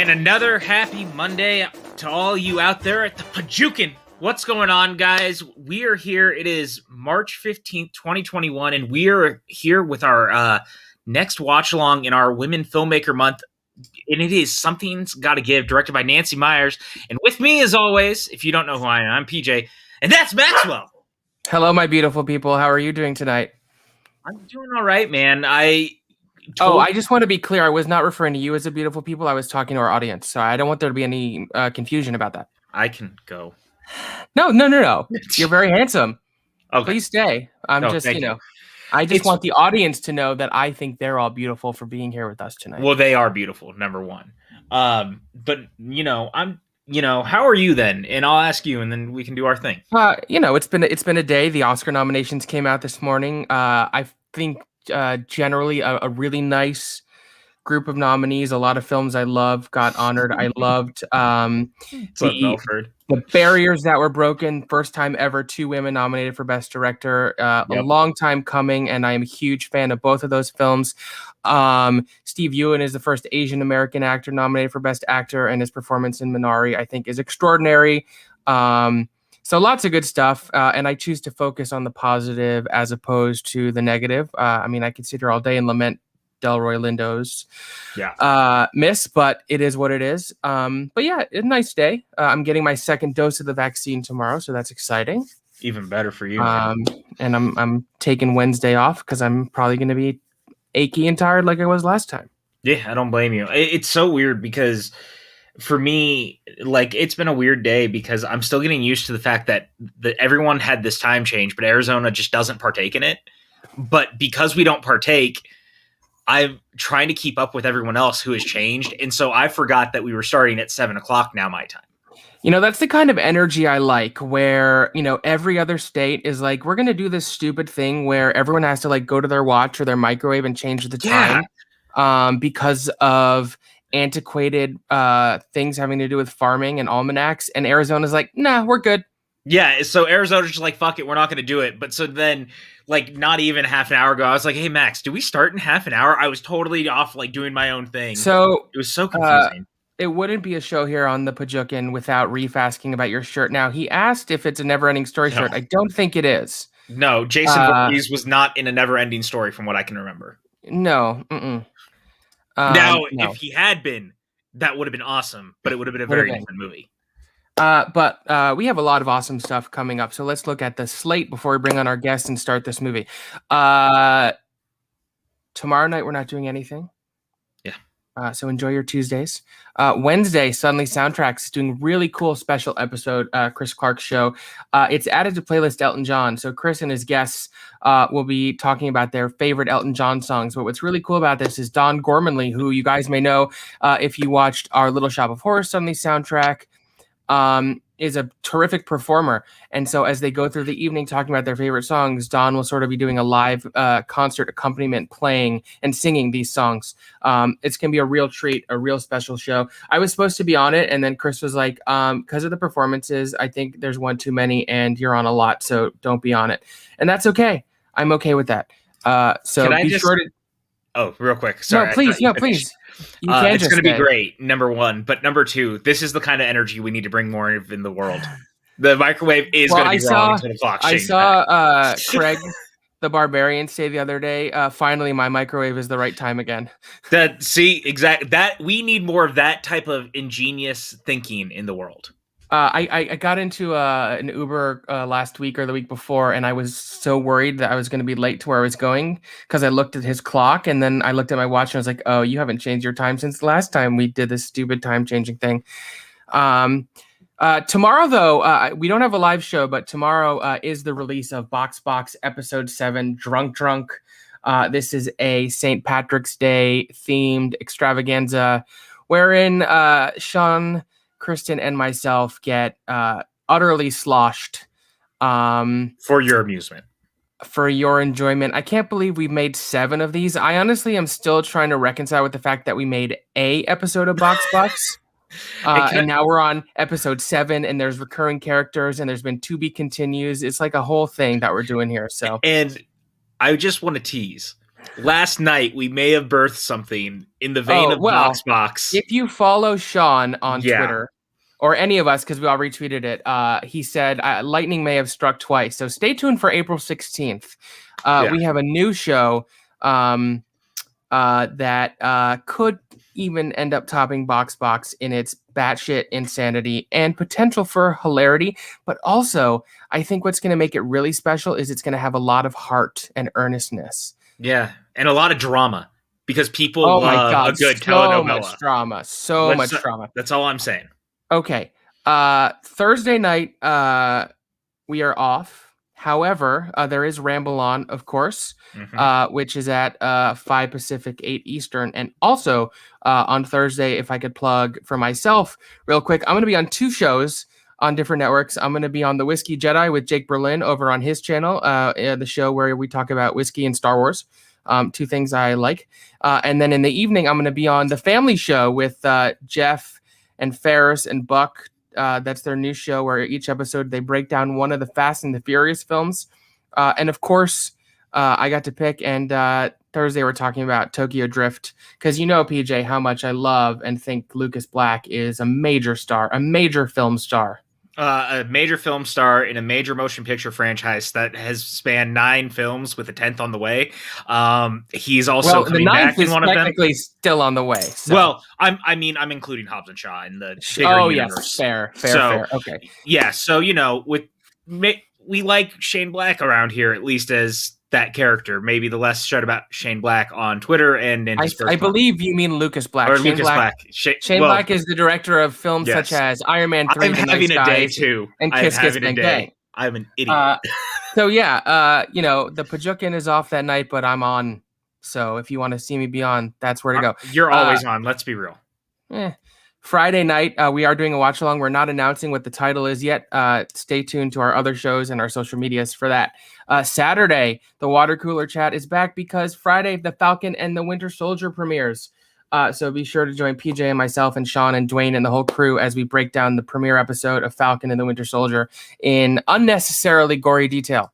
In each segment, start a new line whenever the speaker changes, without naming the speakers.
And another happy Monday to all you out there at the PJCN. What's going on, guys? We are here. It is March 15th, 2021, and we are here with our next watch-along in our Women Filmmaker Month. And it is Something's Gotta Give, directed by Nancy Myers. And with me, as always, if you don't know who I am, I'm PJ, and that's Maxwell.
Hello, my beautiful people. How are you doing tonight?
I'm doing all right, man. I
just want to be clear. I was not referring to you as a beautiful people. I was talking to our audience, so I don't want there to be any confusion about that.
I can go.
No. You're very handsome.
Okay.
Please stay. I just want the audience to know that I think they're all beautiful for being here with us tonight.
Well, they are beautiful, number one. But how are you then? And I'll ask you, and then we can do our thing.
It's been a day. The Oscar nominations came out this morning. I think generally a really nice group of nominees. A lot of films I love got honored. I loved the barriers that were broken. First time ever 2 women nominated for Best Director. A long time coming, and I am a huge fan of both of those films. Steve Yeun is the first Asian American actor nominated for Best Actor, and his performance in Minari, I think, is extraordinary. So lots of good stuff, and I choose to focus on the positive as opposed to the negative. I could sit here all day and lament Delroy Lindo's miss, but it is what it is. But yeah, a nice day. I'm getting my second dose of the vaccine tomorrow, so that's exciting.
Even better for you.
And I'm taking Wednesday off because I'm probably going to be achy and tired like I was last time.
Yeah, I don't blame you. It's so weird because for me, it's been a weird day because I'm still getting used to the fact that everyone had this time change, but Arizona just doesn't partake in it. But because we don't partake, I'm trying to keep up with everyone else who has changed. And so I forgot that we were starting at 7:00 now, my time.
That's the kind of energy I like where, every other state is like, we're going to do this stupid thing where everyone has to go to their watch or their microwave and change the time because of antiquated things having to do with farming and almanacs. And Arizona's like, nah, we're good.
Yeah, so Arizona's just like, fuck it, we're not going to do it. But so then, not even half an hour ago, I was like, hey, Max, do we start in half an hour? I was totally off, doing my own thing.
So
it was so confusing.
It wouldn't be a show here on the PJCN without Reef asking about your shirt. Now, he asked if it's a Never-Ending Story shirt. I don't think it is.
No, Jason Voorhees was not in a Never-Ending Story from what I can remember.
No.
If he had been, that would have been awesome, but it would have been a very different movie.
But we have a lot of awesome stuff coming up. So let's look at the slate before we bring on our guests and start this movie. Tomorrow night, we're not doing anything.
Yeah.
So enjoy your Tuesdays. Wednesday, Suddenly Soundtracks is doing really cool special episode, Chris Clark's show. It's added to playlist Elton John. So Chris and his guests will be talking about their favorite Elton John songs. But what's really cool about this is Don Gormanley, who you guys may know if you watched our Little Shop of Horrors Suddenly soundtrack, is a terrific performer. And so as they go through the evening talking about their favorite songs, Don will sort of be doing a live concert accompaniment playing and singing these songs. It's going to be a real treat, a real special show. I was supposed to be on it, and then Chris was like, because of the performances, I think there's one too many and you're on a lot, so don't be on it. And that's okay. I'm okay with that. So be sure to...
Oh, real quick. Sorry.
No, please.
It's going to be great, number one. But number two, this is the kind of energy we need to bring more of in the world. The microwave is going to be wrong until the clock changes.
I saw Craig the Barbarian say the other day, finally my microwave is the right time again.
We need more of that type of ingenious thinking in the world.
I got into an Uber last week or the week before, and I was so worried that I was going to be late to where I was going because I looked at his clock, and then I looked at my watch and I was like, oh, you haven't changed your time since the last time we did this stupid time-changing thing. Tomorrow, though, we don't have a live show, but tomorrow is the release of Box Episode 7, Drunk. This is a St. Patrick's Day themed extravaganza wherein Sean, Kristen, and myself get utterly sloshed.
For your amusement.
For your enjoyment. I can't believe we made 7 of these. I honestly am still trying to reconcile with the fact that we made a episode of Box. And now we're on episode 7, and there's recurring characters, and there's been to be continues. It's like a whole thing that we're doing here. So,
and I just want to tease. last night we may have birthed something in the vein of Box.
If you follow Sean on
Yeah.
Twitter, or any of us, because we all retweeted it, he said lightning may have struck twice. So stay tuned for April 16th. We have a new show that could even end up topping Box in its batshit insanity and potential for hilarity. But also, I think what's going to make it really special is it's going to have a lot of heart and earnestness.
Yeah, and a lot of drama because people love a good telenovela.
So much drama.
That's all I'm saying.
Okay. Thursday night, we are off. However, there is Ramble On, of course, which is at 5 Pacific, 8 Eastern. And also on Thursday, if I could plug for myself real quick, I'm going to be on 2 shows on different networks. I'm going to be on The Whiskey Jedi with Jake Berlin over on his channel, the show where we talk about whiskey and Star Wars, 2 things I like. And then in the evening, I'm going to be on The Family Show with Jeff and Ferris and Buck. That's their new show where each episode they break down one of the Fast and the Furious films. And of course, I got to pick. And Thursday we're talking about Tokyo Drift because you know, PJ, how much I love and think Lucas Black is a major star, a major film star.
A major film star in a major motion picture franchise that has spanned 9 films with a 10th on the way. He's also coming back in one of them.
The 9th is technically still on the way. So.
Well, I'm including Hobbs and Shaw in the bigger universe.
Yes, fair. Okay.
Yeah, so we like Shane Black around here, at least as that character. Maybe the less said about Shane Black on Twitter and in his
I believe you mean Lucas Black.
Or Lucas Black.
Shane Black is the director of films such as Iron Man 3,
I'm having a day too.
And Kiss Kiss Bang Bang.
I'm an idiot.
So yeah, the Pajukin is off that night, but I'm on. So if you want to see me be on, that's where to go.
You're always on. Let's be real.
Friday night, we are doing a watch along. We're not announcing what the title is yet. Stay tuned to our other shows and our social medias for that. Saturday, the Water Cooler Chat is back because Friday, the Falcon and the Winter Soldier premieres. So be sure to join PJ and myself and Sean and Dwayne and the whole crew as we break down the premiere episode of Falcon and the Winter Soldier in unnecessarily gory detail.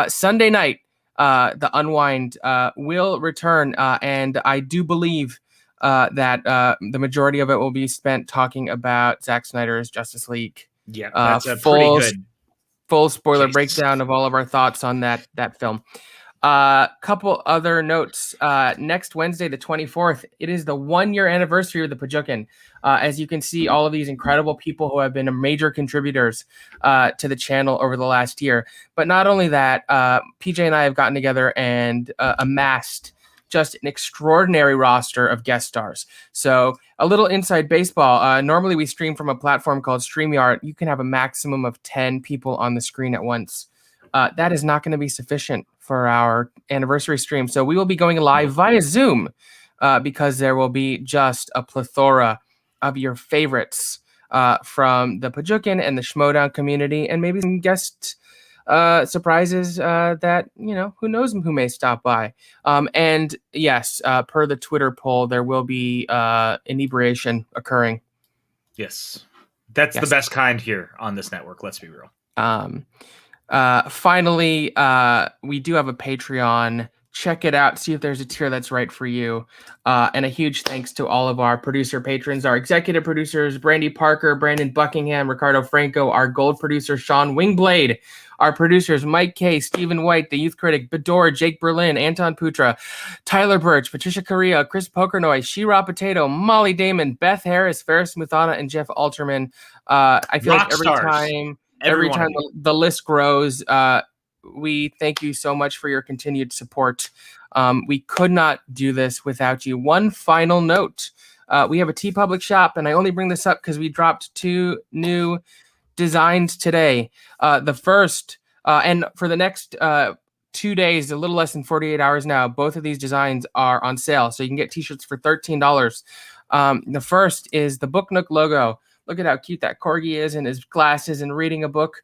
Sunday night, the Unwind will return, and I do believe that the majority of it will be spent talking about Zack Snyder's Justice League.
Yeah, that's a pretty good
full spoiler breakdown of all of our thoughts on that film. Couple other notes. Next Wednesday, the 24th, it is the 1-year anniversary of the Pajukin. As you can see, all of these incredible people who have been major contributors to the channel over the last year. But not only that, PJ and I have gotten together and amassed just an extraordinary roster of guest stars. So a little inside baseball. Normally we stream from a platform called StreamYard. You can have a maximum of 10 people on the screen at once. That is not going to be sufficient for our anniversary stream. So we will be going live via Zoom because there will be just a plethora of your favorites from the Pajukin and the Schmodown community, and maybe some guest surprises that, who knows who may stop by. And yes, per the Twitter poll, there will be inebriation occurring.
Yes. That's the best kind here on this network. Let's be real.
Finally, we do have a Patreon. Check it out. See if there's a tier that's right for you. And a huge thanks to all of our producer patrons, our executive producers, Brandy Parker, Brandon Buckingham, Ricardo Franco, our gold producer, Sean Wingblade, our producers, Mike K, Stephen White, the youth critic, Bedore, Jake Berlin, Anton Putra, Tyler Birch, Patricia Correa, Chris Pokernoy, She-Ra Potato, Molly Damon, Beth Harris, Ferris Muthana, and Jeff Alterman. I feel like every time the list grows, we thank you so much for your continued support. We could not do this without you. One final note. We have a TeePublic shop, and I only bring this up because we dropped 2 new designs today. The first, and for the next 2 days, a little less than 48 hours now, both of these designs are on sale. So you can get t-shirts for $13. The first is the Book Nook logo. Look at how cute that corgi is in his glasses and reading a book.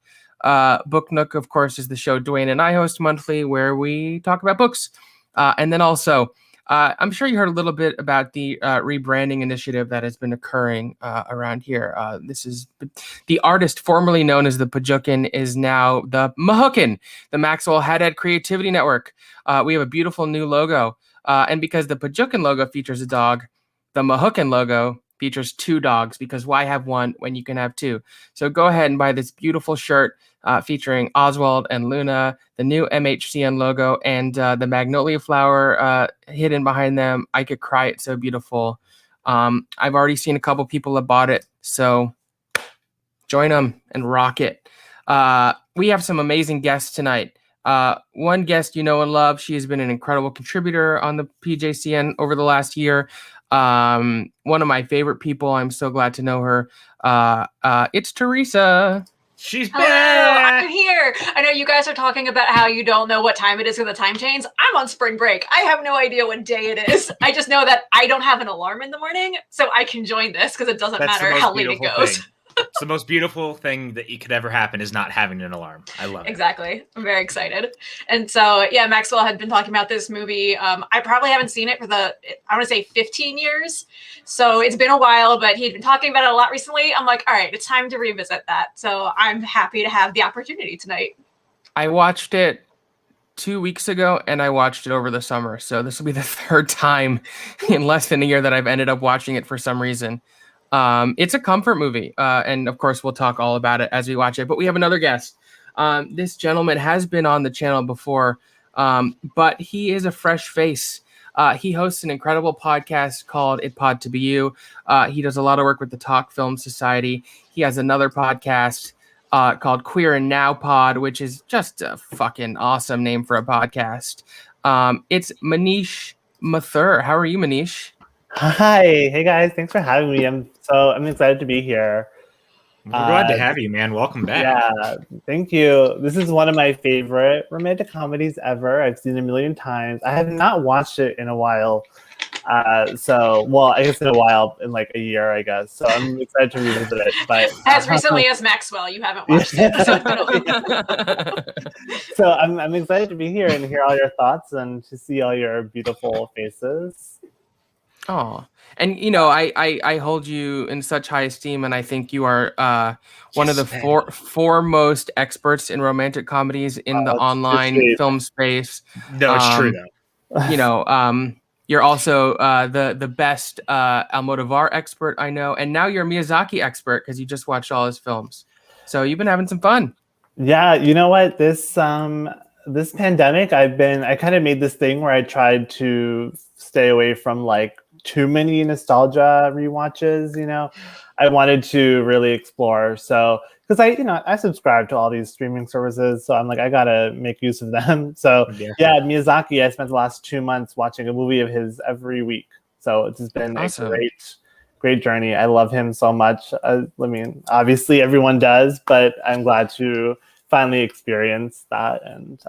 Book Nook, of course, is the show Dwayne and I host monthly where we talk about books. And then also, I'm sure you heard a little bit about the rebranding initiative that has been occurring around here. This is the artist formerly known as the Pajukin is now the Mahookin, the Maxwell Haddad Creativity Network. We have a beautiful new logo And because the Pajukan logo features a dog, the Mahukan logo features 2 dogs, because why have one when you can have 2? So go ahead and buy this beautiful shirt featuring Oswald and Luna, the new MHCN logo, and the magnolia flower hidden behind them. I could cry, it's so beautiful. I've already seen a couple people have bought it, so join them and rock it. We have some amazing guests tonight. One guest you know and love. She has been an incredible contributor on the PJCN over the last year. One of my favorite people. I'm so glad to know her. It's Teresa.
She's
Hello,
back.
I'm here. I know you guys are talking about how you don't know what time it is in the time change. I'm on spring break. I have no idea what day it is. I just know that I don't have an alarm in the morning, so I can join this because it doesn't matter how late it goes.
It's the most beautiful thing that could ever happen is not having an alarm. I love it.
Exactly. I'm very excited. And so, yeah, Maxwell had been talking about this movie. I probably haven't seen it for I want to say 15 years. So it's been a while, but he'd been talking about it a lot recently. I'm like, all right, it's time to revisit that. So I'm happy to have the opportunity tonight.
I watched it 2 weeks ago, and I watched it over the summer. So this will be the 3rd time in less than a year that I've ended up watching it for some reason. It's a comfort movie, and of course we'll talk all about it as we watch it. But we have another guest. This gentleman has been on the channel before, but he is a fresh face. He hosts an incredible podcast called It Pod to Be You. He does a lot of work with the Talk Film Society. He has another podcast called Queer and Now Pod, which is just a fucking awesome name for a podcast. It's Manish Mathur. How are you, Manish?
Hi, hey guys, thanks for having me. I'm excited to be here.
We're glad to have you, man. Welcome back.
Yeah, thank you. This is one of my favorite romantic comedies ever. I've seen it a million times. I have not watched it in a while. I guess in a while, in like a year, I guess. So I'm excited to revisit it. But
as recently as Maxwell, you haven't watched it.
So I'm excited to be here and hear all your thoughts and to see all your beautiful faces.
Oh, and you know, I hold you in such high esteem, and I think you are one of the foremost experts in romantic comedies in the online film space.
No, it's true though.
You know, you're also the best Almodovar expert I know, and now you're a Miyazaki expert because you just watched all his films. So you've been having some fun.
Yeah, you know what? This pandemic, I kind of made this thing where I tried to stay away from like too many nostalgia rewatches. You know, I wanted to really explore. So because I subscribe to all these streaming services, so I'm like, I gotta make use of them. So yeah, Miyazaki, I spent the last 2 months watching a movie of his every week. So it's just been
awesome.
A great journey. I love him so much. I mean, obviously everyone does, but I'm glad to finally experience that. And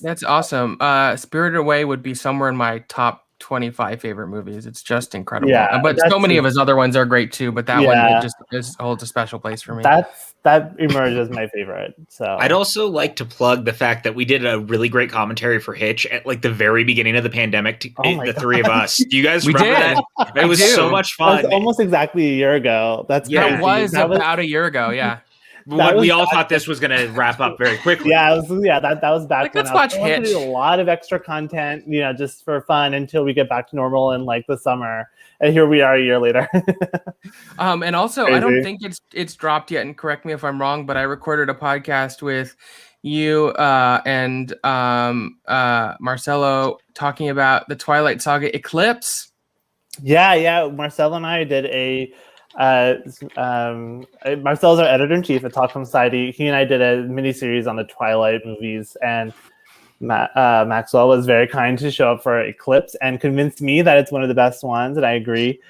that's awesome. Spirited Away would be somewhere in my top 25 favorite movies. It's just incredible.
Yeah,
but so many of his other ones are great too, but that one just holds a special place for me.
That emerged as my favorite. So
I'd also like to plug the fact that we did a really great commentary for Hitch at like the very beginning of the pandemic. Three of us. Do you guys remember that? It was so much fun.
That was almost exactly a year ago. That
was about a year ago. Yeah.
We all thought this was going to wrap up very quickly.
That was back when
let's watch Hitch.
To do a lot of extra content, just for fun until we get back to normal in like the summer. And here we are a year later.
And also,
crazy.
I don't think it's dropped yet. And correct me if I'm wrong, but I recorded a podcast with you and Marcelo talking about the Twilight Saga Eclipse.
Yeah. Marcelo and I did Marcel's our editor-in-chief at Talk Film Society. He and I did a mini-series on the Twilight movies, and Maxwell was very kind to show up for Eclipse and convinced me that it's one of the best ones, and I agree.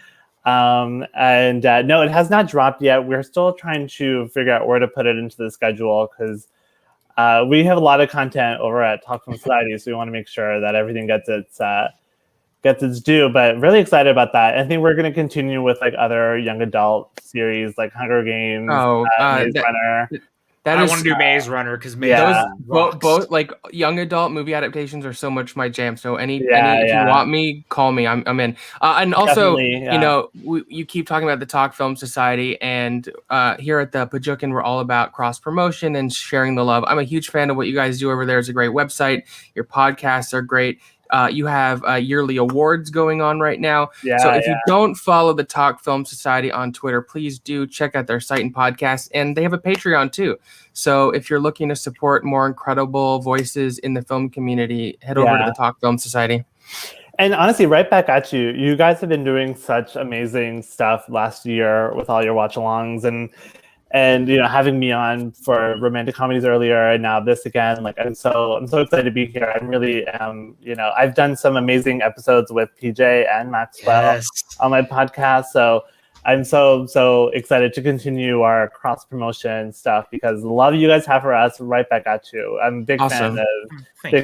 No, it has not dropped yet. We're still trying to figure out where to put it into the schedule because we have a lot of content over at Talk Film Society, so we want to make sure that everything gets its due, but really excited about that. I think we're going to continue with like other young adult series like Hunger Games, Maze Runner.
I want to do Maze Runner because
both like young adult movie adaptations are so much my jam. So if you want me, call me. I'm in. And also, you keep talking about the Talk Film Society, and here at the Pajukan, we're all about cross promotion and sharing the love. I'm a huge fan of what you guys do over there. It's a great website. Your podcasts are great. You have yearly awards going on right now.
Yeah,
So if you don't follow the Talk Film Society on Twitter, please do check out their site and podcast. And they have a Patreon too. So if you're looking to support more incredible voices in the film community, head over to the Talk Film Society.
And honestly, right back at you. You guys have been doing such amazing stuff last year with all your watch-alongs and having me on for romantic comedies earlier, and now this again. Like I'm so excited to be here. I'm really I've done some amazing episodes with PJ and Maxwell on my podcast, so I'm so excited to continue our cross promotion stuff because the love you guys have for us, right back at you. I'm a big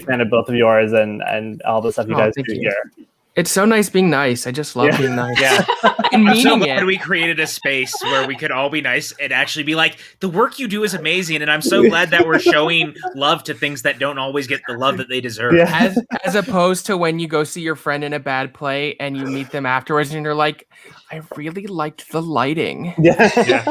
fan of both of yours and all the stuff you guys do here.
It's so nice being nice. I just love being nice.
Yeah.
And
I'm so glad we created a space where we could all be nice and actually be like, the work you do is amazing. And I'm so glad that we're showing love to things that don't always get the love that they deserve.
Yeah.
As opposed to when you go see your friend in a bad play and you meet them afterwards and you're like, I really liked the lighting.
Yeah.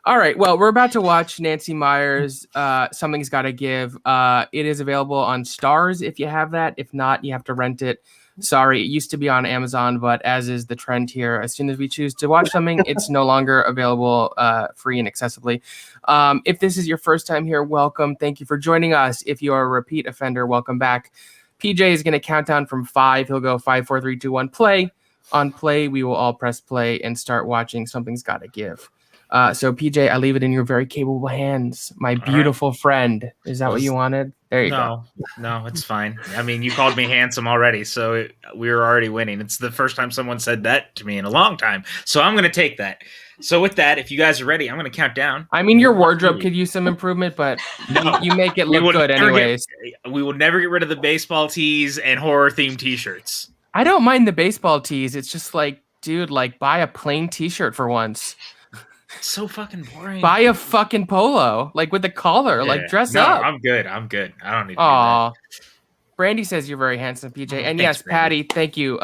All right. Well, we're about to watch Nancy Meyer's Something's Gotta Give. It is available on Stars if you have that. If not, you have to rent it. Sorry, it used to be on Amazon, but as is the trend here, as soon as we choose to watch something, it's no longer available free and accessibly. If this is your first time here, welcome. Thank you for joining us. If you are a repeat offender, welcome back. PJ is going to count down from 5. He'll go 5, 4, 3, 2, 1, play. On play, we will all press play and start watching Something's Gotta Give. So, PJ, I leave it in your very capable hands. My beautiful friend. Is that what you wanted? There you go.
No, it's fine. I mean, you called me handsome already, so we were already winning. It's the first time someone said that to me in a long time. So I'm going to take that. So with that, if you guys are ready, I'm going to count down.
I mean, your wardrobe could use some improvement, but you make it look good anyways.
We will never get rid of the baseball tees and horror-themed T-shirts.
I don't mind the baseball tees. It's just like, dude, buy a plain T-shirt for once.
It's so fucking boring.
Buy a fucking polo, with a collar, dress up.
I'm good. I don't need to do
that. Brandy says you're very handsome, PJ. And
thanks,
yes,
Brandy.
Patty, thank you.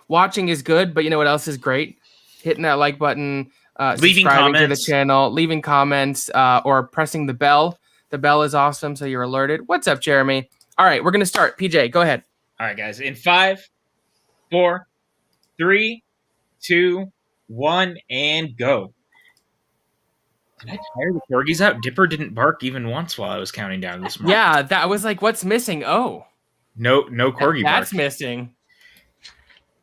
Watching is good, but you know what else is great? Hitting that like button,
leaving
subscribing
comments
to the channel, leaving comments, or pressing the bell. The bell is awesome, so you're alerted. What's up, Jeremy? All right, we're going to start. PJ, go ahead.
All right, guys. In 5, 4, 3, 2, 1, and go. Did I tire the corgis out? Dipper didn't bark even once while I was counting down this morning.
Yeah, that was what's missing? Oh.
No corgi
That's
bark.
missing.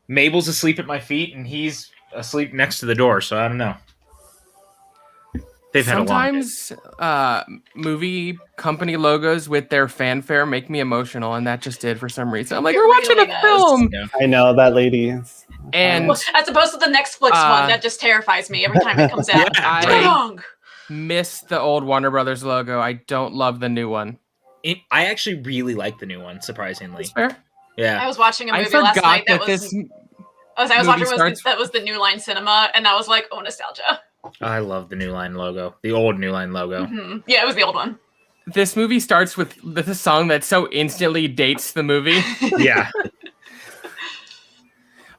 Mabel's asleep at my feet, and he's asleep next to the door, so I don't know. They've had
Sometimes movie company logos with their fanfare make me emotional, and that just did for some reason. I'm like, we're watching a film.
Yeah.
I know that lady.
And
as opposed to the Netflix one, that just terrifies me every time it comes out.
I miss the old Warner Brothers logo. I don't love the new one.
I actually really like the new one, surprisingly.
That's fair.
Yeah.
I was watching a movie last night that was the New Line Cinema, and I was like, oh, nostalgia.
I love the New Line logo. The old New Line logo.
Mm-hmm. Yeah, it was the old one.
This movie starts with a song that so instantly dates the movie.
Yeah.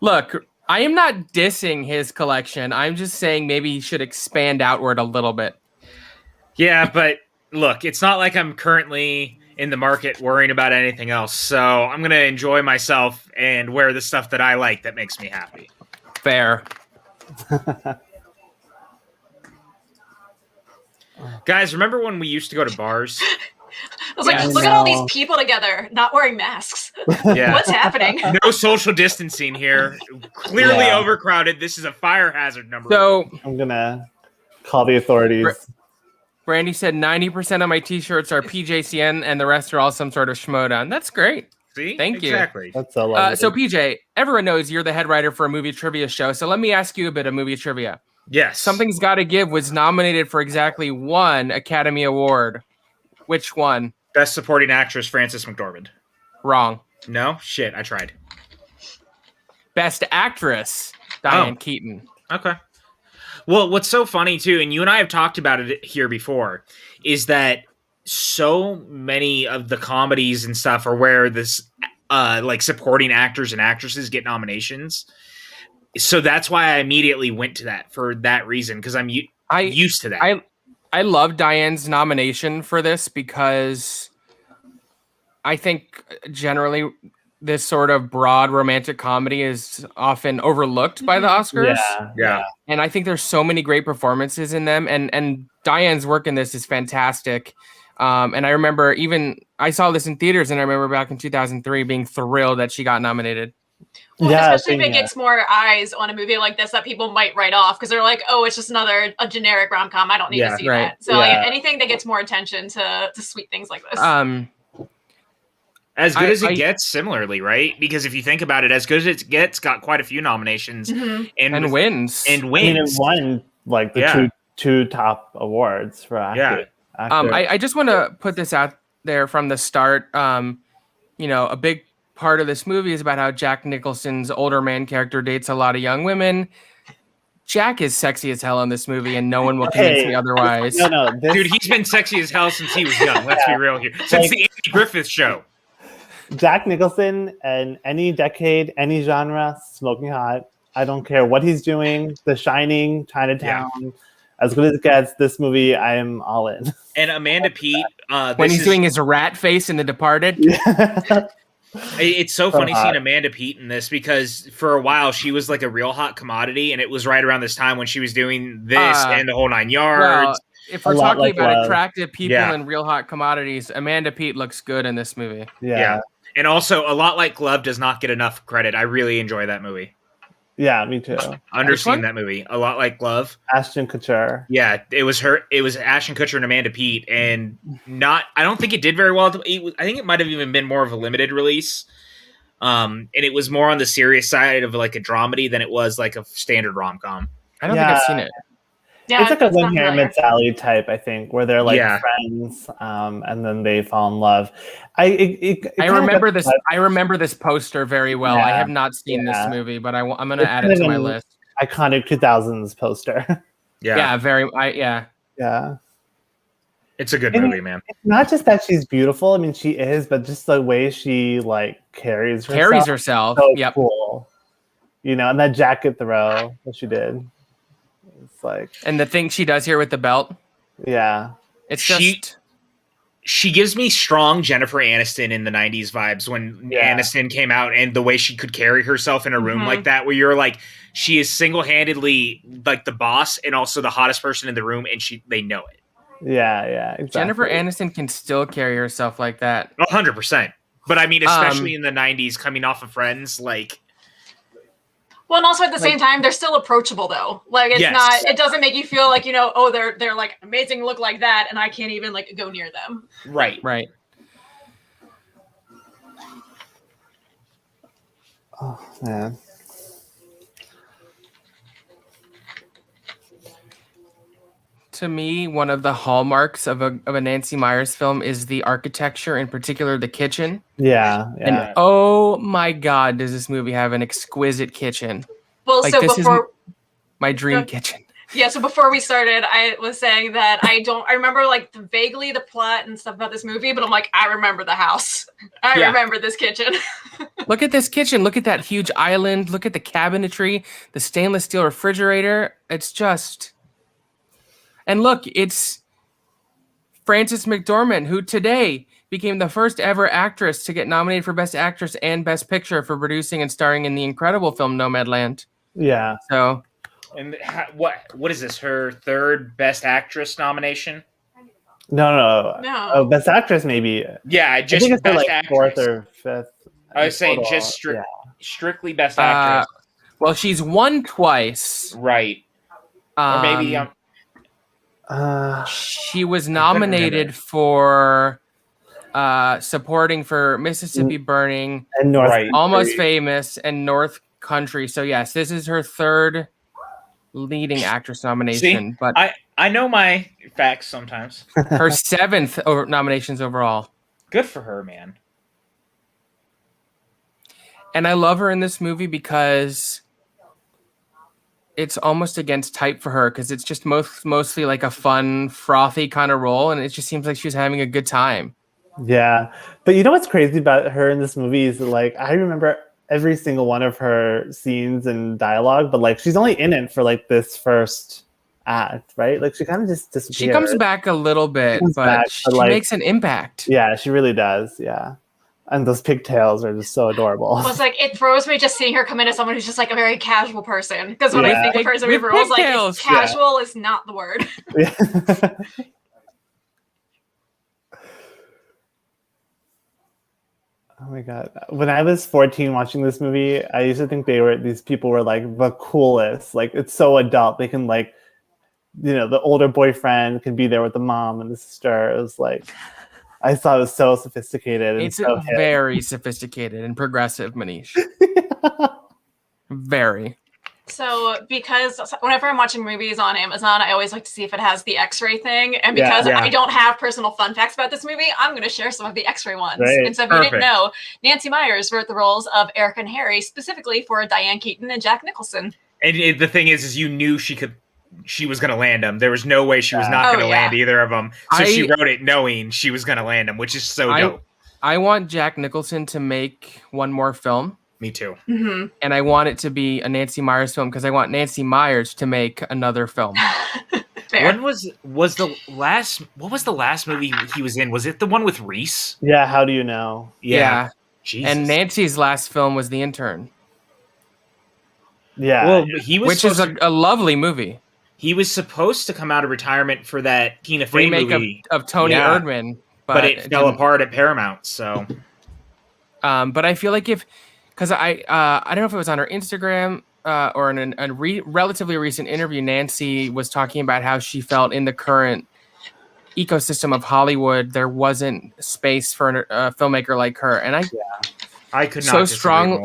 Look, I am not dissing his collection. I'm just saying maybe he should expand outward a little bit.
Yeah, but look, it's not like I'm currently in the market worrying about anything else. So I'm going to enjoy myself and wear the stuff that I like that makes me happy.
Fair.
Guys, remember when we used to go to bars?
I was like, look at all these people together not wearing masks.
Yeah.
What's happening?
No social distancing here. Clearly overcrowded. This is a fire hazard number.
So
I'm going to call the authorities.
Brandy said 90% of my t-shirts are PJCN and the rest are all some sort of schmodown. That's great.
See?
Thank you.
Exactly.
That's so lovely.
So PJ, everyone knows you're the head writer for a movie trivia show. So let me ask you a bit of movie trivia.
Yes.
Something's Gotta Give was nominated for exactly one Academy Award. Which one?
Best Supporting Actress, Frances McDormand.
Wrong.
No? Shit, I tried.
Best Actress, Diane Keaton.
Okay. Well, what's so funny, too, and you and I have talked about it here before, is that so many of the comedies and stuff are where this, supporting actors and actresses get nominations. So that's why I immediately went to that for that reason, because I'm used to that.
I love Diane's nomination for this because I think generally this sort of broad romantic comedy is often overlooked by the Oscars.
Yeah.
And I think there's so many great performances in them. And Diane's work in this is fantastic. And I remember I saw this in theaters, and I remember back in 2003 being thrilled that she got nominated.
Well,
Yeah,
especially if it gets more eyes on a movie like this that people might write off because they're like, oh, it's just a generic rom-com. I don't need to see
right.
that. So like, anything that gets more attention to sweet things like this.
As good as it gets, similarly, right? Because if you think about it, As Good as It Gets got quite a few nominations
and wins.
And
I mean, it
wins.
won like the two top awards for actor.
I just want to put this out there from the start. You know, a big part of this movie is about how Jack Nicholson's older man character dates a lot of young women. Jack is sexy as hell in this movie, and no one will convince me otherwise.
No,
Dude, he's been sexy as hell since he was young. Let's be real here. Since the Andy Griffith Show.
Jack Nicholson in any decade, any genre, smoking hot. I don't care what he's doing. The Shining, Chinatown, As Good as It Gets. This movie, I am all in.
And Amanda Peet,
when he's doing his rat face in The Departed.
Yeah.
It's so funny seeing Amanda Peet in this because for a while she was like a real hot commodity, and it was right around this time when she was doing this and the whole 9 yards.
Well, if we're talking about
Love.
attractive people and real hot commodities, Amanda Peet looks good in this movie.
Yeah.
And also, A Lot Like Love does not get enough credit. I really enjoy that movie.
Yeah, me too.
Underseen that movie. A Lot Like Love.
Ashton Kutcher.
Yeah, it was her. It was Ashton Kutcher and Amanda Peet, and I don't think it did very well. I think it might have even been more of a limited release. And it was more on the serious side of like a dramedy than it was like a standard rom-com.
I don't think I've seen it.
Yeah,
it's like a When Harry Met Sally type, I think, where they're like friends, and then they fall in love. I
remember this. I remember this poster very well. I have not seen this movie, but I'm going to add it to my list.
Iconic 2000s poster.
Yeah,
It's a good movie, man.
It's not just that she's beautiful. I mean, she is, but just the way she like carries herself. So cool. You know, and that jacket throw that she did. It's like,
and the thing she does here with the belt.
Yeah.
It's just
she gives me strong Jennifer Aniston in the 90s vibes when Aniston came out, and the way she could carry herself in a room like that, where you're like, she is single-handedly like the boss and also the hottest person in the room, and they know it.
Yeah, exactly.
Jennifer Aniston can still carry herself like that.
100%. But I mean, especially in the 90s, coming off of Friends, like...
Well, and also at the same time, they're still approachable though. Like it's not. It doesn't make you feel like they're like amazing, look like that, and I can't even like go near them.
Right.
Oh man.
To me, one of the hallmarks of a Nancy Meyers film is the architecture, in particular the kitchen.
Yeah.
And oh my God, does this movie have an exquisite kitchen?
Well,
like,
so
this
before
is my dream kitchen.
Yeah, so before we started, I was saying that I remember like vaguely the plot and stuff about this movie, but I'm like, I remember the house. I remember this kitchen.
Look at this kitchen. Look at that huge island. Look at the cabinetry, the stainless steel refrigerator. It's just... And look, it's Frances McDormand, who today became the first ever actress to get nominated for Best Actress and Best Picture for producing and starring in the incredible film Nomadland.
Yeah.
So,
and what is this? Her third Best Actress nomination?
No. Oh, Best Actress maybe.
Yeah, just
I think it's
Best
like
Actress.
Fourth or fifth.
I was saying just strictly Best Actress.
Well, she's won twice.
Right. Or maybe
she was nominated for supporting for Mississippi Burning
and North
Almost Famous and North Country. So yes, this is her third leading actress nomination.
See,
but
I know my facts sometimes.
Her seventh nominations overall.
Good for her, man.
And I love her in this movie because it's almost against type for her, because it's just mostly like a fun, frothy kind of role, and it just seems like she's having a good time.
Yeah, but you know what's crazy about her in this movie is like I remember every single one of her scenes and dialogue, but like she's only in it for like this first act, right? Like she kind of just disappears.
She comes back a little bit, but she makes an impact.
Yeah, she really does. Yeah. And those pigtails are just so adorable.
Well, it's like, it throws me just seeing her come in as someone who's just like a very casual person. Because when I think of her as a movie roles, like, casual is not the word.
Yeah. Oh my god! When I was 14 watching this movie, I used to think these people were like the coolest. Like, it's so adult. They can, like, you know, the older boyfriend can be there with the mom and the sister. It was like, I thought it was so sophisticated. And
It's
so
very sophisticated and progressive, Manish. Very.
So, because whenever I'm watching movies on Amazon, I always like to see if it has the X-ray thing. And because I don't have personal fun facts about this movie, I'm going to share some of the X-ray ones.
Right.
And so, if you didn't know, Nancy Myers wrote the roles of Eric and Harry specifically for Diane Keaton and Jack Nicholson.
And the thing is you knew she was going to land them. There was no way she was not going to land either of them. So she wrote it knowing she was going to land them, which is so dope.
I want Jack Nicholson to make one more film.
Me too.
Mm-hmm.
And I want it to be a Nancy Myers film because I want Nancy Myers to make another film.
When was the last? What was the last movie he was in? Was it the one with Reese?
Yeah. How do you know?
Yeah.
Jesus.
And Nancy's last film was The Intern.
Yeah.
Well, which
is a lovely movie.
He was supposed to come out of retirement for that Tina Fey
remake
movie
of Tony Erdmann,
but it fell apart at Paramount. So,
but I feel like because I don't know if it was on her Instagram or in a relatively recent interview, Nancy was talking about how she felt in the current ecosystem of Hollywood there wasn't space for a filmmaker like her, and I could not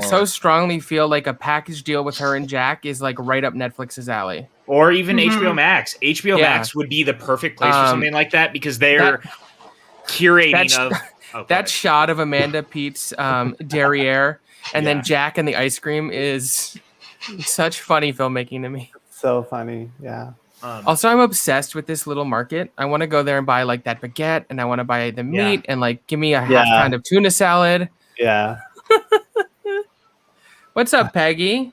so strongly feel like a package deal with her and Jack is like right up Netflix's alley.
Or even HBO Max. HBO Max would be the perfect place for something like that because they're curating
that shot of Amanda Pete's derriere and then Jack and the ice cream is such funny filmmaking to me.
So funny, yeah.
Also, I'm obsessed with this little market. I want to go there and buy like that baguette, and I want to buy the meat and like give me a half pound of tuna salad.
Yeah.
What's up, Peggy?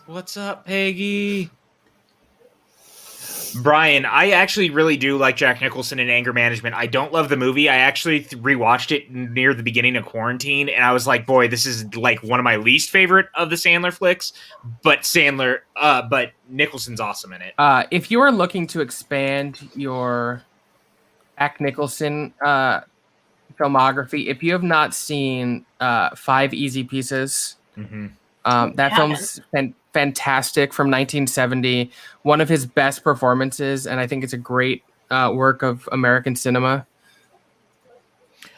What's up, Peggy? Brian, I actually really do like Jack Nicholson in Anger Management. I don't love the movie. I actually rewatched it near the beginning of quarantine, and I was like, boy, this is like one of my least favorite of the Sandler flicks, but Nicholson's awesome in it.
If you are looking to expand your Jack Nicholson filmography, if you have not seen 5 Easy Pieces, that film's fantastic, from 1970, one of his best performances, and I think it's a great work of American cinema.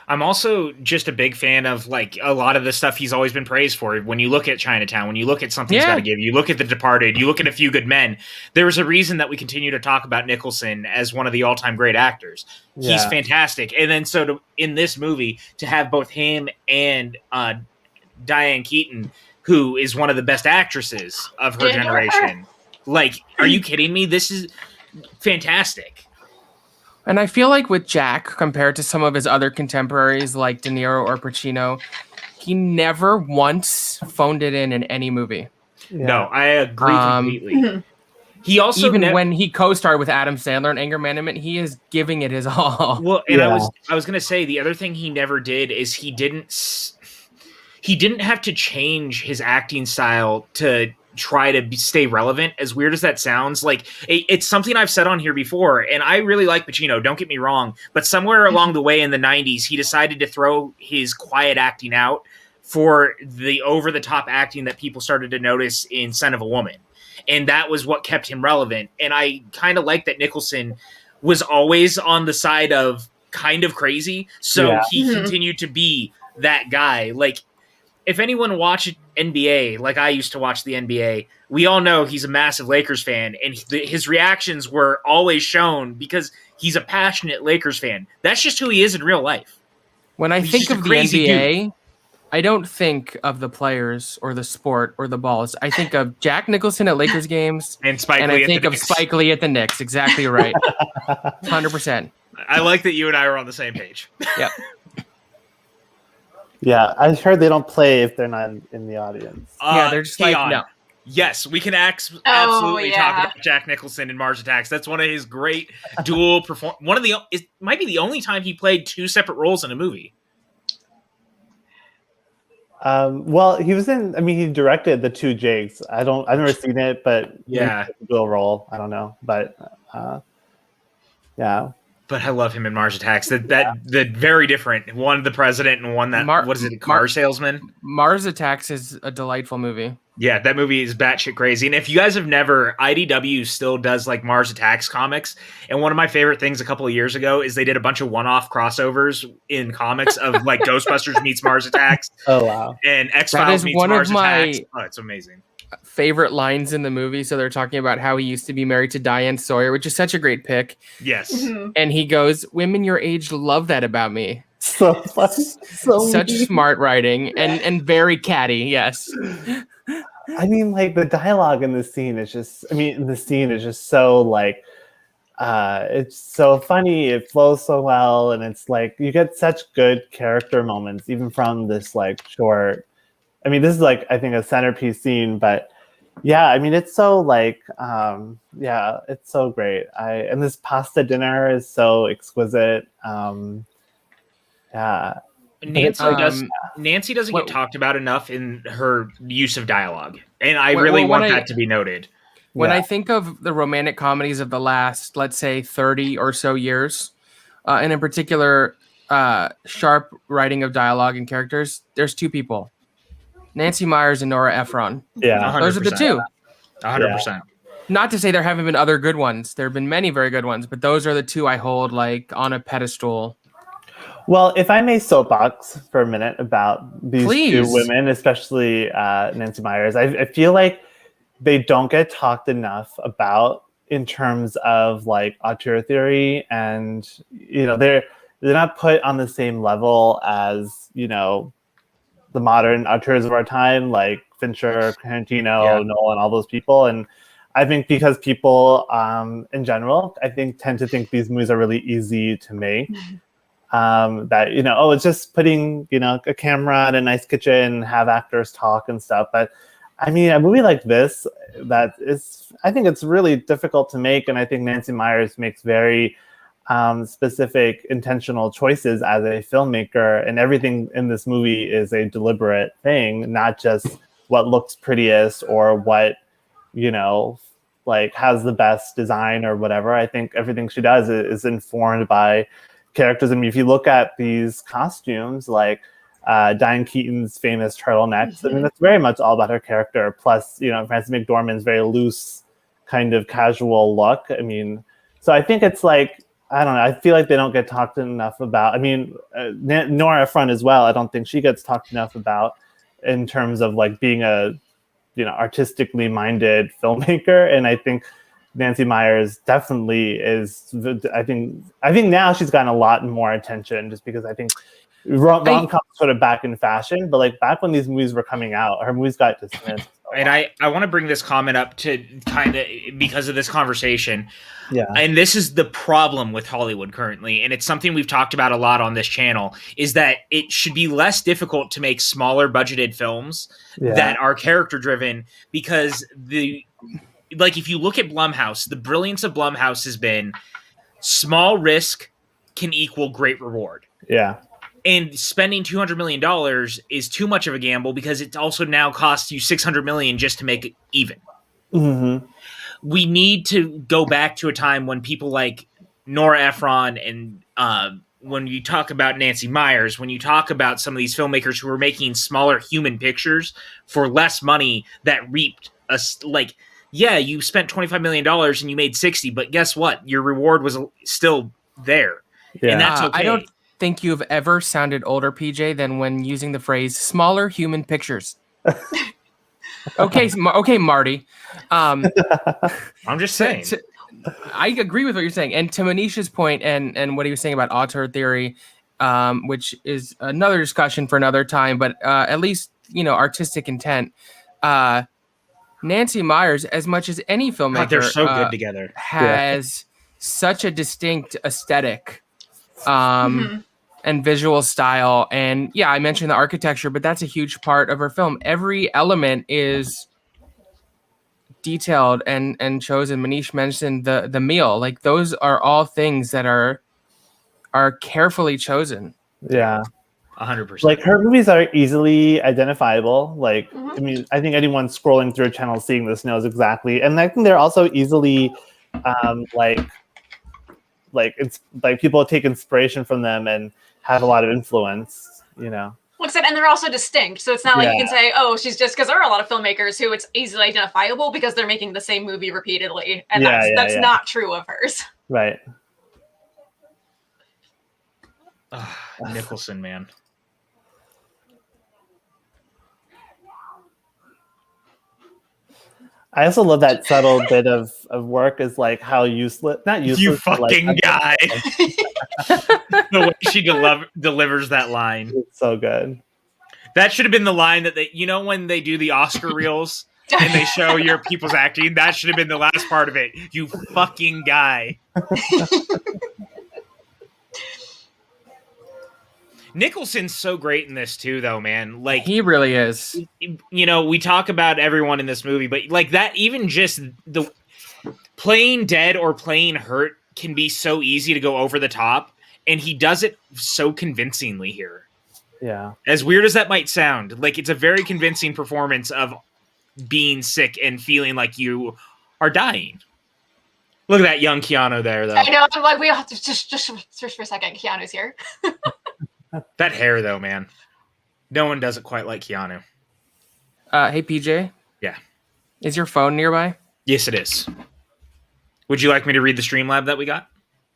I'm also just a big fan of like a lot of the stuff he's always been praised for. When you look at Chinatown, when you look at Something's Gotta Give, you look at The Departed, you look at A Few Good Men, there's a reason that we continue to talk about Nicholson as one of the all-time great actors. He's fantastic. And then in this movie, to have both him and Diane Keaton, who is one of the best actresses of her generation. Like, are you kidding me? This is fantastic.
And I feel like with Jack, compared to some of his other contemporaries like De Niro or Pacino, he never once phoned it in any movie.
Yeah.
No, I agree completely. He also
when he co-starred with Adam Sandler in Anger Management, he is giving it his all.
Well, and I was going to say the other thing he never did is he didn't have to change his acting style to try to stay relevant, as weird as that sounds. Like, it's something I've said on here before, and I really like Pacino, don't get me wrong, but somewhere along the way in the 90s, he decided to throw his quiet acting out for the over-the-top acting that people started to notice in Son of a Woman. And that was what kept him relevant. And I kind of like that Nicholson was always on the side of kind of crazy, so he continued to be that guy. Like, if anyone watched NBA, like I used to watch the NBA, we all know he's a massive Lakers fan, and his reactions were always shown because he's a passionate Lakers fan. That's just who he is in real life.
When I think of the NBA, I don't think of the players or the sport or the balls. I think of Jack Nicholson at Lakers games,
and
I think of Spike Lee at the Knicks. Exactly right. 100%.
I like that you and I are on the same page.
Yep.
Yeah, I heard they don't play if they're not in the audience.
They're just like, no.
Yes, we can absolutely talk about Jack Nicholson in Mars Attacks. That's one of his great dual perform. It might be the only time he played 2 separate roles in a movie.
Well, he was in. I mean, he directed the two Jakes. I've never seen it, but
Yeah.
dual role. I don't know, but yeah.
But I love him in Mars Attacks. That the very different. One the president and one that what is it? A car salesman.
Mars Attacks is a delightful movie.
Yeah, that movie is batshit crazy. And if you guys have never, IDW still does like Mars Attacks comics. And one of my favorite things a couple of years ago is they did a bunch of one-off crossovers in comics of like Ghostbusters meets Mars Attacks.
Oh wow!
And X-Files meets Mars Attacks. Oh, it's amazing.
Favorite lines in the movie. So they're talking about how he used to be married to Diane Sawyer, which is such a great pick.
Yes.
Mm-hmm.
And he goes, "Women your age love that about me."
So funny.
Such smart writing and very catty. Yes.
I mean, like the dialogue in this scene is just. I mean, the scene is just so like. It's so funny. It flows so well, and it's like you get such good character moments, even from this like short. I mean, this is like I think a centerpiece scene, but yeah, I mean, it's so like yeah, it's so great. And this pasta dinner is so exquisite. Yeah.
Nancy doesn't get talked about enough in her use of dialogue, and I really want that to be noted.
When I think of the romantic comedies of the last, let's say, 30 or so years, and in particular, sharp writing of dialogue and characters, there's two people, Nancy Meyers and Nora Ephron.
Yeah,
100%.
Those are the two.
100%.
Not to say there haven't been other good ones. There have been many very good ones, but those are the two I hold like on a pedestal.
Well, if I may soapbox for a minute about these two
Please.
women, especially Nancy Meyers, I feel like they don't get talked enough about in terms of like auteur theory, and you know they're not put on the same level as you know the modern auteurs of our time, like Fincher, Tarantino, Nolan, all those people. And I think because people in general, I think tend to think these movies are really easy to make. That you know, it's just putting you know a camera in a nice kitchen, have actors talk and stuff. But I mean, a movie like this, I think it's really difficult to make, and I think Nancy Meyers makes very specific, intentional choices as a filmmaker, and everything in this movie is a deliberate thing, not just what looks prettiest or what you know, like has the best design or whatever. I think everything she does is informed by characters. I mean, if you look at these costumes, like Diane Keaton's famous turtlenecks, I mean, that's very much all about her character. Plus, you know, Frances McDormand's very loose, kind of casual look. I mean, so I think it's like, I don't know, I feel like they don't get talked enough about. I mean, Nora Ephron as well, I don't think she gets talked enough about in terms of like being a, you know, artistically minded filmmaker. And I think Nancy Meyers definitely is. I think now she's gotten a lot more attention just because I think rom-com sort of back in fashion. But like back when these movies were coming out, her movies got dismissed.
And I want to bring this comment up to kind of because of this conversation.
Yeah.
And this is the problem with Hollywood currently, and it's something we've talked about a lot on this channel, is that it should be less difficult to make smaller budgeted films that are character driven, because like if you look at Blumhouse, the brilliance of Blumhouse has been small risk can equal great reward.
Yeah.
And spending $200 million is too much of a gamble because it also now costs you $600 million just to make it even.
Mm-hmm.
We need to go back to a time when people like Nora Ephron and when you talk about Nancy Meyers, when you talk about some of these filmmakers who were making smaller human pictures for less money that reaped like, yeah, you spent $25 million and you made 60, but guess what? Your reward was still there. Yeah. And that's okay.
I don't think you've ever sounded older, PJ, than when using the phrase smaller human pictures. Okay, Marty.
I'm just saying.
I agree with what you're saying. And to Manish's point and what he was saying about auteur theory, which is another discussion for another time, but at least, you know, artistic intent. Nancy Meyers, as much as any filmmaker,
they're so good together,
has such a distinct aesthetic and visual style. And yeah, I mentioned the architecture, but that's a huge part of her film. Every element is detailed and chosen. Manish mentioned the meal. Like those are all things that are carefully chosen.
Yeah.
100%.
Like her movies are easily identifiable. Like,
Mhm.
I mean, I think anyone scrolling through a channel seeing this knows exactly. And I think they're also easily, it's like people take inspiration from them and have a lot of influence. You know.
Like I said, and they're also distinct. So it's not like you can say, oh, she's just, because there are a lot of filmmakers who it's easily identifiable because they're making the same movie repeatedly. And that's not true of hers.
Right.
Nicholson, man.
I also love that subtle bit of work is like how not useless.
You fucking
like,
guy. The way she delivers that line.
It's so good.
That should have been the line that when they do the Oscar reels and they show your people's acting, that should have been the last part of it. You fucking guy. Nicholson's so great in this too, though, man. Like,
he really is.
We talk about everyone in this movie, but like that, even just the playing dead or playing hurt can be so easy to go over the top, and he does it so convincingly here.
Yeah.
As weird as that might sound, like it's a very convincing performance of being sick and feeling like you are dying. Look at that young Keanu there, though.
I know. I'm like, we have to just for a second. Keanu's here.
That hair, though, man. No one does it quite like Keanu.
Hey, PJ.
Yeah.
Is your phone nearby?
Yes, it is. Would you like me to read the Streamlab that we got?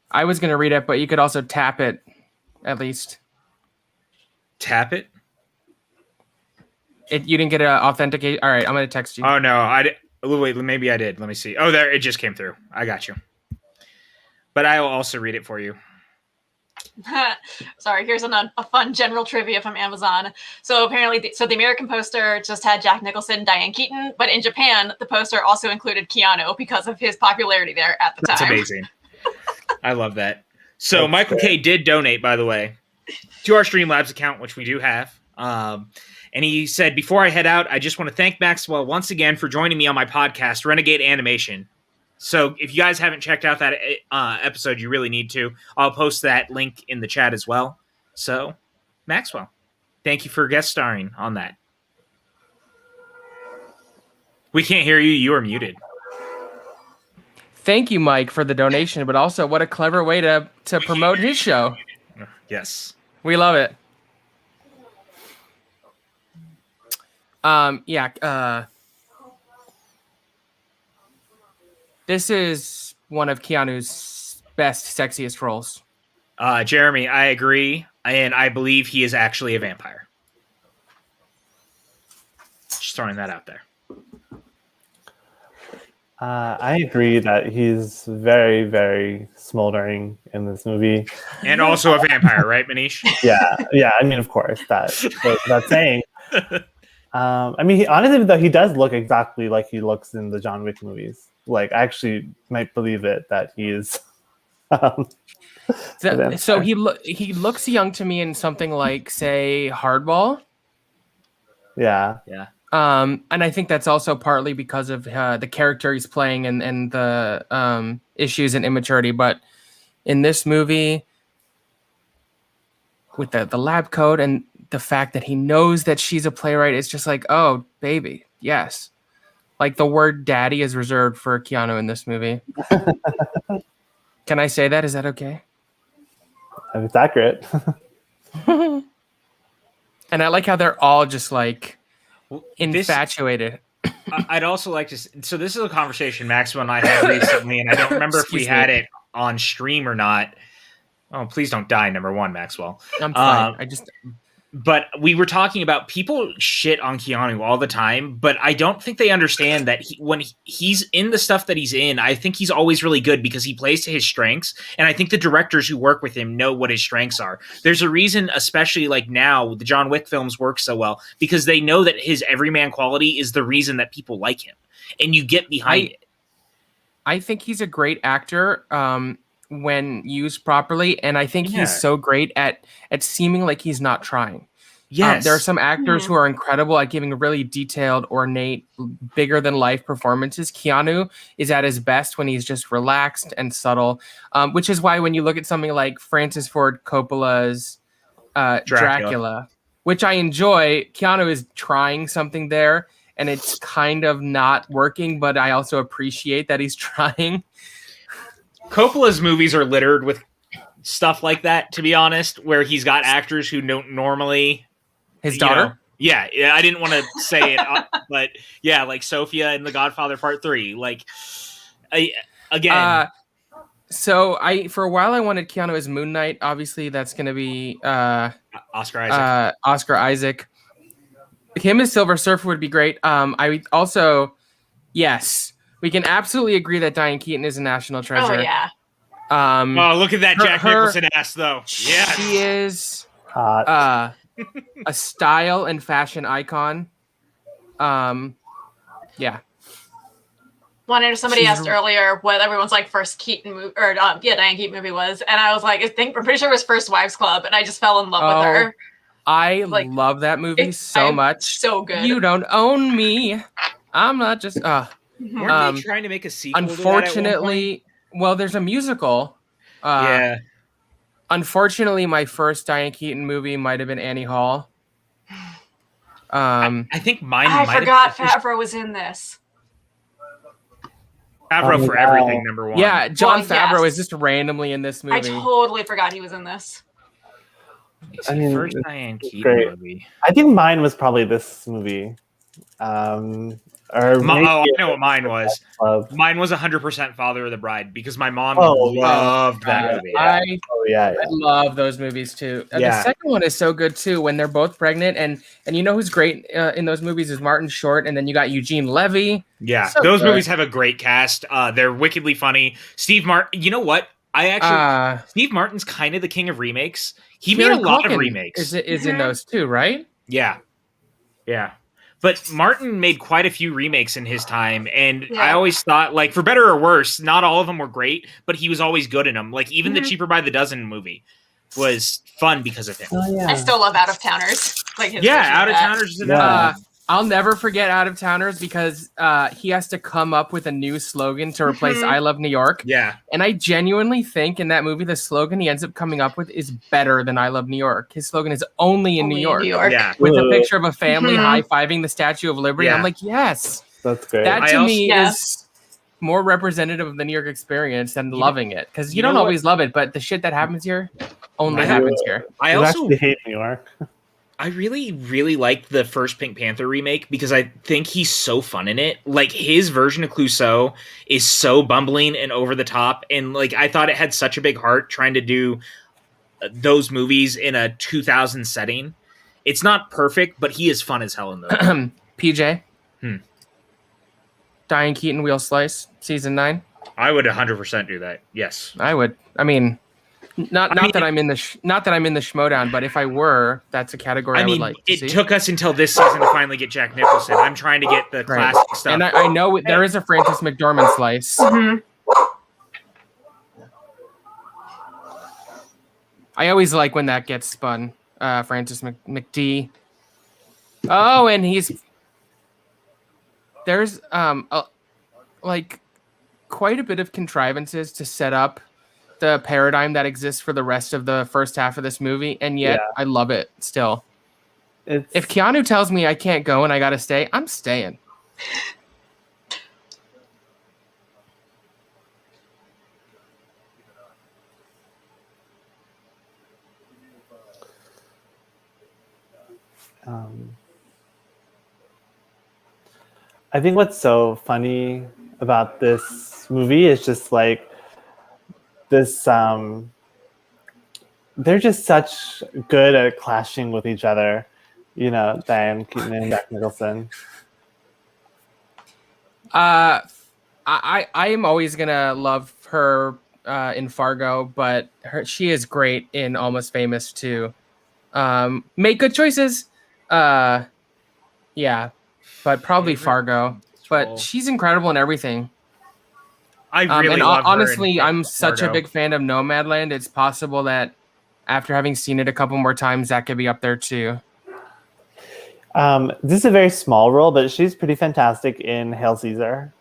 I was going to read it, but you could also tap it, at least.
Tap it?
You didn't get an authenticate. All right, I'm going to text you.
Oh, no. Wait, maybe I did. Let me see. Oh, there. It just came through. I got you. But I will also read it for you.
Sorry, here's a fun general trivia from Amazon. So apparently, the American poster just had Jack Nicholson, Diane Keaton, but in Japan, the poster also included Keanu because of his popularity there at the time.
That's amazing. I love that. So that's Michael K did donate, by the way, to our Streamlabs account, which we do have. And he said, before I head out, I just want to thank Maxwell once again for joining me on my podcast, Renegade Animation. So if you guys haven't checked out that episode, you really need to. I'll post that link in the chat as well. So, Maxwell, thank you for guest starring on that. We can't hear you. You are muted.
Thank you, Mike, for the donation, but also what a clever way to promote his show.
Yes.
We love it. This is one of Keanu's best, sexiest roles.
Jeremy, I agree, and I believe he is actually a vampire. Just throwing that out there.
I agree that he's very, very smoldering in this movie.
And also a vampire, right, Manish?
Yeah. I mean, of course, that's saying. I mean, honestly, though, he does look exactly like he looks in the John Wick movies. Like, I actually might believe it that he is.
So he looks young to me in something like, say, Hardball.
Yeah.
And I think that's also partly because of the character he's playing and the issues and immaturity. But in this movie, with the lab coat and the fact that he knows that she's a playwright, it's just like, oh, baby, yes. Like the word daddy is reserved for Keanu in this movie. Can I say that? Is that okay?
It's accurate.
And I like how they're all just like infatuated.
I'd also like to. So this is a conversation Maxwell and I had recently, and I don't remember if we had it on stream or not. Oh, please don't die, number one, Maxwell.
I'm fine.
But we were talking about people shit on Keanu all the time, but I don't think they understand that when he's in the stuff that he's in, I think he's always really good because he plays to his strengths. And I think the directors who work with him know what his strengths are. There's a reason, especially like now, the John Wick films work so well because they know that his everyman quality is the reason that people like him. And you get behind it.
I think he's a great actor when used properly. And I think he's so great at seeming like he's not trying.
Yes.
There are some actors who are incredible at giving really detailed, ornate, bigger than life performances. Keanu is at his best when he's just relaxed and subtle, which is why when you look at something like Francis Ford Coppola's Dracula, which I enjoy. Keanu is trying something there, and it's kind of not working, but I also appreciate that he's trying.
Coppola's movies are littered with stuff like that, to be honest, where he's got actors who don't normally...
His daughter?
Yeah, I didn't want to say it, but yeah, like Sofia in The Godfather Part 3. Like, again...
So for a while I wanted Keanu as Moon Knight. Obviously, that's going to be
Oscar Isaac.
Oscar Isaac. Him as Silver Surfer would be great. I also, yes, we can absolutely agree that Diane Keaton is a national treasure.
Oh yeah.
Look at that Jack Nicholson ass, though. Yeah,
she is
Hot.
a style and fashion icon. Yeah.
Somebody asked earlier what everyone's like first Keaton movie or Diane Keaton movie was, and I was like, I'm pretty sure it was First Wives Club, and I just fell in love with her.
I love that movie so much.
So good.
You don't own me. I'm not just.
Weren't they trying to make a sequel?
Unfortunately, well, there's a musical.
Yeah.
Unfortunately, my first Diane Keaton movie might have been Annie Hall.
I think mine.
I forgot Favreau was in this.
Favreau for everything, number one.
Yeah, Jon Favreau is just randomly in this movie.
I totally forgot he was in this.
I mean, first Diane Keaton movie.
I think mine was probably this movie.
I know what mine was. Mine was 100% Father of the Bride because my mom loved that movie.
I love those movies too. The second one is so good too when they're both pregnant, and you know who's great in those movies is Martin Short, and then you got Eugene Levy.
Yeah, so those movies have a great cast. They're wickedly funny. Steve Martin, you know what? Steve Martin's kind of the king of remakes. He made a lot of remakes.
Is in those too, right?
Yeah. But Martin made quite a few remakes in his time, and I always thought, like, for better or worse, not all of them were great, but he was always good in them. Like, even the Cheaper by the Dozen movie was fun because of him.
I still love Out of Towners.
Out of Towners is another.
I'll never forget Out of Towners because he has to come up with a new slogan to replace I Love New York.
Yeah.
And I genuinely think in that movie, the slogan he ends up coming up with is better than I Love New York. His slogan is only in New York.
Yeah.
With a picture of a family high-fiving the Statue of Liberty. I'm like, yes.
That's great.
That to me is more representative of the New York experience than loving it. Because you don't always love it, but the shit that happens here only happens here.
I also hate New York.
I really, really like the first Pink Panther remake because I think he's so fun in it. Like, his version of Clouseau is so bumbling and over the top. And, like, I thought it had such a big heart trying to do those movies in a 2000 setting. It's not perfect, but he is fun as hell in those.
PJ? Diane Keaton Wheel Slice, season 9?
I would 100% do that. Yes.
I would. I mean... Not that I'm in the Schmodown, but if I were, that's a category I would like to see.
It took us until this season to finally get Jack Nicholson. I'm trying to get the classic stuff.
And I know there is a Frances McDormand slice. I always like when that gets spun. Francis McD. Oh, and there's like quite a bit of contrivances to set up the paradigm that exists for the rest of the first half of this movie, and yet I love it still. If Keanu tells me I can't go and I gotta stay, I'm staying.
I think what's so funny about this movie is just like this they're just such good at clashing with each other, you know, Diane Keaton and Jack Nicholson.
I am always gonna love her in Fargo, but she is great in Almost Famous too. Make good choices. But probably Fargo. But she's incredible in everything.
I really love her.
Honestly, I'm such a big fan of Nomadland. It's possible that after having seen it a couple more times, that could be up there too.
This is a very small role, but she's pretty fantastic in Hail Caesar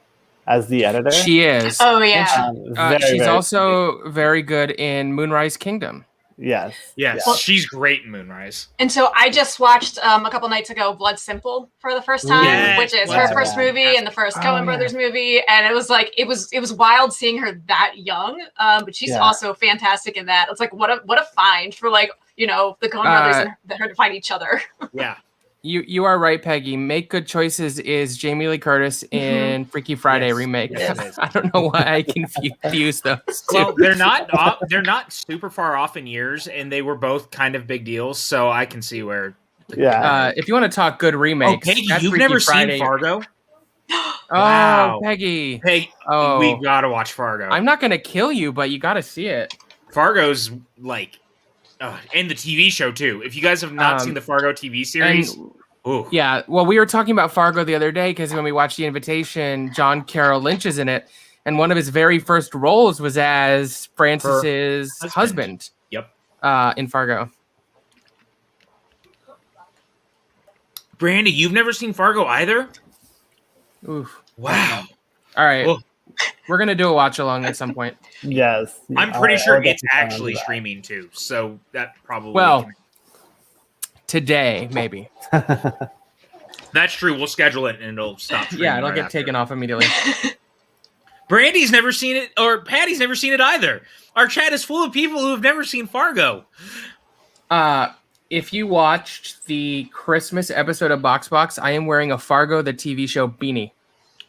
as the editor.
She is.
Oh, yeah.
She's also very good in Moonrise Kingdom.
Yes.
Yes,
Well-
she's great in Moonrise.
And so I just watched a couple nights ago Blood Simple for the first time,
Yes,
which is
Blood
her first
Simple.
movie and the first Coen Brothers movie, and it was like it was wild seeing her that young. But she's also fantastic in that. It's like what a find for like the Coen Brothers and her to find each other.
Yeah.
You are right, Peggy. Make Good Choices is Jamie Lee Curtis in Freaky Friday
Yes.
remake.
Yes, it is.
I don't know why I confuse those two.
Well, they're not super far off in years, and they were both kind of big deals. So I can see where.
If you want to talk good remakes,
Peggy,
that's
you've
Freaky
never
Friday.
seen Fargo?
Oh, Peggy.
Peggy,
Oh,
we gotta watch Fargo.
I'm not gonna kill you, but you gotta see it.
Fargo's like, and the TV show too. If you guys have not seen the Fargo TV series,
yeah. Well, we were talking about Fargo the other day because when we watched The Invitation, John Carroll Lynch is in it, and one of his very first roles was as Francis's husband.
Yep.
In Fargo.
Brandy, you've never seen Fargo either?
Oof.
Wow.
All right.
Well,
we're gonna do a watch along at some point.
Yes.
I'm pretty sure
I'll
it's
definitely
actually
do that.
streaming too, so that probably
Today maybe.
That's true. We'll schedule it and it'll stop.
Yeah, it'll get taken off immediately.
Brandy's never seen it, or Patty's never seen it either. Our chat is full of people who have never seen Fargo.
If you watched the Christmas episode of Box, I am wearing a Fargo the TV show beanie.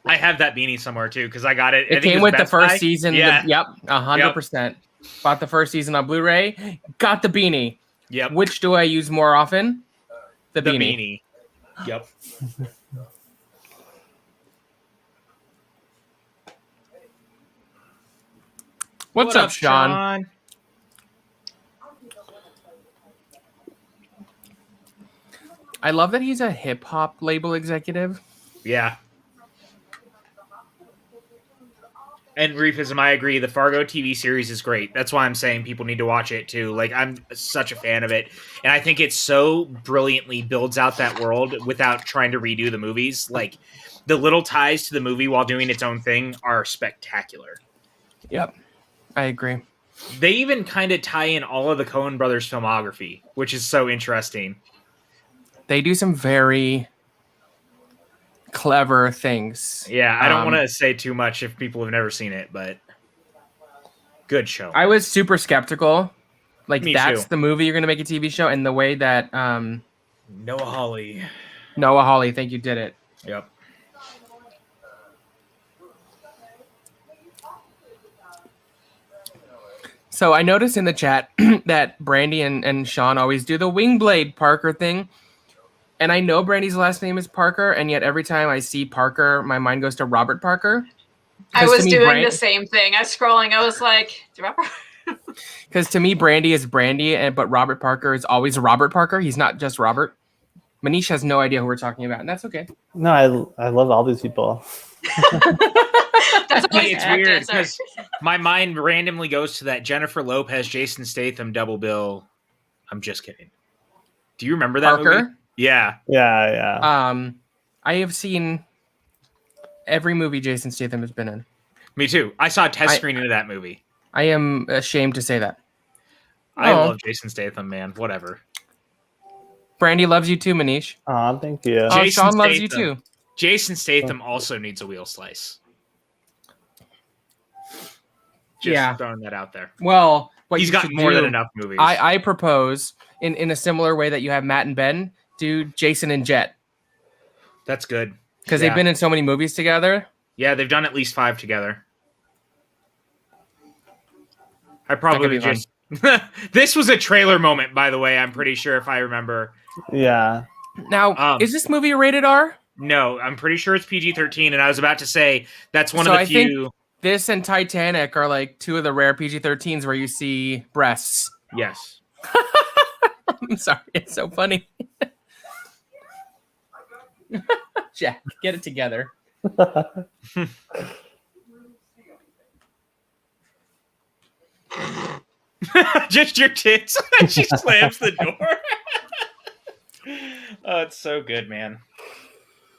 I have that beanie somewhere too because I got it.
It came with the first season.
Yeah.
Yep, 100%. Bought the first season on Blu-ray. Got the beanie.
Yep.
Which do I use more often? The beanie.
Yep.
What's up, Sean? I love that he's a hip hop label executive.
Yeah. And Reefism, I agree. The Fargo TV series is great. That's why I'm saying people need to watch it too. Like, I'm such a fan of it. And I think it so brilliantly builds out that world without trying to redo the movies. Like, the little ties to the movie while doing its own thing are spectacular.
Yep. I agree.
They even kind of tie in all of the Coen brothers' filmography, which is so interesting.
They do some very clever things.
Yeah, I don't want to say too much if people have never seen it, but good show.
I was super skeptical. Like,
Me
that's
too.
the movie you're going to make a TV show, and the way that
Noah Hawley.
Thank you, did it.
Yep.
So I noticed in the chat that Brandy and Sean always do the Wingblade Parker thing. And I know Brandy's last name is Parker, and yet every time I see Parker, my mind goes to Robert Parker.
I was doing the same thing. I was scrolling. I was like, do you remember?
Because to me, Brandy is Brandy, but Robert Parker is always Robert Parker. He's not just Robert. Manish has no idea who we're talking about, and that's okay.
No, I love all these people.
That's
It's weird because my mind randomly goes to that Jennifer Lopez, Jason Statham double bill. I'm just kidding. Do you remember that
Parker?
movie? Yeah.
Yeah.
I have seen every movie Jason Statham has been in.
Me too. I saw a test screening of that movie.
I am ashamed to say that.
I love Jason Statham, man. Whatever.
Brandy loves you too, Manish.
Oh, thank you.
Oh,
Jason
Sean loves you
Statham.
too.
Jason Statham also needs a wheel slice. Just throwing that out there.
Well, what
He's
you
got
should
more
do,
than enough movies.
I propose in a similar way that you have Matt and Ben do Jason and Jet
That's good.
because they've been in so many movies together.
Yeah, they've done at least 5 together. I probably just. This was a trailer moment, by the way. I'm pretty sure if I remember.
Yeah.
Now, is this movie rated R?
No, I'm pretty sure it's PG-13, and I was about to say that's one
So
of the
I
few.
think this and Titanic are like two of the rare PG-13s where you see breasts.
Yes.
I'm sorry, it's so funny. Jack, get it together.
Just your tits. She slams the door. Oh, it's so good, man.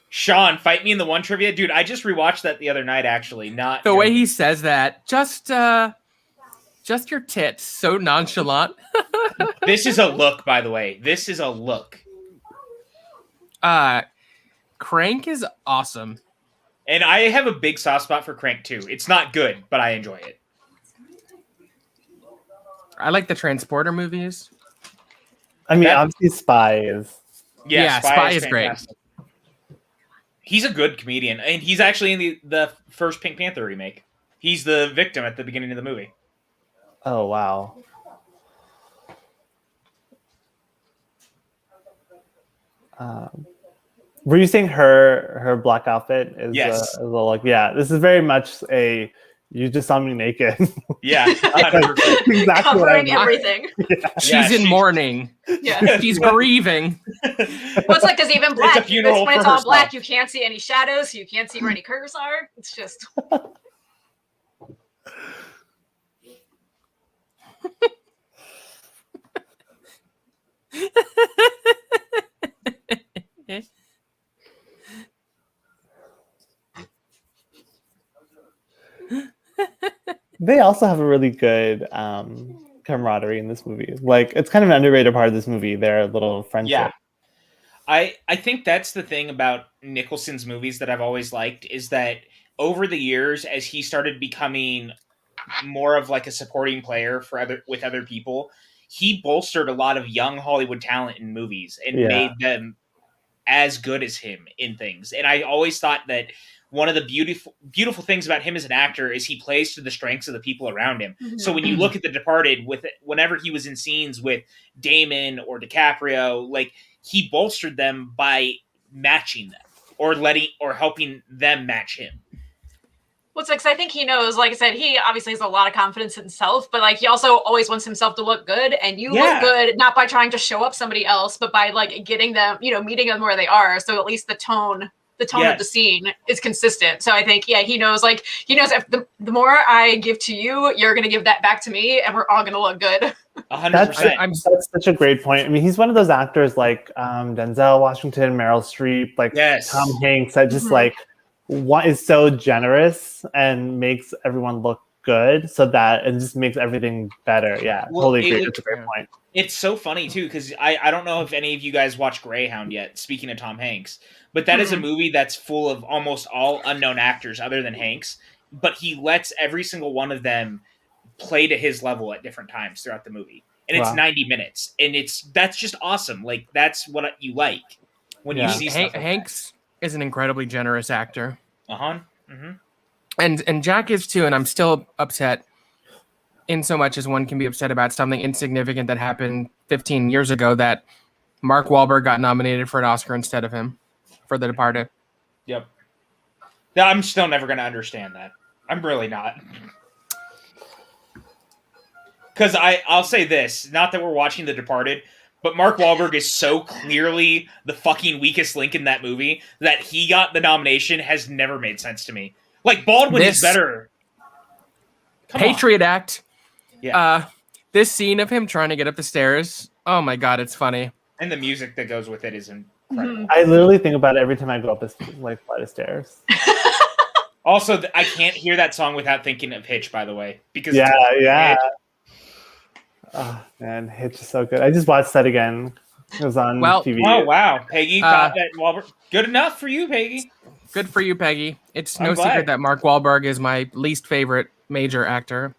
Sean, fight me in the one trivia, dude. I just rewatched that the other night. Actually, not
The way he says that, just your tits, so nonchalant.
This is a look, by the way. This is a look.
Crank is awesome.
And I have a big soft spot for Crank too. It's not good, but I enjoy it.
I like the Transporter movies.
I mean,
That-
obviously, Spy is.
Yeah, Spy is great.
fantastic. He's a good comedian, and he's actually in the first Pink Panther remake. He's the victim at the beginning of the movie.
Oh wow. Were you saying her black outfit is
Yes.
a look? Yeah, this is very much a you just saw me naked.
Yeah,
Exactly what I
Covering
meant.
everything.
She's in mourning.
Yeah.
She's grieving.
Well, it's like, because even black,
a funeral
when it's
for
all
herself.
black, you can't see any shadows, you can't see where any curves are. It's just.
They also have a really good camaraderie in this movie. Like, it's kind of an underrated part of this movie. Their little friendship.
Yeah. I think that's the thing about Nicholson's movies that I've always liked is that over the years, as he started becoming more of like a supporting player with other people, he bolstered a lot of young Hollywood talent in movies and made them as good as him in things. And I always thought that one of the beautiful things about him as an actor is he plays to the strengths of the people around him.
Mhm.
So when you look at The Departed, whenever he was in scenes with Damon or DiCaprio, like he bolstered them by matching them or helping them match him.
Well, it's like, 'cause I think he knows, like I said, he obviously has a lot of confidence in himself, but like he also always wants himself to look good, and you look good not by trying to show up somebody else, but by like getting them, meeting them where they are. So at least the tone of the scene is consistent. So I think, he knows if the more I give to you, you're going to give that back to me, and we're all going to look good.
100%.
That's such a great point. I mean, he's one of those actors like Denzel Washington, Meryl Streep, like Tom Hanks, that just like what is so generous and makes everyone look good, so that it just makes everything better. Yeah, totally agree. That's a great point.
It's so funny too, because I don't know if any of you guys watch Greyhound yet. Speaking of Tom Hanks, but that is a movie that's full of almost all unknown actors other than Hanks, but he lets every single one of them play to his level at different times throughout the movie, and it's 90 minutes, and that's just awesome. Like that's what you like when you see stuff like
Hanks is an incredibly generous actor.
Mm-hmm.
And Jack is too, and I'm still upset in so much as one can be upset about something insignificant that happened 15 years ago, that Mark Wahlberg got nominated for an Oscar instead of him for The Departed.
Yep. I'm still never going to understand that. I'm really not. Because I'll say this, not that we're watching The Departed, but Mark Wahlberg is so clearly the fucking weakest link in that movie that he got the nomination has never made sense to me. Like, Baldwin is better.
Patriot Act.
Yeah.
This scene of him trying to get up the stairs, oh my god, it's funny.
And the music that goes with it is incredible.
I literally think about it every time I go up this flight of stairs.
Also, I can't hear that song without thinking of Hitch, by the way. Because
Hitch. Oh man, Hitch is so good. I just watched that again. It was on TV.
Oh wow, Peggy thought that Wahlberg good enough for you, Peggy.
Good for you, Peggy. It's no secret that Mark Wahlberg is my least favorite major actor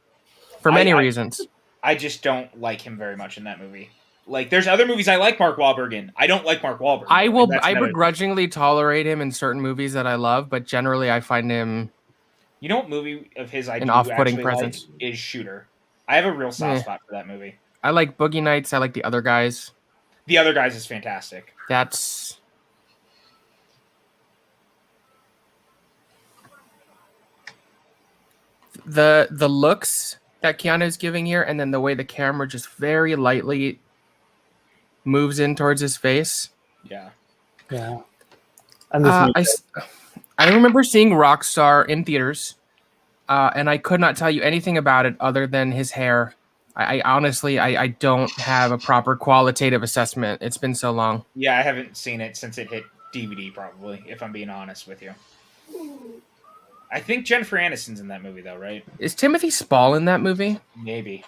for many reasons.
I just don't like him very much in that movie. Like, there's other movies I like Mark Wahlberg in. I don't like Mark Wahlberg.
I begrudgingly tolerate him in certain movies that I love, but generally I find him.
You know what movie of his I do
off-putting
actually
presence
like is Shooter. I have a real soft spot for that movie.
I like Boogie Nights. I like The Other Guys.
The Other Guys is fantastic.
That's. The looks that Keanu's giving here, and then the way the camera just very lightly moves in towards his face.
Yeah.
And
I remember seeing Rockstar in theaters, and I could not tell you anything about it other than his hair. I honestly don't have a proper qualitative assessment. It's been so long.
Yeah, I haven't seen it since it hit DVD, probably, if I'm being honest with you. I think Jennifer Aniston's in that movie, though, right?
Is Timothy Spall in that movie?
Maybe.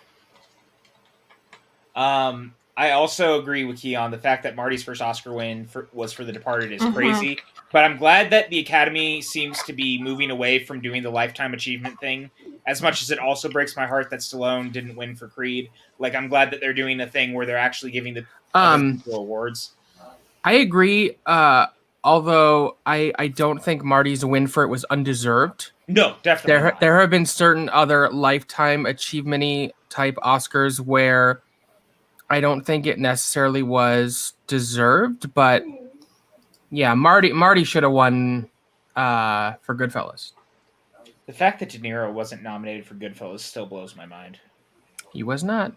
I also agree with Keon. The fact that Marty's first Oscar win was for The Departed is
Mhm.
crazy. But I'm glad that the Academy seems to be moving away from doing the lifetime achievement thing. As much as it also breaks my heart that Stallone didn't win for Creed, like I'm glad that they're doing a thing where they're actually giving the other people awards.
I agree. Although I don't think Marty's win for it was undeserved.
No, definitely not.
There have been certain other lifetime achievement-y type Oscars where I don't think it necessarily was deserved, but yeah, Marty should have won for Goodfellas.
The fact that De Niro wasn't nominated for Goodfellas still blows my mind.
He was not.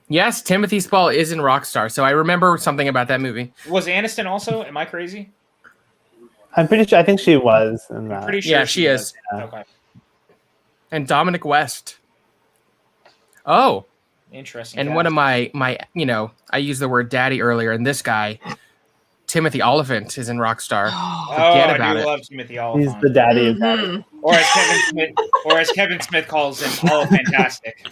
Yes, Timothy Spall is in Rockstar, so I remember something about that movie.
Was Aniston also? Am I crazy?
I'm pretty sure. I think she was in that.
I'm pretty sure
Yeah, she is.
Yeah.
Okay.
And Dominic West. Oh,
Interesting.
and
fact.
one of my I used the word daddy earlier, and this guy, Timothy Oliphant, is in Rockstar. Forget
I
about
do
it.
love Timothy
He's
Oliphant.
the daddy of
Mhm.
daddy.
Or as Kevin Smith calls him, all fantastic.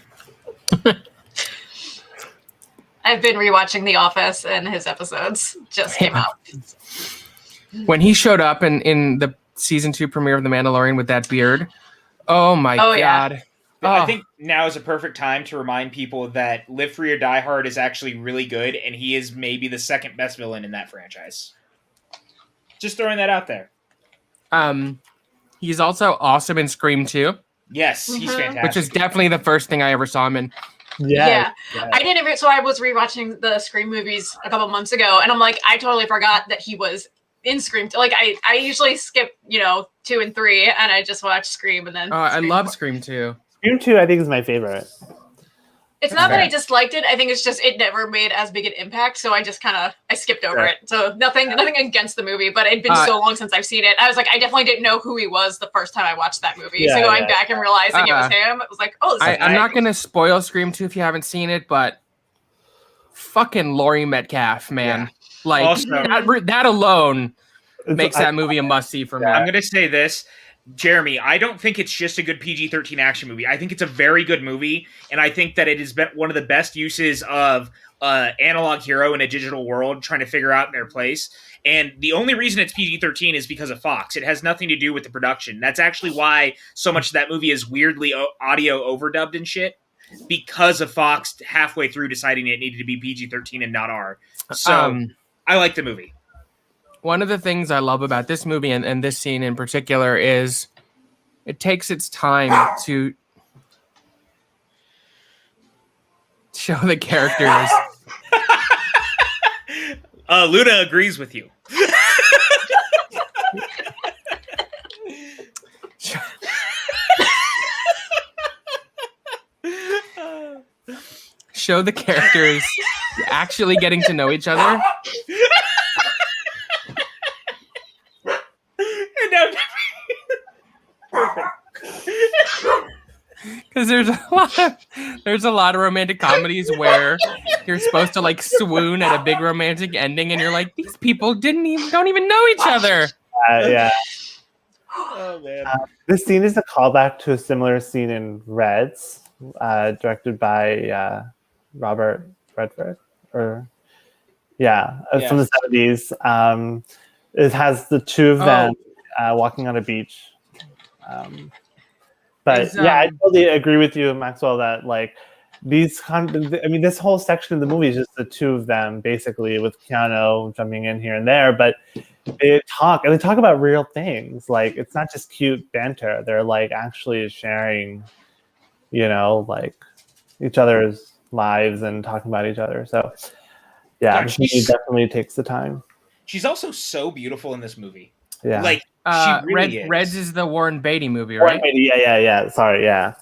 I've been rewatching The Office, and his episodes just came out.
When he showed up in the season 2 premiere of The Mandalorian with that beard, oh my
Oh, yeah.
god!
I
Oh.
think now is a perfect time to remind people that Live Free or Die Hard is actually really good, and he is maybe the second best villain in that franchise. Just throwing that out there.
He's also awesome in Scream 2,
Yes, he's
Mhm.
fantastic.
which is definitely the first thing I ever saw him in.
Yes,
Yeah.
yes.
I didn't even, so I was rewatching the Scream movies a couple months ago, and I'm like, I totally forgot that he was in Scream. Like, I usually skip, 2 and 3, and I just watch Scream, and then
I
Scream
love
4.
Scream 2.
Scream 2, I think, is my favorite.
It's not that
Fair.
I disliked it. I think it's just it never made as big an impact, so I just I skipped over
Sure.
it. So nothing against the movie, but it'd been so long since I've seen it. I was like, I definitely didn't know who he was the first time I watched that movie.
Yeah,
so going
yeah.
back and realizing it was him, it was like, oh, this is
I'm not going to spoil Scream 2 if you haven't seen it, but fucking Laurie Metcalf, man.
Yeah.
Like,
Also-
that alone
It's-
makes that movie a must-see for me.
I'm going to say this, Jeremy, I don't think it's just a good PG-13 action movie. I think it's a very good movie, and I think that it has been one of the best uses of analog hero in a digital world trying to figure out their place. And the only reason it's PG-13 is because of Fox. It has nothing to do with the production. That's actually why so much of that movie is weirdly audio overdubbed and shit, because of Fox halfway through deciding it needed to be PG-13 and not R. So I like the movie.
One of the things I love about this movie and this scene in particular is it takes its time to show the characters.
Luna agrees with you.
Show the characters actually getting to know each other. Because there's a lot of romantic comedies where you're supposed to like swoon at a big romantic ending, and you're like, these people don't even know each other.
Yeah.
Oh man.
This scene is a callback to a similar scene in Reds, directed by Robert Redford, from the 70s. It has the two of them walking on a beach. But I totally agree with you, Maxwell, that like this whole section of the movie is just the two of them, basically, with Keanu jumping in here and there. But they talk about real things. Like, it's not just cute banter. They're like actually sharing, like each other's lives and talking about each other. So yeah, she definitely takes the time.
She's also so beautiful in this movie.
Yeah.
Like, she really is.
Reds is the Warren Beatty movie, right?
Yeah. Sorry, yeah.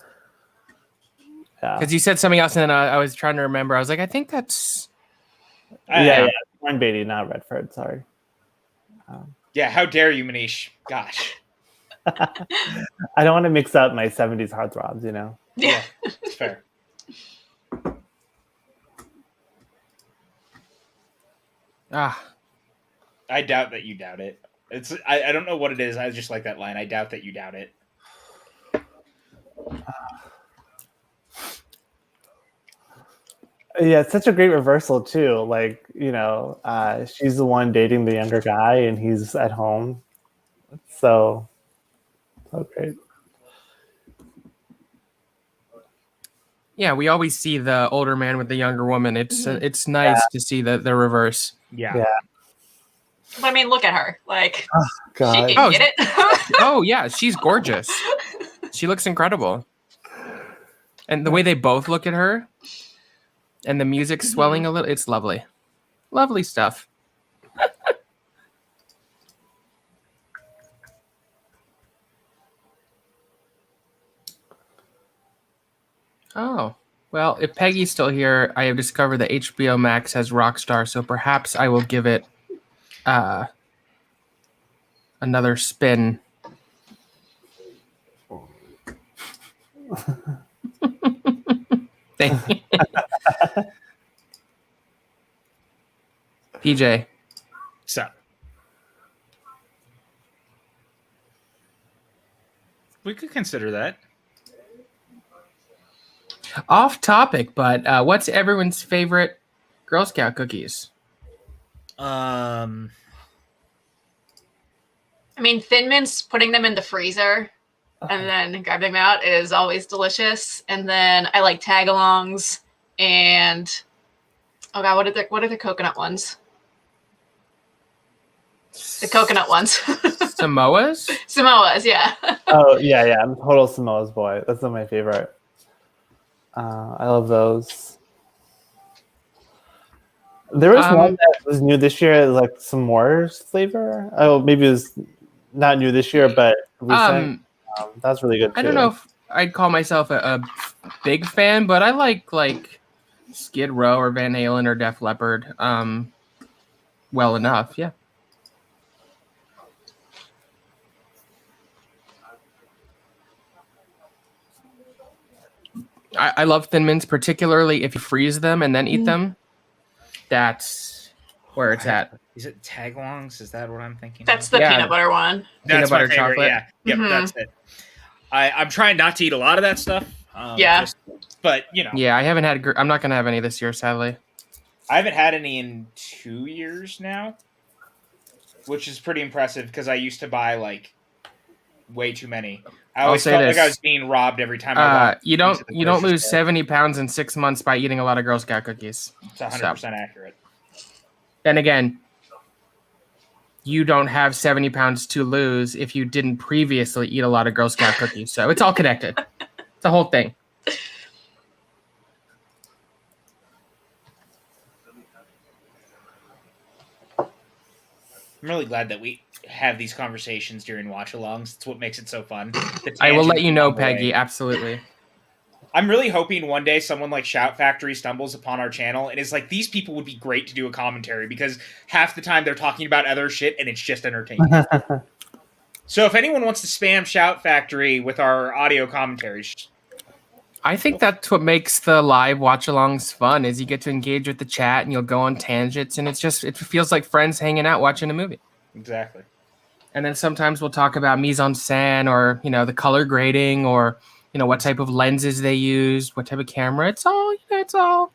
Because you said something else, and then I was trying to remember. I was like, I think that's...
Warren Beatty, not Redford, sorry.
Yeah, how dare you, Manish? Gosh.
I don't want to mix up my 70s heartthrobs,
Yeah, it's fair. I doubt that you doubt it. I don't know what it is. I just like that line. I doubt that you doubt it.
Yeah, it's such a great reversal too. Like, she's the one dating the younger guy, and he's at home. So great.
Yeah, we always see the older man with the younger woman. It's it's nice to see the reverse.
Yeah.
But I mean, look at her. Like,
God.
she can get it.
Oh yeah, she's gorgeous. She looks incredible. And the way they both look at her, and the music swelling a little, it's lovely. Lovely stuff. Oh, well, if Peggy's still here, I have discovered that HBO Max has Rockstar, so perhaps I will give it another spin. Thank you. PJ.
So we could consider that.
Off topic, but what's everyone's favorite Girl Scout cookies?
I mean, Thin Mints, putting them in the freezer and then grabbing them out is always delicious. And then I like Tagalongs and oh god, what are the coconut ones? The coconut ones.
Samoas?
Samoas, yeah.
Oh yeah, I'm a total Samoa's boy. That's one of my favorite. I love those. There was one that was new this year, like s'mores flavor. Oh, maybe it was not new this year, but recent. That's really good too.
I don't know if I'd call myself a big fan, but I like Skid Row or Van Halen or Def Leppard well enough, yeah. I love Thin Mints, particularly if you freeze them and then eat them. That's where it's at.
Is it Tagalongs? Is that what I'm thinking?
That's the peanut butter one.
That's
peanut butter
my favorite,
chocolate.
Yeah, yep, that's it. I'm trying not to eat a lot of that stuff. But
Yeah, I haven't had. I'm not gonna have any this year, sadly.
I haven't had any in 2 years now, which is pretty impressive because I used to buy like way too many. I always felt like I was being robbed every time I walked.
You don't lose 70 pounds in 6 months by eating a lot of Girl Scout cookies.
It's 100% accurate.
Then again, you don't have 70 pounds to lose if you didn't previously eat a lot of Girl Scout cookies. So it's all connected. It's a whole thing.
I'm really glad that we have these conversations during watch-alongs. It's what makes it so fun.
I will let you know, Peggy. Absolutely.
I'm really hoping one day someone like Shout Factory stumbles upon our channel and is like, these people would be great to do a commentary because half the time they're talking about other shit and it's just entertaining. So if anyone wants to spam Shout Factory with our audio commentaries,
I think that's what makes the live watch-alongs fun is you get to engage with the chat and you'll go on tangents and it feels like friends hanging out watching a movie.
Exactly.
And then sometimes we'll talk about mise-en-scène or, the color grading or, what type of lenses they use, what type of camera. It's all.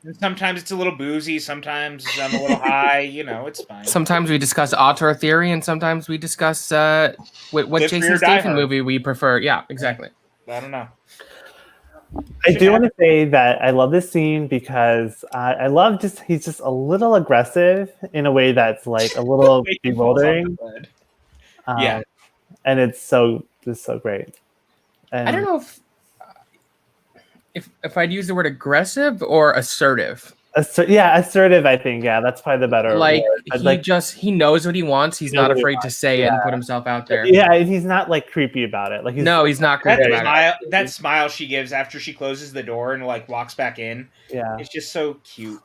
And sometimes it's a little boozy. Sometimes I'm a little high. It's fine.
Sometimes we discuss auteur theory and sometimes we discuss what Jason Statham movie we prefer. Yeah, exactly.
I don't know.
I do want to say that I love this scene because I love he's just a little aggressive in a way that's like a little bewildering. And it's so great. And
I don't know if I'd use the word aggressive or assertive.
Assertive. I think that's probably the better
word. He knows what he wants. He's not afraid to say it and put himself out there.
Yeah, and he's not like creepy about it. Like
he's not creepy about it.
That smile she gives after she closes the door and like walks back in.
Yeah,
it's just so cute.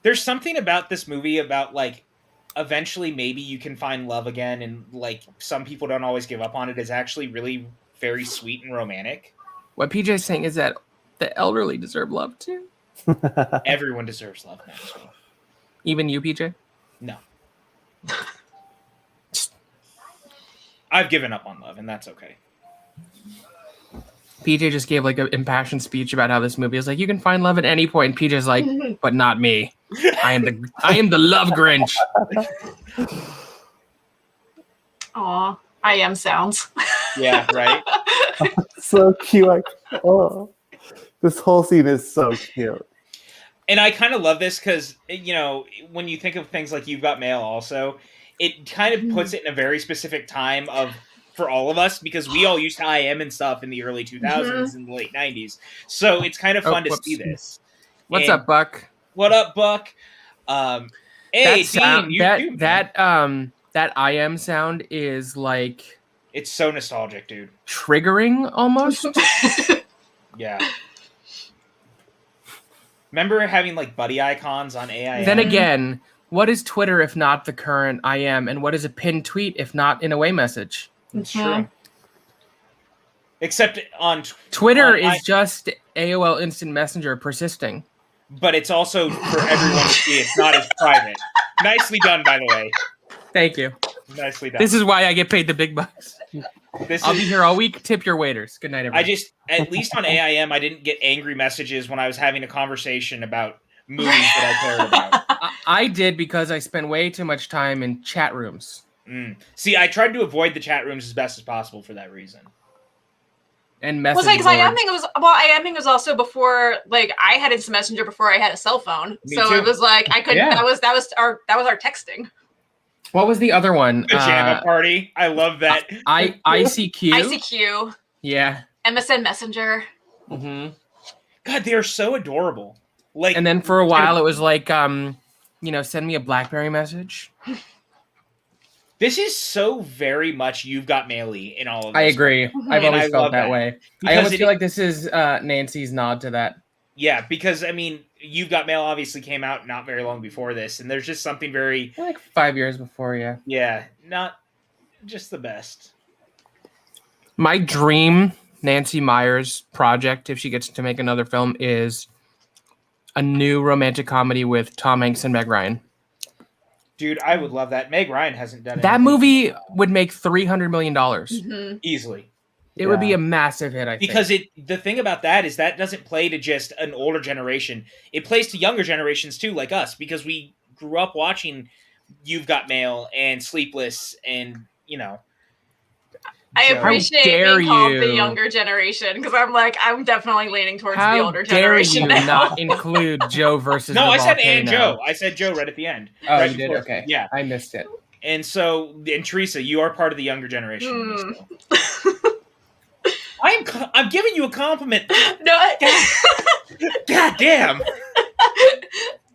There's something about this movie about like eventually maybe you can find love again, and like some people don't always give up on it. Is actually really very sweet and romantic.
What PJ's saying is that the elderly deserve love too.
Everyone deserves love, Maxwell.
Even you, PJ?
No. I've given up on love, and that's okay.
PJ just gave like an impassioned speech about how this movie is like you can find love at any point. And PJ's like, but not me. I am the love Grinch.
Aw, I am sounds.
Yeah, right.
So cute. Like, oh, this whole scene is so cute.
And I kind of love this because, you know, when you think of things like You've Got Mail also, it kind of puts it in a very specific time for all of us because we all used to IM and stuff in the early 2000s and the late 90s. So it's kind of fun to see this.
What's up, Buck?
What up, Buck? Hey, Dean,
that IM sound is like...
It's so nostalgic, dude.
Triggering, almost?
Yeah. Remember having like buddy icons on AIM?
Then again, what is Twitter if not the current IM? And what is a pinned tweet if not in away message?
It's true. Except on
Twitter is just AOL Instant Messenger persisting.
But it's also for everyone to see. It's not as private. Nicely done, by the way.
Thank you.
Nicely done.
This is why I get paid the big bucks. I'll be here all week. Tip your waiters. Good night, everyone.
At least on AIM, I didn't get angry messages when I was having a conversation about movies that I cared about.
I did because I spent way too much time in chat rooms.
See, I tried to avoid the chat rooms as best as possible for that reason.
And message
was like, because IMing was also before, like, I had Instant Messenger before I had a cell phone.
Me
so
too.
it was like I couldn't.
Yeah.
That was our texting.
What was the other one?
Pajama Party. I love that.
ICQ.
ICQ.
Yeah.
MSN Messenger.
Mm-hmm.
God, they are so adorable. Like,
and then for a while, it was like, send me a BlackBerry message.
This is so very much You've Got Mail-y in all of this.
I agree. I've
And
always
I
felt
love
that way.
Because
I almost feel like this is Nancy's nod to that.
Yeah, because, I mean, You've Got Mail obviously came out not very long before this, and there's just something very...
Like 5 years before, yeah.
Yeah, not just the best.
My dream Nancy Meyer's project, if she gets to make another film, is a new romantic comedy with Tom Hanks and Meg Ryan.
Dude, I would love that. Meg Ryan hasn't done it.
That movie would make $300 million.
Easily.
It would be a massive hit, I think.
Because the thing about that is that doesn't play to just an older generation. It plays to younger generations too, like us, because we grew up watching You've Got Mail and Sleepless and,
I appreciate
dare
being called
you.
the younger generation because I'm definitely leaning towards the older
dare
generation
you
now.
not include Joe versus
No,
the
I said
volcano.
and Joe. I said Joe right at the end.
Oh,
right
you did?
before.
Okay.
Yeah.
I missed it.
And Teresa, you are part of the younger generation. I'm giving you a compliment.
No,
God damn.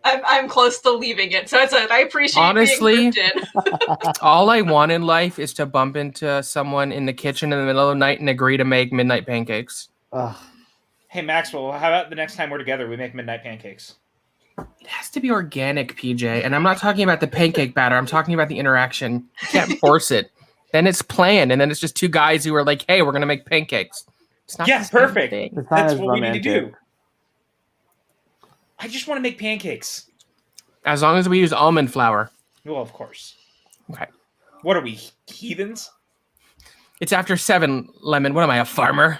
I'm close to leaving it, so I appreciate
Honestly,
being grouped in.
all I want in life is to bump into someone in the kitchen in the middle of the night and agree to make midnight pancakes.
Ugh.
Hey, Maxwell, how about the next time we're together, we make midnight pancakes?
It has to be organic, PJ. And I'm not talking about the pancake batter. I'm talking about the interaction. You can't force it. Then it's planned, and then it's just two guys who are like, hey, we're going to make pancakes. It's not
Yeah,
the same
perfect.
thing.
It's not
That's
as
what we need to
romantic.
do. I just want to make pancakes.
As long as we use almond flour.
Well, of course.
Okay.
What are we, heathens?
It's after 7, Lemon. What am I, a farmer?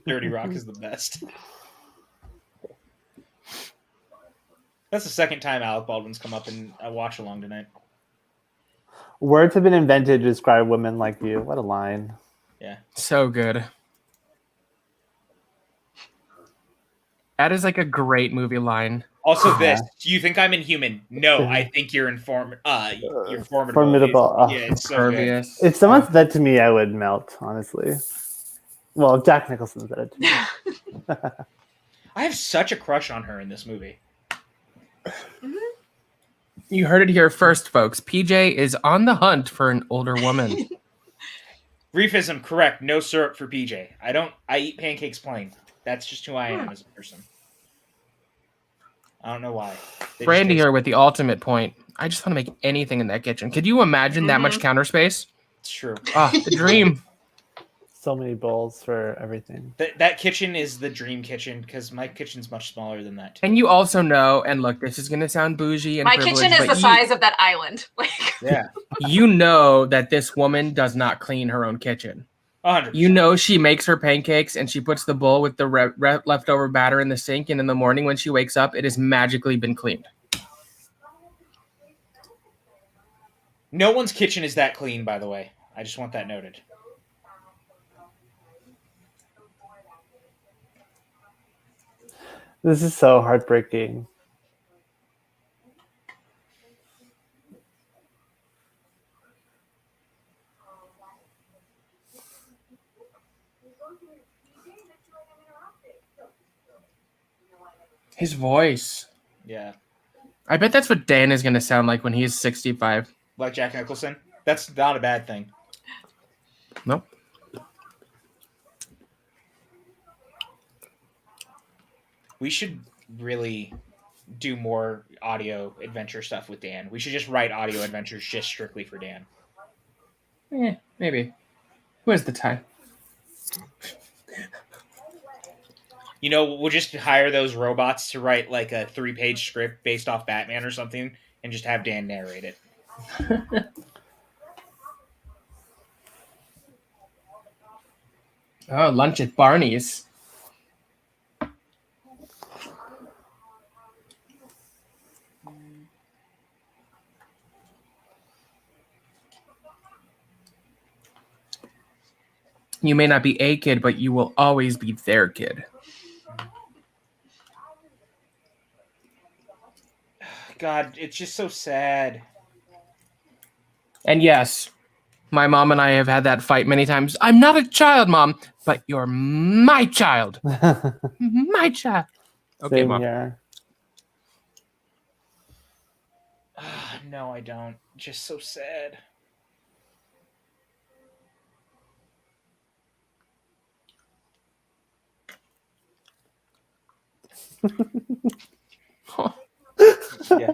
30 Rock is the best. That's the second time Alec Baldwin's come up in a watch-along tonight.
Words have been invented to describe women like you. What a line.
Yeah.
So good. That is like a great movie line.
Also, this. Do you think I'm inhuman? No, I think you're you're formidable.
Formidable.
Yeah, it's so good.
Pervious.
If someone said that to me, I would melt, honestly. Well, if Jack Nicholson said it to me.
I have such a crush on her in this movie.
You heard it here first, folks. PJ is on the hunt for an older woman.
Reefism, correct. No syrup for PJ. I eat pancakes plain. That's just who I am as a person. I don't know why. They
Brandy
just taste-
here with the ultimate point. I just want to make anything in that kitchen. Could you imagine that much counter space?
It's true.
Oh, the dream.
So many bowls for everything.
That kitchen is the dream kitchen because my kitchen's much smaller than that. Too.
And you also know, and look, this is going to sound bougie and
My
privileged,
kitchen is
but
the size of that island. Like,
Yeah.
you know that this woman does not clean her own kitchen.
100%.
You know she makes her pancakes and she puts the bowl with the leftover batter in the sink, and in the morning when she wakes up, it has magically been cleaned.
No one's kitchen is that clean, by the way. I just want that noted.
This is so heartbreaking.
His voice.
Yeah.
I bet that's what Dan is going to sound like when he's 65.
Like Jack Nicholson? That's not a bad thing.
Nope.
We should really do more audio adventure stuff with Dan. We should just write audio adventures just strictly for Dan.
Maybe. Who has the time?
You know, we'll just hire those robots to write like a 3-page script based off Batman or something and just have Dan narrate it.
Oh, lunch at Barney's. You may not be a kid, but you will always be their kid.
God, it's just so sad.
And yes, my mom and I have had that fight many times. I'm not a child, Mom, but you're my child. My child. Okay,
Same
Mom.
here.
No, I don't. Just so sad. Yeah.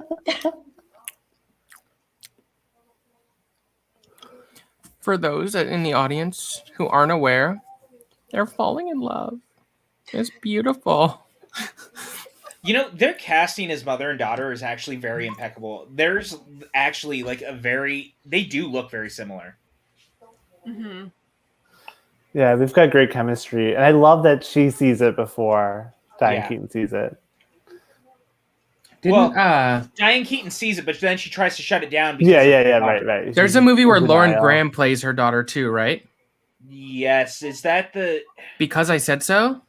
For those in the audience who aren't aware, they're falling in love. It's beautiful.
You know, their casting as mother and daughter is actually very impeccable. There's actually like they do look very similar.
Mm-hmm.
Yeah, they've got great chemistry. And I love that she sees it before Diane
Yeah.
Keaton sees it.
Diane Keaton sees it, but then she tries to shut it down. Because
Yeah, right.
There's
She's
a movie where
in
Lauren
denial.
Graham plays her daughter too, right?
Yes. Is that
Because I Said So?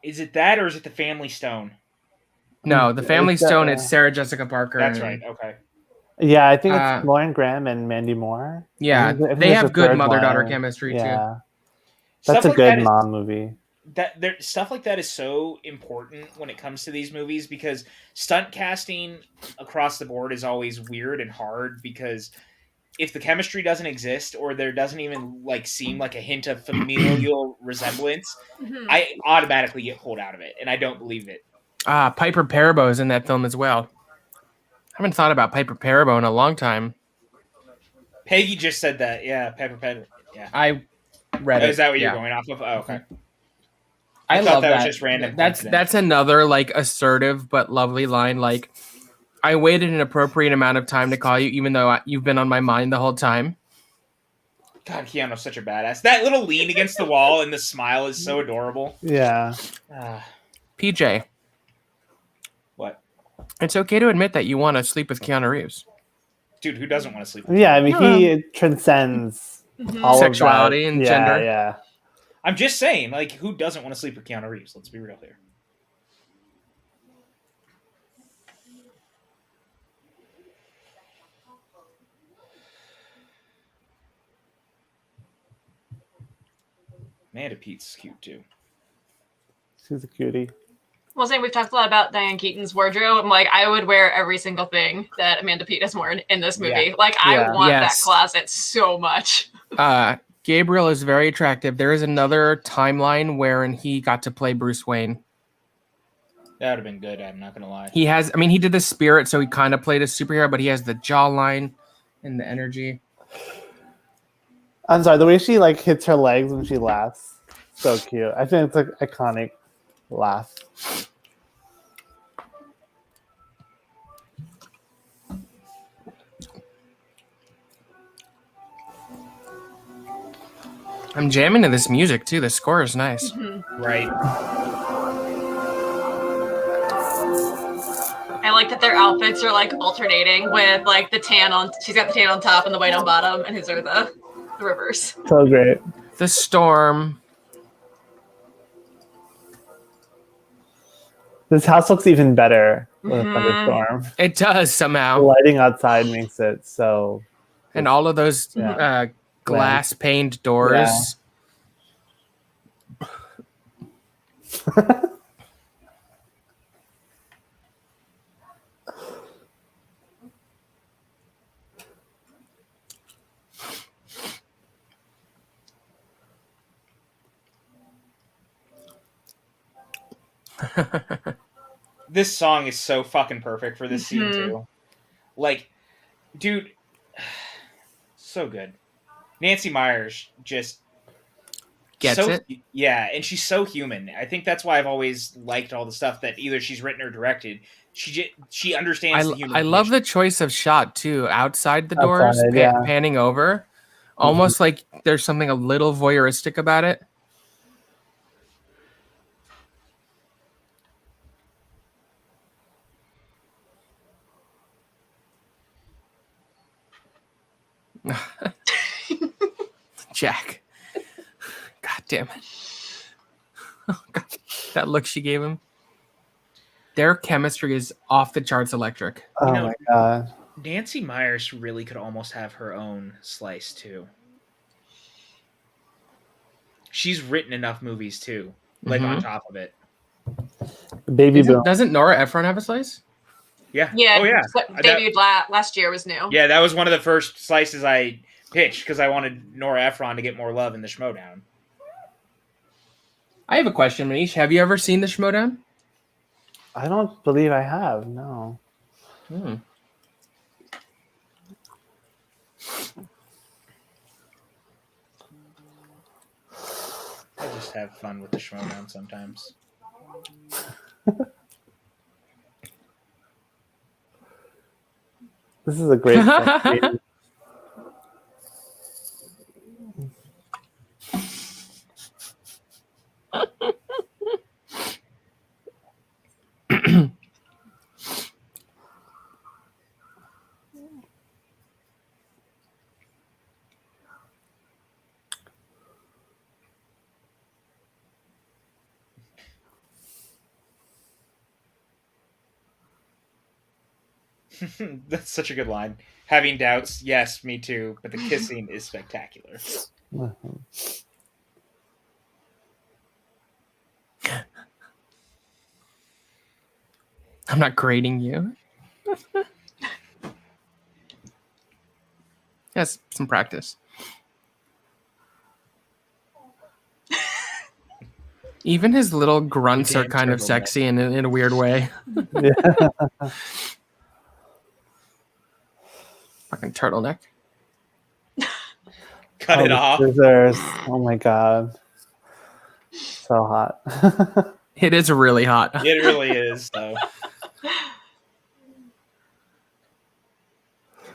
Is it that, or is it the Family Stone?
No, the Family
It's
Stone, it's Sarah Jessica Parker.
That's right. Okay.
Yeah, I think it's Lauren Graham and Mandy Moore.
Yeah,
I think
they
it's
have
the
good
third
mother-daughter
one.
chemistry too.
Yeah. That's
Stuff
a
like
good
that
mom movie.
Stuff like that is so important when it comes to these movies, because stunt casting across the board is always weird and hard, because if the chemistry doesn't exist, or there doesn't even like seem like a hint of familial resemblance,
Mm-hmm.
I automatically get pulled out of it, and I don't believe it.
Piper Perabo is in that film as well. I haven't thought about Piper Perabo in a long time.
Peggy just said that. Yeah, Pepper. Yeah.
I read it.
Is that what you're going off of? Oh, okay.
I
thought
love
that
that.
was just random.
That's another like assertive but lovely line. Like, I waited an appropriate amount of time to call you, even though you've been on my mind the whole time.
God, Keanu's such a badass. That little lean against the wall and the smile is so adorable.
Yeah.
PJ.
What?
It's okay to admit that you want to sleep with Keanu Reeves.
Dude, who doesn't want to sleep with
Yeah, I mean, he transcends all
sexuality
of that.
and gender.
Yeah.
I'm just saying, like, who doesn't want to sleep with Keanu Reeves? Let's be real here. Amanda Pete's cute too.
She's a cutie.
Well, saying we've talked a lot about Diane Keaton's wardrobe. I'm like, I would wear every single thing that Amanda Peet has worn in this movie.
Yeah.
Like, I want
Yes.
that closet so much.
Gabriel is very attractive. There is another timeline wherein he got to play Bruce Wayne.
That would have been good, I'm not going to lie.
He has, I mean, he did the spirit, so he kind of played a superhero, but he has the jawline and the energy.
I'm sorry, the way she like hits her legs when she laughs, so cute. I think it's an iconic laugh.
I'm jamming to this music too. The score is nice.
Right.
I like that their outfits are like alternating with like the tan on. She's got the tan on top and the white on bottom, and his are the reverse.
So great.
The storm.
This house looks even better with a thunderstorm.
It does
The
somehow.
lighting outside makes it so.
And all of those
Yeah.
glass paned doors.
This song is so fucking perfect for this scene too. Like, dude, so good. Nancy Myers just
Gets
so,
it.
Yeah, and she's so human. I think that's why I've always liked all the stuff that either she's written or directed. She understands the human.
I love the choice of shot too. Outside the doors,
Outside,
panning over, almost like there's something a little voyeuristic about it. Jack. God damn it. Oh, God. That look she gave him. Their chemistry is off the charts electric.
Oh my god.
Nancy Myers really could almost have her own slice too. She's written enough movies too, like on top of it.
Baby boom.
Doesn't Nora Ephron have a slice?
Yeah.
Yeah.
Oh yeah.
Debuted last year was new.
Yeah, that was one of the first slices I pitched because I wanted Nora Ephron to get more love in the Schmodown.
I have a question, Manish. Have you ever seen the Schmodown?
I don't believe I have. No.
I just have fun with the Schmodown sometimes.
This is a great scene.
That's such a good line. Having doubts, yes, me too, but the kissing is spectacular.
I'm not grading you. Yes, some practice. Even his little grunts are kind of sexy in a weird way.
Yeah.
Fucking turtleneck.
Cut it off.
Scissors. Oh my god. So hot.
It is really hot.
It really is, though.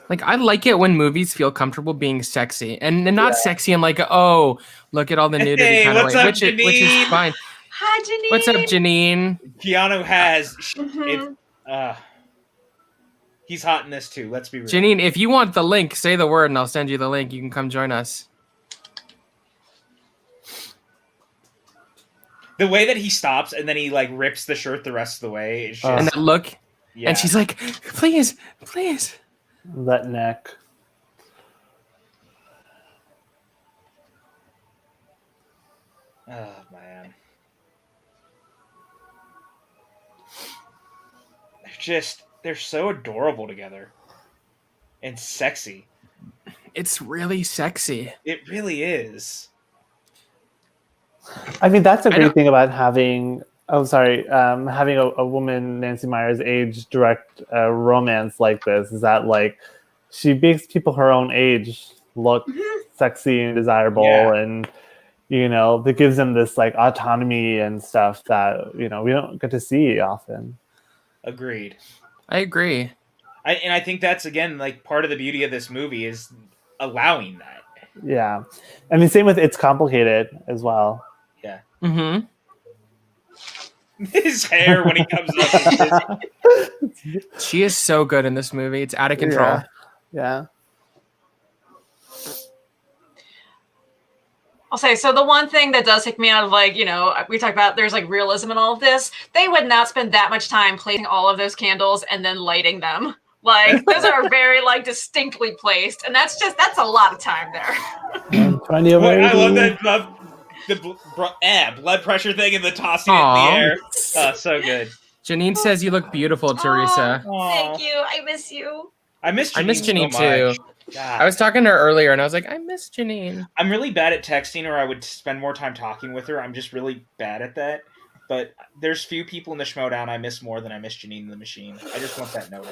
Like, I like it when movies feel comfortable being sexy and not sexy and like, oh, look at all the nudity kind of way, which is fine.
Hi, Janine.
What's up, Janine?
Keanu has. He's hot in this too. Let's be real.
Janine, if you want the link, say the word and I'll send you the link. You can come join us.
The way that he stops and then he like rips the shirt the rest of the way is just.
And that look,
Yeah.
and she's like, please, please.
That neck.
Oh man. They're so adorable together. And sexy.
It's really sexy.
It really is.
I mean, that's a great thing about having. Oh, sorry. Having a woman Nancy Myers age direct a romance like this is that like she makes people her own age look sexy and desirable, and that gives them this like autonomy and stuff that we don't get to see often.
Agreed.
I agree.
I think that's again like part of the beauty of this movie is allowing that.
Yeah. I mean, same with It's Complicated as well.
Yeah.
Mm-hmm.
His hair when he comes up.
She is so good in this movie. It's out of control.
Yeah.
I'll say, so the one thing that does take me out of, like, you know, we talk about there's like realism in all of this. They would not spend that much time placing all of those candles and then lighting them. Like, those are very, like, distinctly placed. And that's a lot of time there.
I love that blood pressure thing and the tossing it in the air. Oh, so good.
Janine says you look beautiful, Teresa.
Thank you. I miss you.
I miss Janine so
too.
much. God.
I was talking to her earlier, and I was like, I miss Janine.
I'm really bad at texting, or I would spend more time talking with her. I'm just really bad at that. But there's few people in the Schmodown I miss more than I miss Janine the Machine. I just want that noted.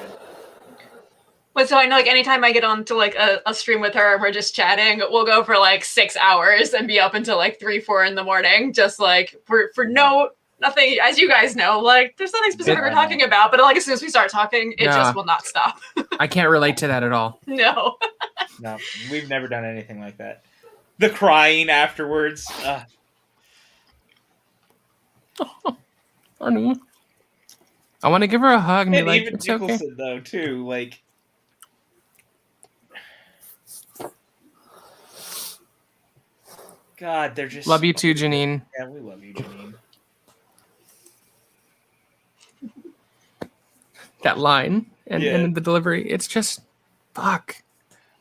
But so I know, like, anytime I get on to like a stream with her and we're just chatting, we'll go for like 6 hours and be up until like 3, 4 in the morning, just like for nothing, as you guys know, like there's nothing specific we're talking about, but like as soon as we start talking, it just will not stop.
I can't relate to that at all.
No.
No, we've never done anything like that. The crying afterwards.
Honey. I want to give her a hug and be like,
even
it's
Nicholson,
okay.
though, too. Like, God, they're just...
Love you too, Janine.
Yeah, we love you, Janine.
That line and the delivery, it's just, fuck.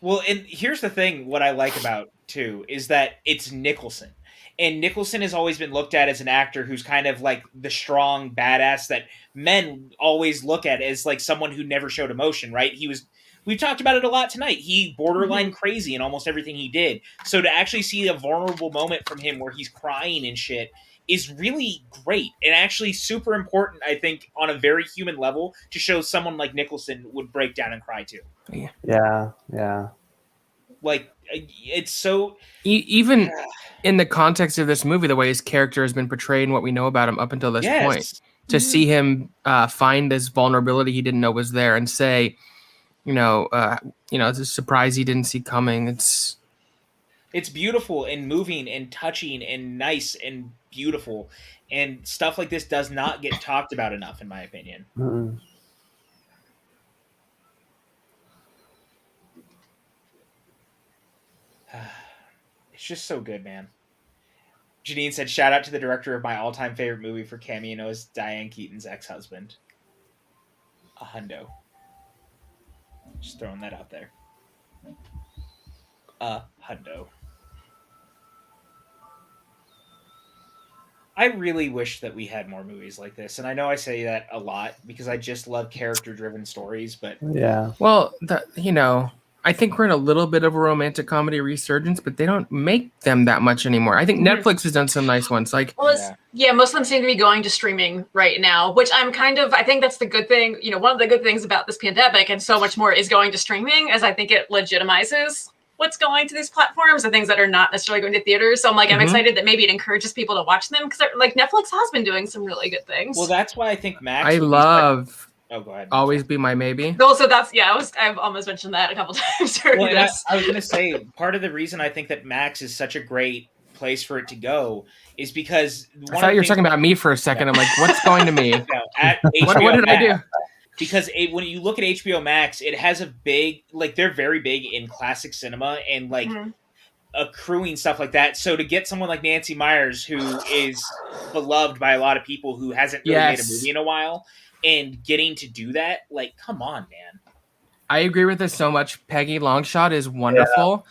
Well, and here's the thing, what I like about, too, is that it's Nicholson. And Nicholson has always been looked at as an actor who's kind of like the strong badass that men always look at as like someone who never showed emotion, right? We've talked about it a lot tonight. He borderline crazy in almost everything he did. So to actually see a vulnerable moment from him where he's crying and shit is really great and actually super important, I think, on a very human level to show someone like Nicholson would break down and cry too.
Yeah.
Like, it's so...
Even in the context of this movie, the way his character has been portrayed and what we know about him up until this point, to see him find this vulnerability he didn't know was there and say, it's a surprise he didn't see coming. It's
beautiful and moving and touching and nice and beautiful, and stuff like this does not get talked about enough, in my opinion.
Mm-mm.
It's just so good, man. Janine said, shout out to the director of my all-time favorite movie for cameo as Diane Keaton's ex-husband. A hundo. Just throwing that out there. A hundo. I really wish that we had more movies like this, and I know I say that a lot because I just love character-driven stories, but...
Yeah.
Well, I think we're in a little bit of a romantic comedy resurgence, but they don't make them that much anymore. I think Netflix has done some nice ones. Like,
most of them seem to be going to streaming right now, which I think that's the good thing. One of the good things about this pandemic and so much more is going to streaming, as I think it legitimizes what's going to these platforms, the things that are not necessarily going to theaters. So I'm excited that maybe it encourages people to watch them, because like Netflix has been doing some really good things.
Well, that's why I think Max...
I love...
Oh, go ahead.
Always Be My Maybe.
Also, I've almost mentioned that a couple times during this.
I was going to say, part of the reason I think that Max is such a great place for it to go is because...
I thought you were talking about me for a second. I'm like, what's going to me?
At
what did I do?
Because when you look at HBO Max, it has a big... Like, they're very big in classic cinema and, like, accruing stuff like that. So to get someone like Nancy Meyers, who is beloved by a lot of people who hasn't really made a movie in a while... And getting to do that, like, come on, man.
I agree with this so much. Peggy Longshot is wonderful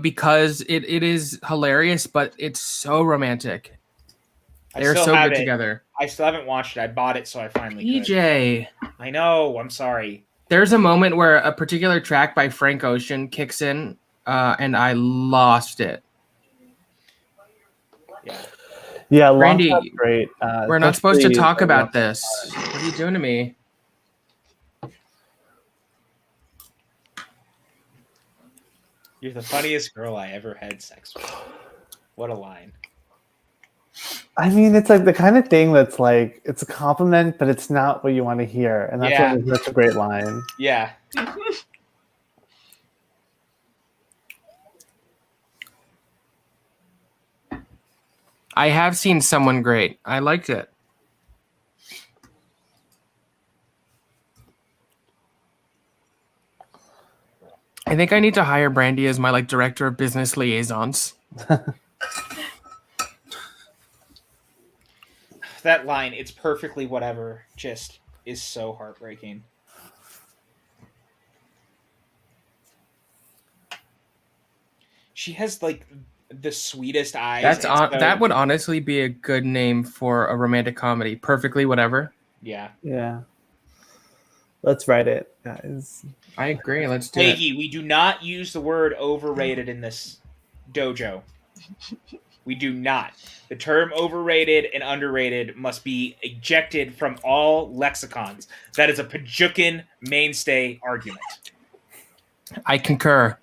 because it is hilarious, but it's so romantic. They're so good together.
I still haven't watched it. I bought it, so I finally
PJ.
could. I know. I'm sorry.
There's a moment where a particular track by Frank Ocean kicks in, and I lost it.
Yeah.
Yeah,
Randy,
great.
We're not supposed to talk about this. What are you doing to me?
You're the funniest girl I ever had sex with. What a line.
I mean, it's like the kind of thing that's like, it's a compliment, but it's not what you want to hear. And that's a great line.
Yeah.
I have seen Someone Great. I liked it. I think I need to hire Brandy as my director of business liaisons.
That line, "It's perfectly whatever," just is so heartbreaking. She has the sweetest eyes.
That would honestly be a good name for a romantic comedy. Perfectly whatever.
Yeah.
Yeah. Let's write it, guys.
I agree. Let's do it.
Peggy, we do not use the word overrated in this dojo. We do not. The term overrated and underrated must be ejected from all lexicons. That is a Pajukan mainstay argument.
I concur.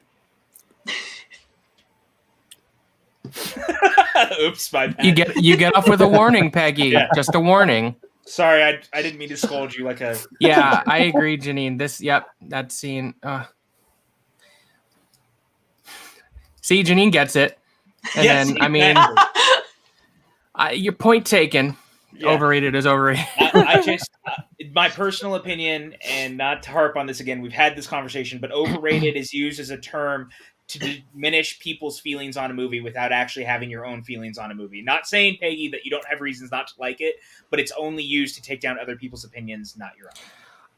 Oops, my bad.
You get off with a warning, Peggy.
Yeah.
Just a warning.
Sorry, I didn't mean to scold you like a...
Yeah, I agree, Janine. That scene. See, Janine gets it. And
Yes,
then, I mean, your point taken. Yeah. Overrated is overrated.
I just, my personal opinion, and not to harp on this again, we've had this conversation, but overrated is used as a term to diminish people's feelings on a movie without actually having your own feelings on a movie. Not saying, Peggy, that you don't have reasons not to like it, but it's only used to take down other people's opinions, not your own.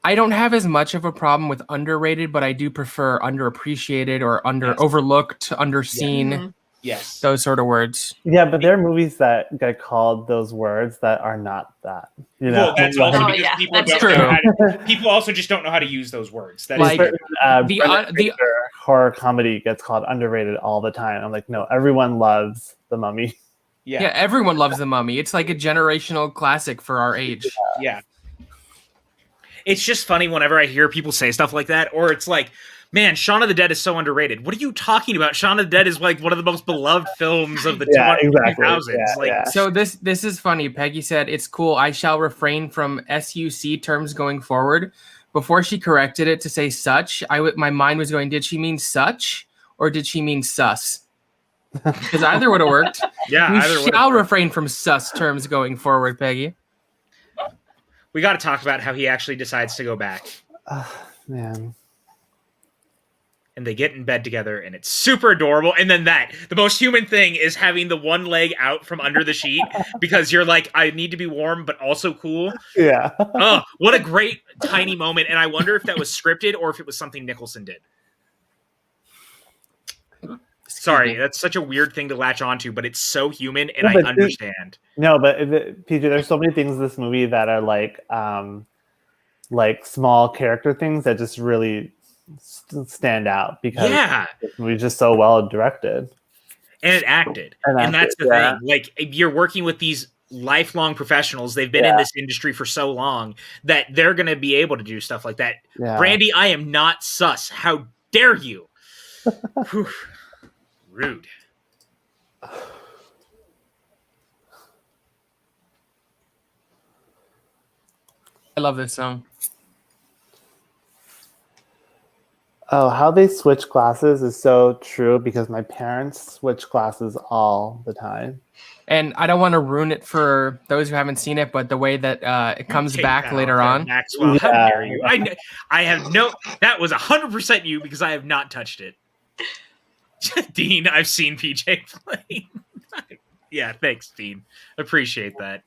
I don't have as much of a problem with underrated, but I do prefer underappreciated or overlooked, underseen.
Yeah. Yes.
Those sort of words.
Yeah, but there are movies that get called those words that are not that. You know?
Well, that's also because people don't know how to, people also just don't know how to use those words. That
like
the horror comedy gets called underrated all the time. I'm like, no, everyone loves The Mummy.
Yeah, everyone loves The Mummy. It's like a generational classic for our age.
Yeah. It's just funny whenever I hear people say stuff like that, or it's like, man, Shaun of the Dead is so underrated. What are you talking about? Shaun of the Dead is like one of the most beloved films of the 2000s.
So this is funny. Peggy said, "It's cool. I shall refrain from SUC terms going forward." Before she corrected it to say such, my mind was going, did she mean such or did she mean sus? Because either would have worked.
Yeah,
we shall refrain from sus terms going forward, Peggy.
We got to talk about how he actually decides to go back.
Man.
And they get in bed together, and it's super adorable. And then the most human thing is having the one leg out from under the sheet because you're like, I need to be warm, but also cool.
Yeah.
Oh, what a great tiny moment. And I wonder if that was scripted or if it was something Nicholson did. Sorry, that's such a weird thing to latch onto, but it's so human, and I understand.
No, but PJ, there's so many things in this movie that are like small character things that just really stand out because this movie's just so well directed
and acted. And that's the thing. Like, you're working with these lifelong professionals. They've been in this industry for so long that they're going to be able to do stuff like that. Yeah. Brandy, I am not sus. How dare you? Rude.
I love this song.
Oh, how they switch classes is so true because my parents switch classes all the time.
And I don't want to ruin it for those who haven't seen it, but the way that it comes back later on.
Maxwell, how dare you? I have that was 100% you because I have not touched it. Dean, I've seen PJ play. Yeah, thanks, Dean. Appreciate that.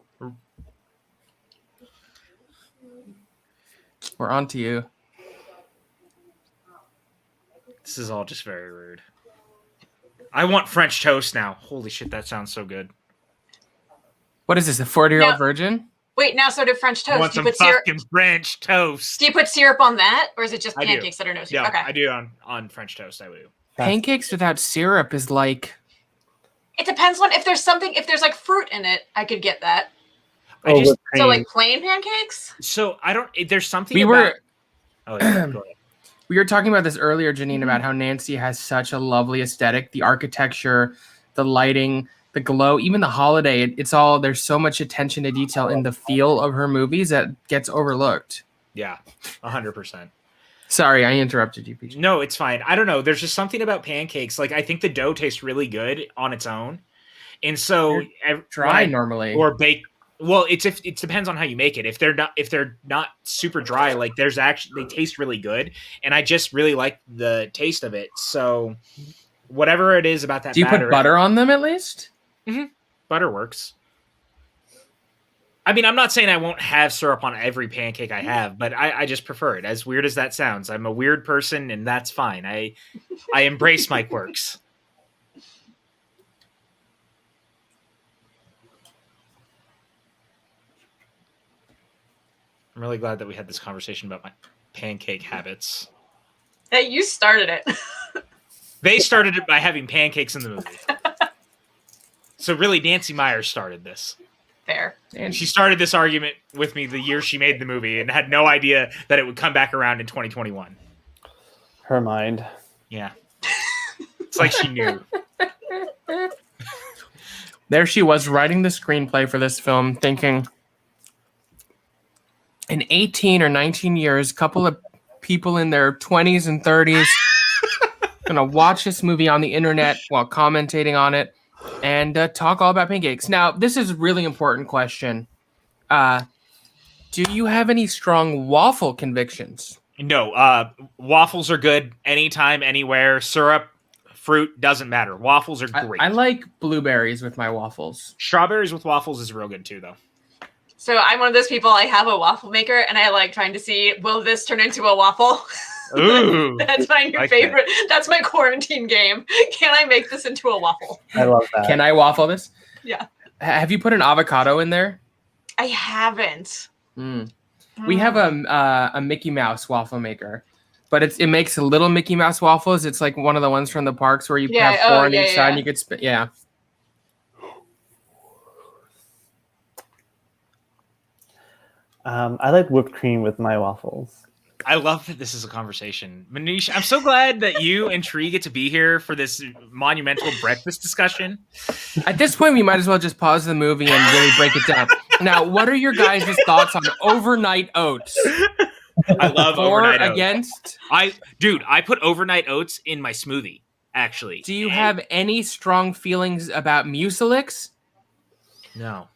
We're on to you.
This is all just very rude. I want French toast now. Holy shit, that sounds so good.
What is this, a 40-year-old virgin?
Wait, now so did French toast.
I want some fucking French toast.
Do you put syrup on that, or is it just pancakes that are no syrup?
No,
okay.
I do on French toast. I would do.
Pancakes without syrup is like...
It depends on if there's like fruit in it, I could get that. So like plain pancakes?
So I don't... There's something
Oh, yeah,
go ahead.
We were talking about this earlier, Janine, about how Nancy has such a lovely aesthetic. The architecture, the lighting, the glow, even the holiday. It's all, there's so much attention to detail in the feel of her movies that gets overlooked.
Yeah, 100%.
Sorry, I interrupted you, PJ.
No, it's fine. I don't know. There's just something about pancakes. Like, I think the dough tastes really good on its own. And so
Dry normally.
or baked. Well, it depends on how you make it. If they're not super dry, like they taste really good, and I just really like the taste of it. So whatever it is about that.
Do you
batter,
put butter on them at least?
Mm-hmm. Butter works. I mean, I'm not saying I won't have syrup on every pancake I have, but I just prefer it. As weird as that sounds, I'm a weird person, and that's fine. I embrace my quirks. I'm really glad that we had this conversation about my pancake habits.
Hey, you started it.
They started it by having pancakes in the movie. So really, Nancy Meyer started this.
Fair.
And she started this argument with me the year she made the movie and had no idea that it would come back around in 2021.
Her mind.
Yeah. It's like she knew.
There she was writing the screenplay for this film, thinking, in 18 or 19 years, a couple of people in their 20s and 30s gonna watch this movie on the internet while commentating on it and talk all about pancakes. Now, this is a really important question. Do you have any strong waffle convictions?
No, waffles are good anytime, anywhere. Syrup, fruit, doesn't matter. Waffles are great.
I like blueberries with my waffles.
Strawberries with waffles is real good too, though.
So I'm one of those people, I have a waffle maker, and I like trying to see, will this turn into a waffle?
Ooh.
That's my new favorite. That's my quarantine game. Can I make this into a waffle?
I love that.
Can I waffle this?
Yeah.
Have you put an avocado in there?
I haven't.
We have a Mickey Mouse waffle maker, but it makes little Mickey Mouse waffles. It's like one of the ones from the parks where you have four on each side and you could spit. Yeah.
I like whipped cream with my waffles.
I love that this is a conversation. Manish, I'm so glad that you and Tree get to be here for this monumental breakfast discussion.
At this point, we might as well just pause the movie and really break it down. Now, what are your guys' thoughts on overnight oats?
I love overnight oats.
Against?
I put overnight oats in my smoothie, actually.
Do you have any strong feelings about Mucilix?
No.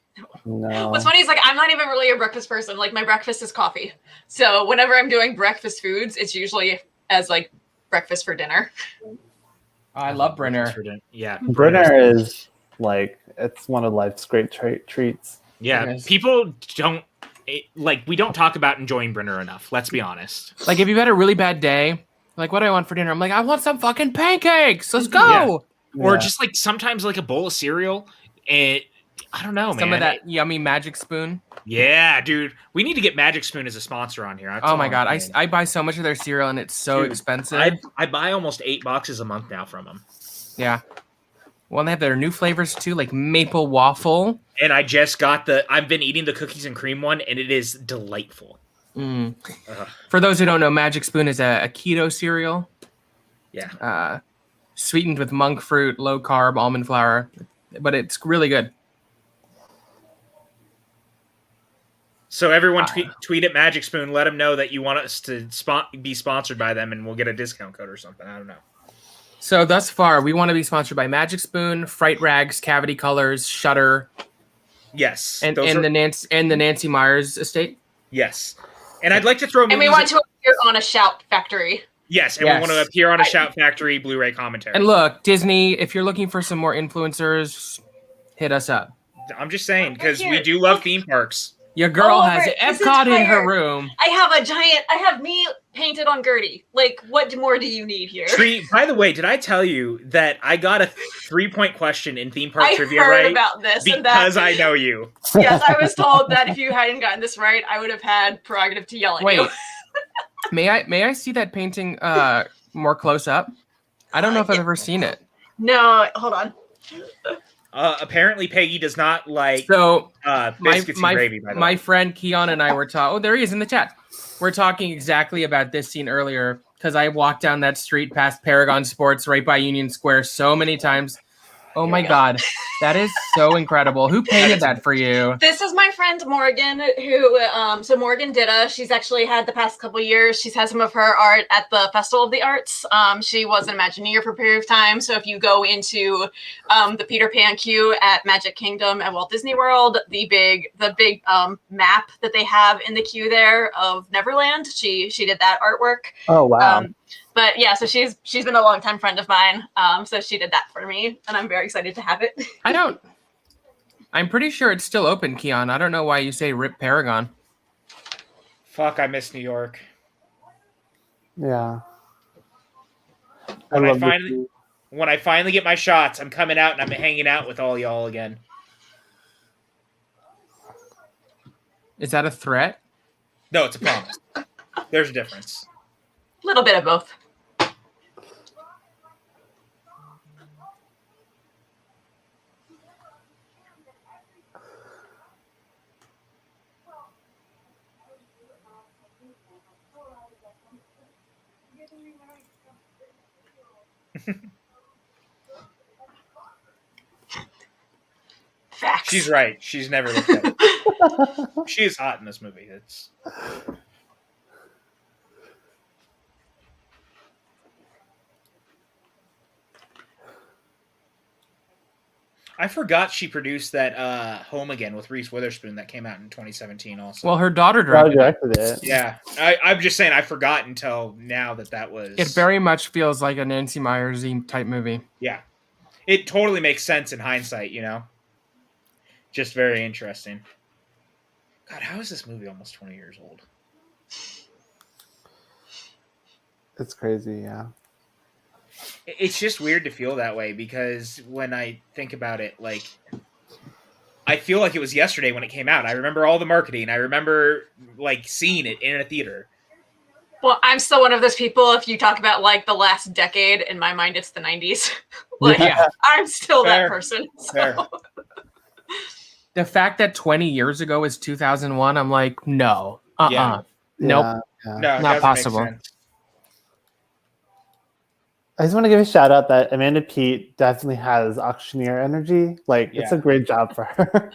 No.
What's funny is like I'm not even really a breakfast person. Like my breakfast is coffee. So whenever I'm doing breakfast foods, it's usually as like breakfast for dinner.
I love Brenner.
Yeah.
Brenner is like, it's one of life's great treats.
Yeah.
Yes.
People don't we don't talk about enjoying Brenner enough. Let's be honest.
Like if you've had a really bad day, like what do I want for dinner? I'm like, I want some fucking pancakes. Let's go.
Yeah. Or just like sometimes like a bowl of cereal and I don't know, man.
Some of that yummy Magic Spoon.
Yeah, dude. We need to get Magic Spoon as a sponsor on here. That's
oh my god, I buy so much of their cereal and it's so expensive.
I buy almost 8 boxes a month now from them.
Yeah. Well, they have their new flavors too, like maple waffle.
And I just got I've been eating the cookies and cream one, and it is delightful.
For those who don't know, Magic Spoon is a keto cereal.
Yeah.
Sweetened with monk fruit, low carb, almond flour, but it's really good.
So everyone tweet at Magic Spoon. Let them know that you want us to be sponsored by them, and we'll get a discount code or something. I don't know.
So thus far, we want to be sponsored by Magic Spoon, Fright Rags, Cavity Colors, Shutter.
Yes,
and the Nancy Myers estate.
Yes, and I'd like to throw.
And we want to appear on a Shout Factory.
Yes, and we want to appear on a Shout Factory Blu-ray commentary.
And look, Disney, if you're looking for some more influencers, hit us up.
I'm just saying because we do love theme parks.
Your girl has Epcot in her room.
I have me painted on Gertie. Like, what more do you need here?
Tree, by the way, did I tell you that I got a 3-point question in theme park trivia
right? I
right?
heard about this.
Because I know you.
Yes, I was told that if you hadn't gotten this right, I would have had prerogative to yell at you.
Wait, may I see that painting more close up? I don't know if I've ever seen it.
No, hold on.
Apparently, Peggy does not like biscuits and gravy. By the way,
my friend Keon and I were talking. Oh, there he is in the chat. We're talking exactly about this scene earlier because I walked down that street past Paragon Sports right by Union Square so many times. Oh
Here
my
we go.
God. That is so incredible. Who painted that for you?
This is my friend Morgan, who so Morgan Ditta. She's actually had the past couple years. She's had some of her art at the Festival of the Arts. She was an Imagineer for a period of time. So if you go into the Peter Pan queue at Magic Kingdom at Walt Disney World, the big map that they have in the queue there of Neverland, she did that artwork.
Oh wow.
But yeah, so she's been a longtime friend of mine. So she did that for me, and I'm very excited to have it.
I'm pretty sure it's still open, Keon. I don't know why you say Rip Paragon.
Fuck, I miss New York.
Yeah.
When
love
I finally get my shots, I'm coming out and I'm hanging out with all y'all again.
Is that a threat?
No, it's a promise. There's a difference.
A little bit of both. Facts.
She's right. She's never looked at it. She is hot in this movie. It's... I forgot she produced that Home Again with Reese Witherspoon that came out in 2017 also.
Well, her daughter
I
directed
directed it.
Yeah. I'm just saying I forgot until now that was...
it. It very much feels like a Nancy Meyers type movie.
Yeah. It totally makes sense in hindsight, you know? Just very interesting. God, how is this movie almost 20 years old?
It's crazy, yeah.
It's just weird to feel that way because when I think about it, like, I feel like it was yesterday when it came out. I remember all the marketing. I remember, like, seeing it in a theater.
Well, I'm still one of those people. If you talk about like the last decade, in my mind, it's the 90s. Like,
Yeah.
I'm still
Fair.
that person. So.
Fair.
The fact that 20 years ago is 2001, I'm like, no.
Yeah.
Nope.
Yeah.
No, it
Not
doesn't
possible.
make sense.
I just want to give a shout out that Amanda Peet definitely has auctioneer energy. Like, it's a great job for her.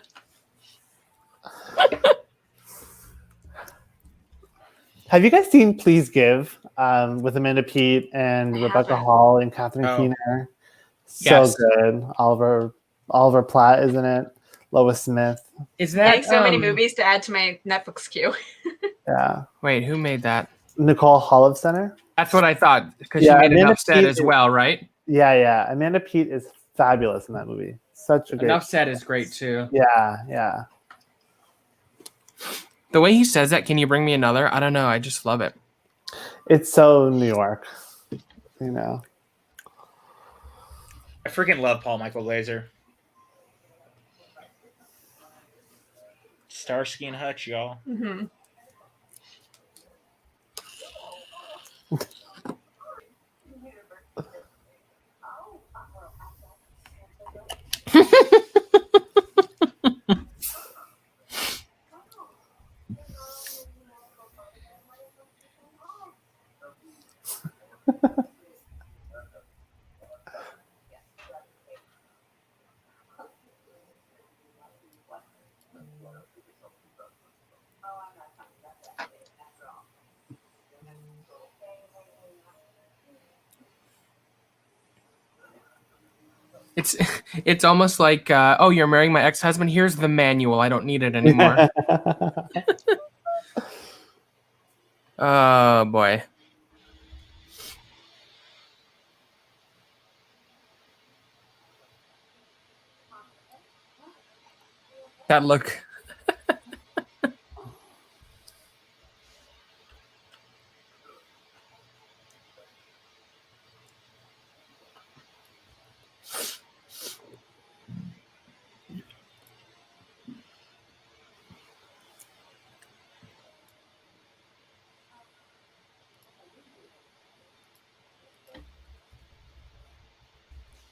Have you guys seen Please Give with Amanda Peet and Rebecca
haven't.
Hall and Catherine Keener? So
Yes.
good. Oliver Platt is in it. Lois Smith.
Is
Getting
that
so many movies to add to my Netflix queue.
Yeah.
Wait, who made that?
Nicole Holofcener.
That's what I thought, because
Yeah,
she made
Amanda
Enough Said
Peet
as
is-
well, right?
Yeah. Amanda Peet is fabulous in that movie. Such a great.
Enough Said is great too.
Yeah.
The way he says that, can you bring me another? I don't know. I just love it.
It's so New York, you know.
I freaking love Paul Michael Glaser. Starsky and Hutch, y'all.
Mm-hmm.
It's almost like, oh, you're marrying my ex-husband. Here's the manual. I don't need it anymore. Oh boy. That look.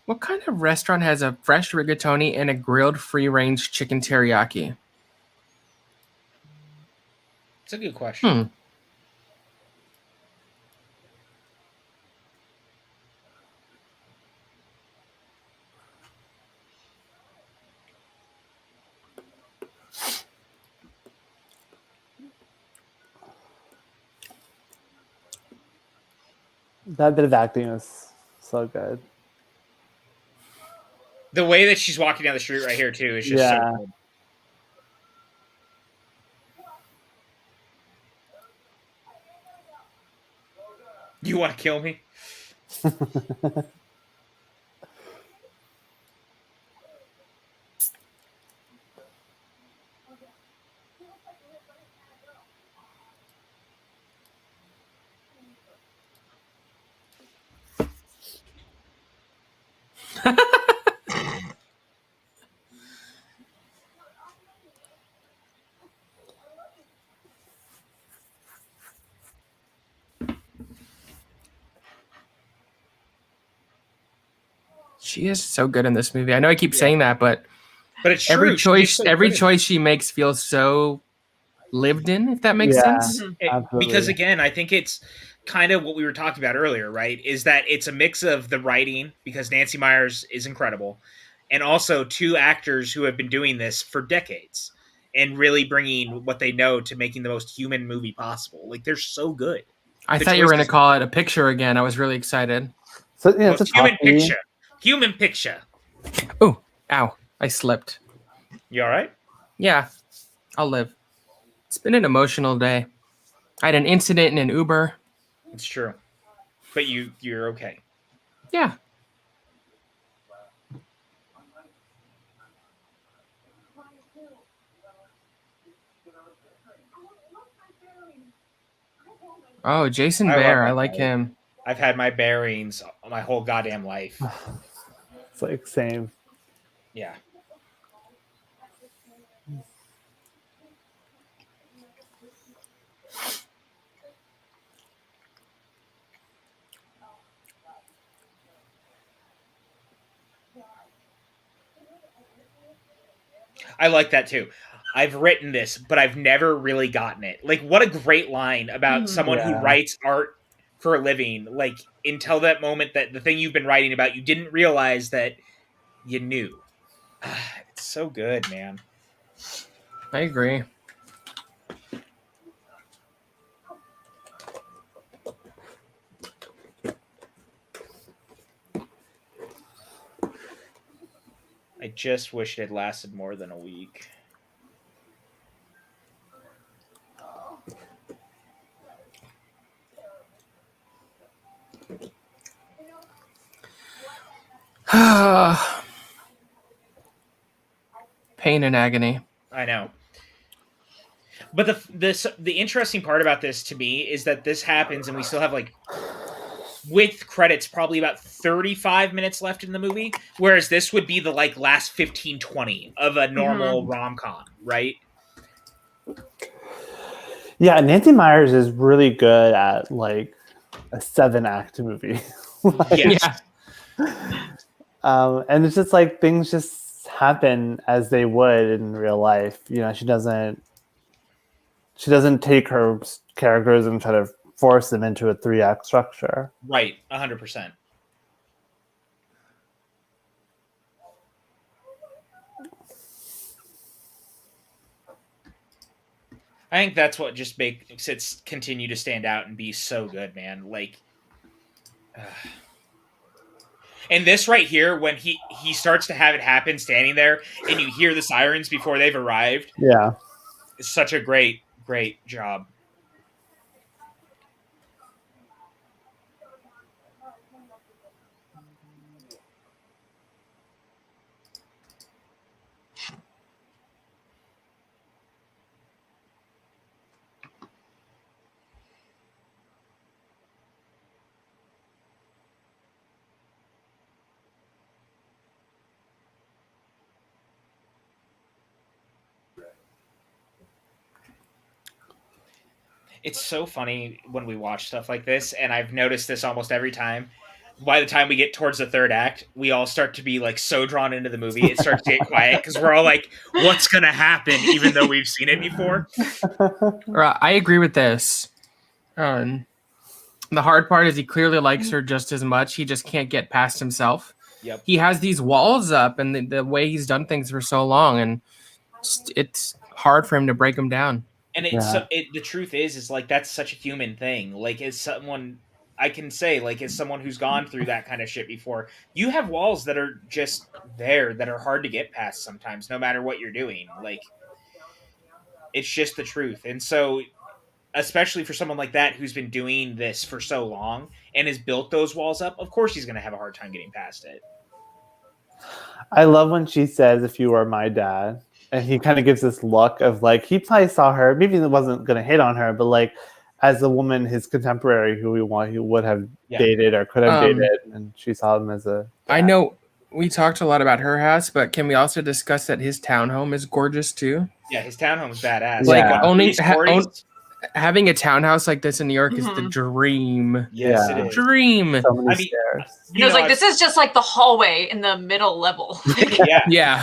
What kind of restaurant has a fresh rigatoni and a grilled free-range chicken teriyaki?
It's a good question.
That bit of acting was so good.
The way that she's walking down the street right here too is just
Yeah.
so good. You want to kill me?
She is so good in this movie. I know I keep saying that, but
it's
every
true.
choice she makes feels so lived in, if that makes
Yeah.
sense.
Because again, I think it's kind of what we were talking about earlier, right? Is that it's a mix of the writing, because Nancy Meyers is incredible, and also two actors who have been doing this for decades and really bringing what they know to making the most human movie possible. Like, they're so good.
I
The
thought you were going to
choices-
call it A Picture again. I was really excited.
So yeah,
Well,
it's a
human
talkie.
picture. Human picture.
Oh, ow. I slipped.
You all right?
Yeah, I'll live. It's been an emotional day. I had an incident in an Uber.
It's true. But you're okay.
Yeah. Oh, Jason
I love
Bear.
that
I like
guy.
him.
I've had my bearings my whole goddamn life.
It's like same.
Yeah. I like that too. I've written this, but I've never really gotten it. Like, what a great line about someone who
Yeah.
writes art for a living. Like, until that moment that the thing you've been writing about, you didn't realize that you knew. It's so good, man.
I agree.
I just wish it had lasted more than a week.
Pain and agony.
I know. But the interesting part about this to me is that this happens and we still have, like, with credits, probably about 35 minutes left in the movie, whereas this would be the, like, last 15-20 of a normal rom-com, right?
Yeah, Nancy Meyers is really good at like a 7-act movie. Like,
Yes.
and it's just like things just happen as they would in real life. You know, she doesn't take her characters and try to force them into a 3-act structure.
Right, 100%. I think that's what just makes it continue to stand out and be so good, man. Like, and this right here, when he starts to have it happen, standing there, and you hear the sirens before they've arrived,
Yeah.
it's such a great job. It's so funny when we watch stuff like this, and I've noticed this almost every time. By the time we get towards the third act, we all start to be, like, so drawn into the movie. It starts to get quiet because we're all like, what's going to happen, even though we've seen it before?
I agree with this. The hard part is he clearly likes her just as much. He just can't get past himself.
Yep.
He has these walls up, and the way he's done things for so long, and it's hard for him to break them down.
And the truth is like, that's such a human thing. Like, as someone I can say, like, as someone who's gone through that kind of shit before, you have walls that are just there that are hard to get past sometimes, no matter what you're doing. Like, it's just the truth. And so, especially for someone like that who's been doing this for so long and has built those walls up, of course he's going to have a hard time getting past it.
I love when she says, "If you were my dad," and he kind of gives this look of like he probably saw her. Maybe he wasn't going to hit on her, but like as a woman, his contemporary, who he would have dated or could have dated, and she saw him as a dad.
I know we talked a lot about her house, but can we also discuss that his townhome is gorgeous too?
Yeah, his townhome is badass.
Like
Yeah.
having a townhouse like this in New York is the dream.
Yes,
Yeah.
it is.
Dream.
So many stairs.
It was like, this is just like the hallway in the middle level.
Yeah.
Yeah.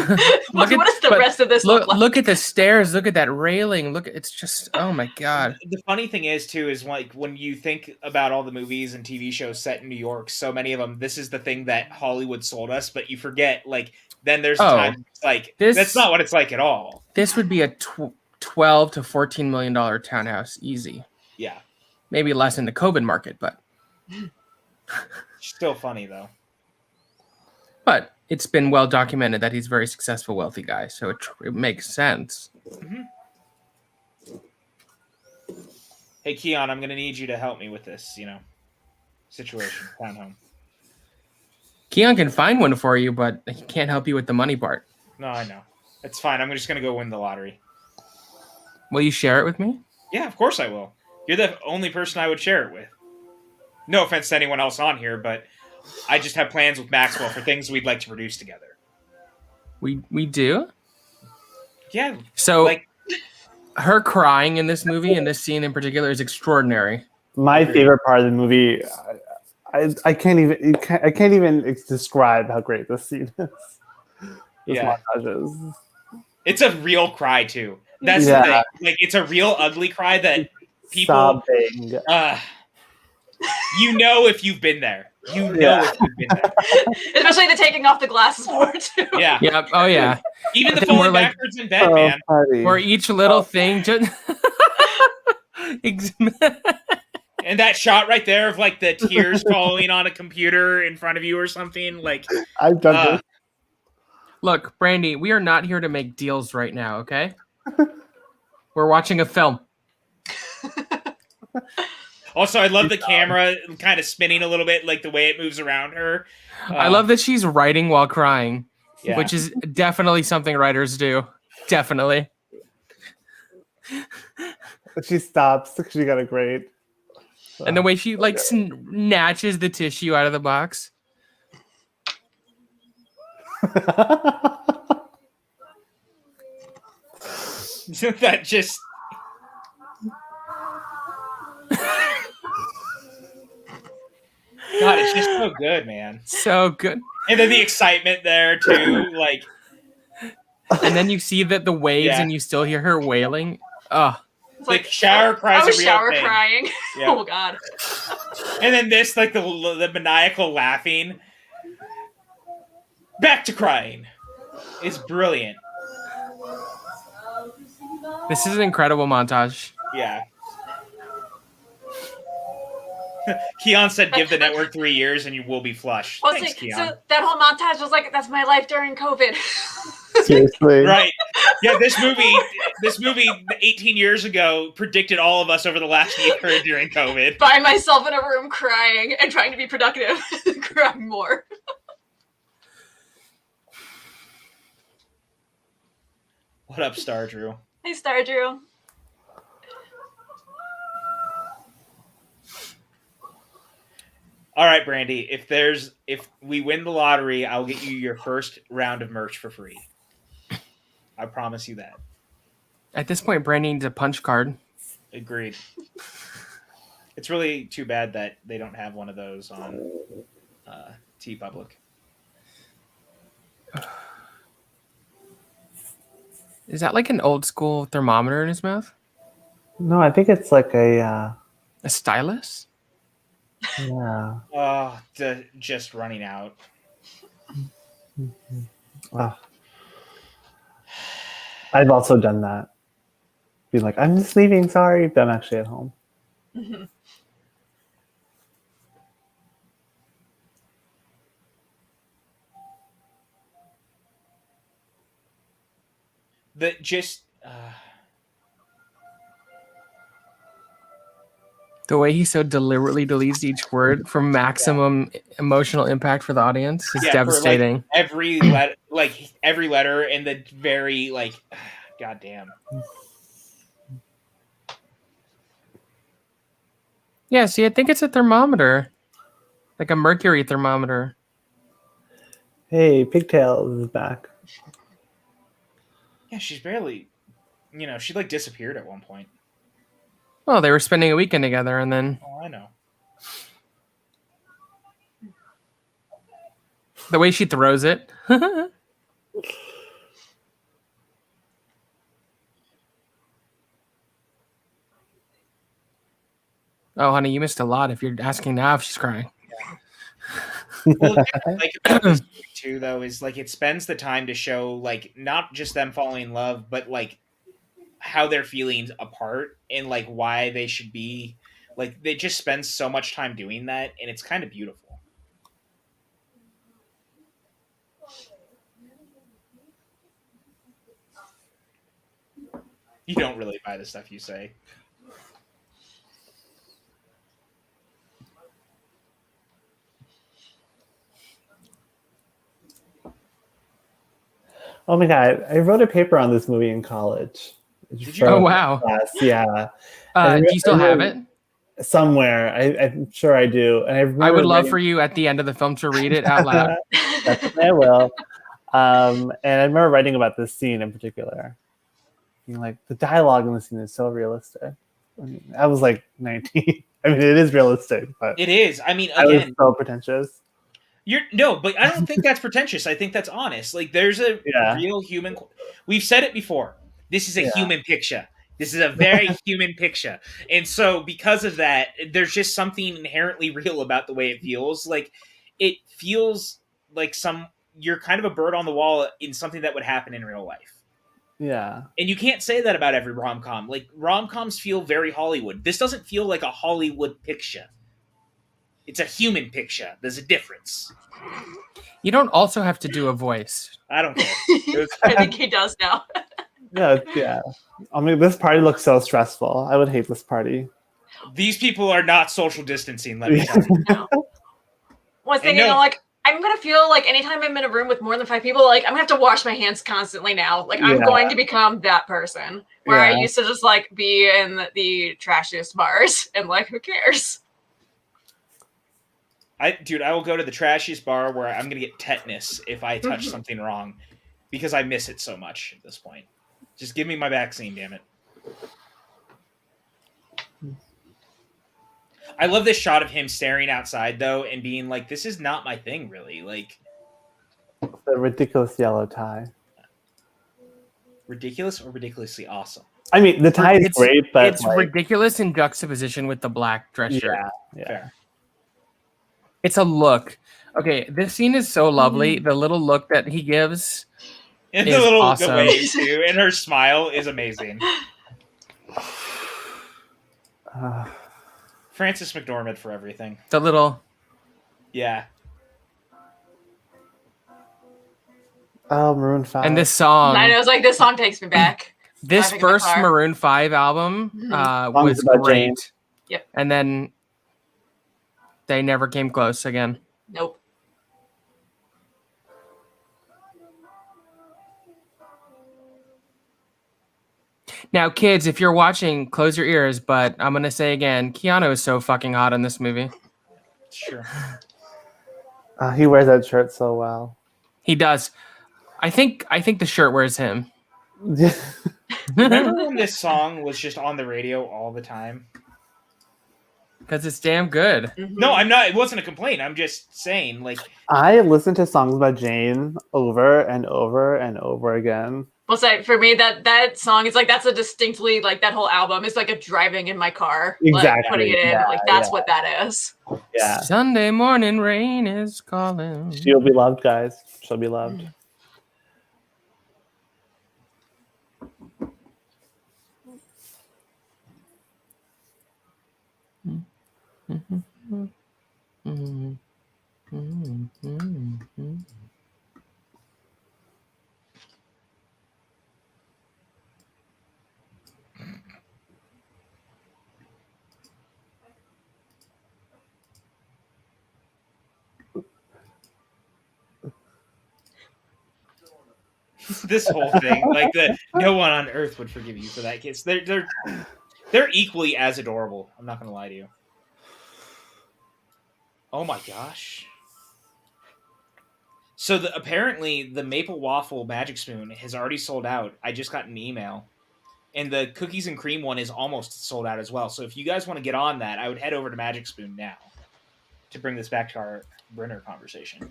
What does the rest of this look like?
Look at the stairs. Look at that railing. Look, it's just, oh my God.
The funny thing is, too, is like when you think about all the movies and TV shows set in New York, so many of them, this is the thing that Hollywood sold us, but you forget, like, then there's a time it's like, that's not what it's like at all.
This would be a $12 to $14 million townhouse, easy.
Yeah.
Maybe less in the COVID market, but
still funny though.
But it's been well documented that he's a very successful, wealthy guy, so it makes sense.
Mm-hmm. Hey, Keon, I'm gonna need you to help me with this, situation. Townhome.
Keon can find one for you, but he can't help you with the money part.
No, I know. It's fine. I'm just gonna go win the lottery.
Will you share it with me?
Yeah, of course I will. You're the only person I would share it with. No offense to anyone else on here, but I just have plans with Maxwell for things we'd like to produce together.
We do?
Yeah.
So, her crying in this movie, in this scene in particular, is extraordinary.
My favorite part of the movie, I can't even describe how great this scene is. Montages.
It's a real cry too. That's the thing. Like, it's a real ugly cry that people
sobbing.
If you've been there. If you've been there.
Especially the taking off the glasses part too.
Yeah.
Yep. Oh yeah.
Even the falling backwards in bed, man.
Funny.
Where each little thing just
and that shot right there of like the tears falling on a computer in front of you or something. Like,
I've done this.
Look, Brandy, we are not here to make deals right now, okay? We're watching a film.
Also, I love the camera kind of spinning a little bit, like the way it moves around her.
I love that she's writing while crying,
Yeah.
which is definitely something writers do. Definitely.
She stops. She got a grade.
And the way she like snatches the tissue out of the box.
Isn't that just... God, it's just so good, man.
So good.
And then the excitement there too, like.
And then you see that the waves, and you still hear her wailing. Oh,
It's
like shower cries.
I was
a real
shower
thing.
crying.
Yeah.
Oh God.
And then this, like the maniacal laughing. Back to crying. Is brilliant.
this is an incredible montage.
Yeah. Keon said, "Give the network 3 years, and you will be flush."
Well,
Thanks,
see,
Keon.
so that whole montage was like, that's my life during COVID.
Seriously.
Right. Yeah, this movie 18 years ago predicted all of us over the last year during COVID.
By myself in a room crying and trying to be productive, crying more.
What up, Star Drew?
Hey, Star Drew.
All right, Brandy. If we win the lottery, I'll get you your first round of merch for free. I promise you that.
At this point, Brandy needs a punch card.
Agreed. It's really too bad that they don't have one of those on TeePublic.
Is that like an old school thermometer in his mouth?
No, I think it's like a
stylus?
Yeah.
Oh, just running out.
Oh. I've also done that. Be like, I'm just leaving, sorry, but I'm actually at home.
Mm-hmm.
The just
The way he so deliberately deletes each word for maximum emotional impact for the audience is devastating.
For, every letter and the very goddamn.
Yeah, see, I think it's a thermometer, like a mercury thermometer.
Hey, Pigtails is back.
Yeah, she's barely, she disappeared at one point.
Well, they were spending a weekend together, and then.
Oh, I know.
The way she throws it. Oh, honey, you missed a lot if you're asking now if she's crying.
Well, the thing I like about this movie too, though, is it spends the time to show not just them falling in love, but how they're feeling apart and why they should be they just spend so much time doing that, and it's kind of beautiful. You don't really buy the stuff you say.
Oh my god, I wrote a paper on this movie in college.
Did you?
Oh, wow.
Class. Yeah.
Do you still have it?
Somewhere. I'm sure I do. And
I would love for you at the end of the film to read it out loud.
Definitely I will. And I remember writing about this scene in particular. The dialogue in the scene is so realistic. I was 19. I mean, it is realistic, but
it is. I mean,
I was so pretentious.
But I don't think that's pretentious. I think that's honest. There's a real human. We've said it before. This is a human picture. This is a very human picture. And so because of that, there's just something inherently real about the way it feels. It feels like you're kind of a bird on the wall in something that would happen in real life.
Yeah.
And you can't say that about every rom-com. Rom-coms feel very Hollywood. This doesn't feel like a Hollywood picture. It's a human picture. There's a difference.
You don't also have to do a voice.
I don't care.
I think he does now.
Yeah. I mean, this party looks so stressful. I would hate this party.
These people are not social distancing, let me tell you.
No. Well, thinking, I'm going to feel anytime I'm in a room with more than 5 people, I'm going to have to wash my hands constantly now. I'm going to become that person where I used to just be in the trashiest bars and who cares?
I will go to the trashiest bar where I'm going to get tetanus if I touch something wrong because I miss it so much at this point. Just give me my vaccine, damn it. I love this shot of him staring outside, though, and being this is not my thing, really.
The ridiculous yellow tie.
Ridiculous or ridiculously awesome?
I mean, the tie is great, but
it's ridiculous in juxtaposition with the black dress shirt.
Yeah.
Fair.
It's a look. Okay, this scene is so lovely. The little look that he gives
and
is awesome.
The way too, and her smile is amazing. Frances McDormand for everything.
The little...
Yeah.
Oh, Maroon 5.
And this song...
I know, it's this song takes me back.
This first Maroon 5 album was great.
Jane. Yep.
And then they never came close again.
Nope.
Now, kids, if you're watching, close your ears, but I'm going to say again, Keanu is so fucking hot in this movie.
Sure.
He wears that shirt so well.
He does. I think the shirt wears him.
Remember when this song was just on the radio all the time?
Because it's damn good.
No, I'm not. It wasn't a complaint. I'm just saying,
I listen to songs by Jane over and over and over again.
Well, so for me, that song is that's a distinctly that whole album is a driving in my car,
exactly.
Putting it in, that's what that is.
Yeah.
Sunday morning rain is calling.
She'll be loved, guys. She'll be loved.
this whole thing. Like no one on earth would forgive you for that kiss. They're equally as adorable. I'm not gonna lie to you. Oh my gosh. So apparently the maple waffle magic spoon has already sold out. I just got an email. And the cookies and cream one is almost sold out as well. So if you guys want to get on that, I would head over to Magic Spoon now to bring this back to our Brenner conversation.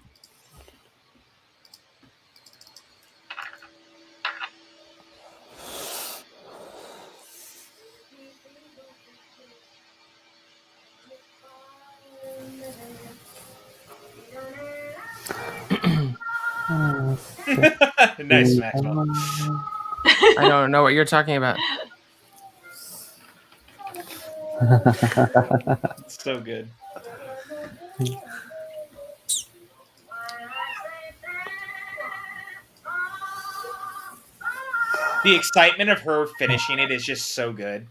Nice, Maxwell.
I don't know what you're talking about.
It's so good. The excitement of her finishing it is just so good.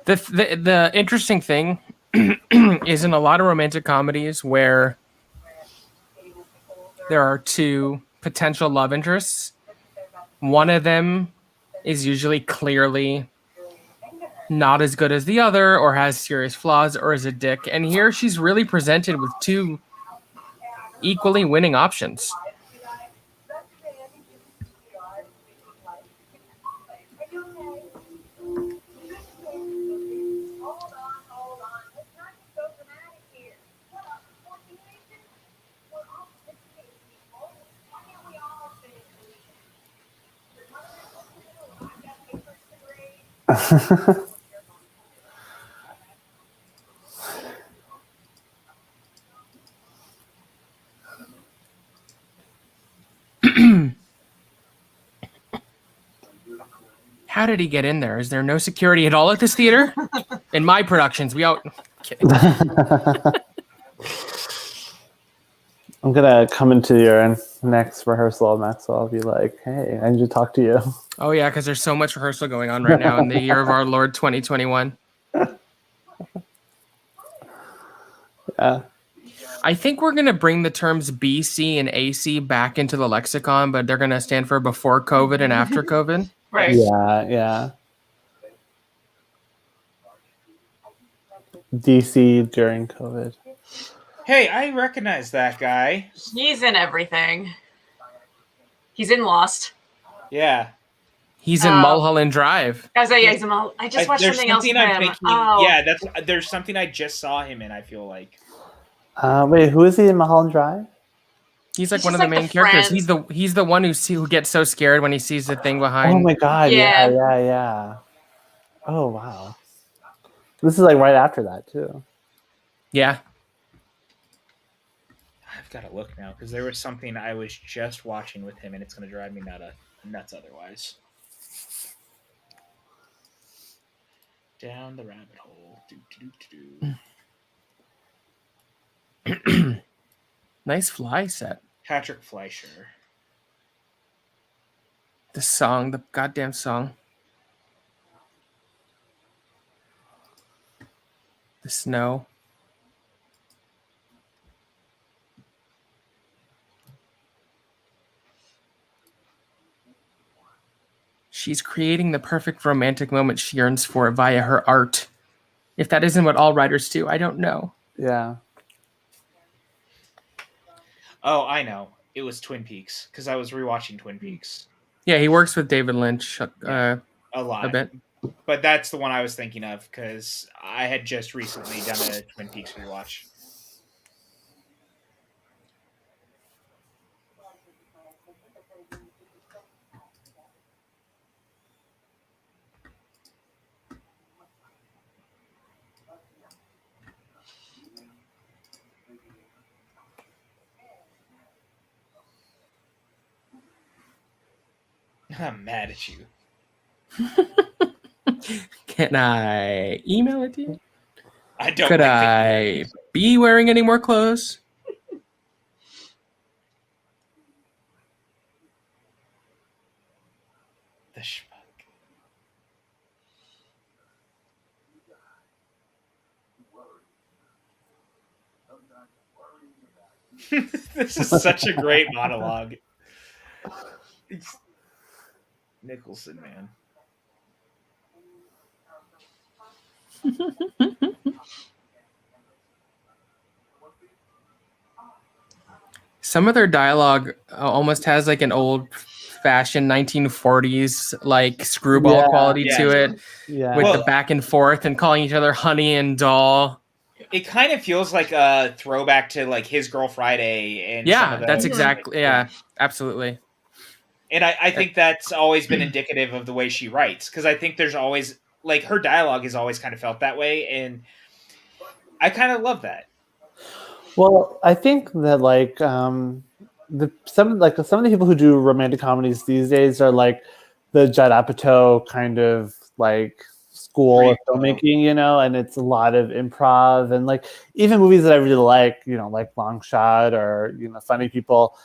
The interesting thing is in a lot of romantic comedies where there are two potential love interests, one of them is usually clearly not as good as the other or has serious flaws or is a dick. And here she's really presented with two equally winning options. How did he get in there? Is there no security at all at this theater? In my productions, we out. Kidding.
I'm gonna come into your next rehearsal, Maxwell. I'll be like, "Hey, I need to talk to you."
Oh yeah, because there's so much rehearsal going on right now in the year of our Lord 2021.
Yeah.
I think we're gonna bring the terms BC and AC back into the lexicon, but they're gonna stand for before COVID and after COVID.
Right.
Yeah. DC during COVID.
Hey, I recognize that guy.
He's in everything. He's in Lost.
Yeah.
He's in Mulholland Drive.
I was like, yeah, he's in I just watched
There's
something else with
I'm
him.
thinking,
Oh.
yeah, there's something I just saw him in, I feel like.
Wait, who is he in Mulholland Drive?
He's like
He's
one of
just
the
like
main
the
characters.
friend.
He's the one who gets so scared when he sees the thing behind.
Oh my god!
Yeah.
Yeah. Oh wow! This is like right after that too.
Yeah.
I've got to look now because there was something I was just watching with him, and it's going to drive me nuts otherwise. Down the rabbit hole.
Nice fly set.
Patrick Fleischer.
The song, the goddamn song. The snow. She's creating the perfect romantic moment she yearns for via her art. If that isn't what all writers do, I don't know.
Yeah.
Oh, I know. It was Twin Peaks because I was rewatching Twin Peaks.
Yeah, he works with David Lynch
A lot.
a bit.
But that's the one I was thinking of because I had just recently done a Twin Peaks rewatch. I'm mad at you.
Can I email it to you?
I don't.
Could
like
I be wearing any more clothes?
The schmuck. This is such a great monologue. Nicholson, man.
Some of their dialogue almost has like an old-fashioned 1940s like screwball quality
Yeah.
to it,
Yeah.
with
Well-
the back and forth and calling each other honey and doll.
It kind of feels like a throwback to like His Girl Friday and some
Yeah,
of the,
that's exactly. Yeah, absolutely.
And I think that's always been indicative of the way she writes because I think there's always like her dialogue has always kind of felt that way, and I kind of love that.
Well, I think that like some of the people who do romantic comedies these days are like the Judd Apatow kind of like school of filmmaking, you know, and it's a lot of improv and like even movies that I really like, you know, like Long Shot or Funny People.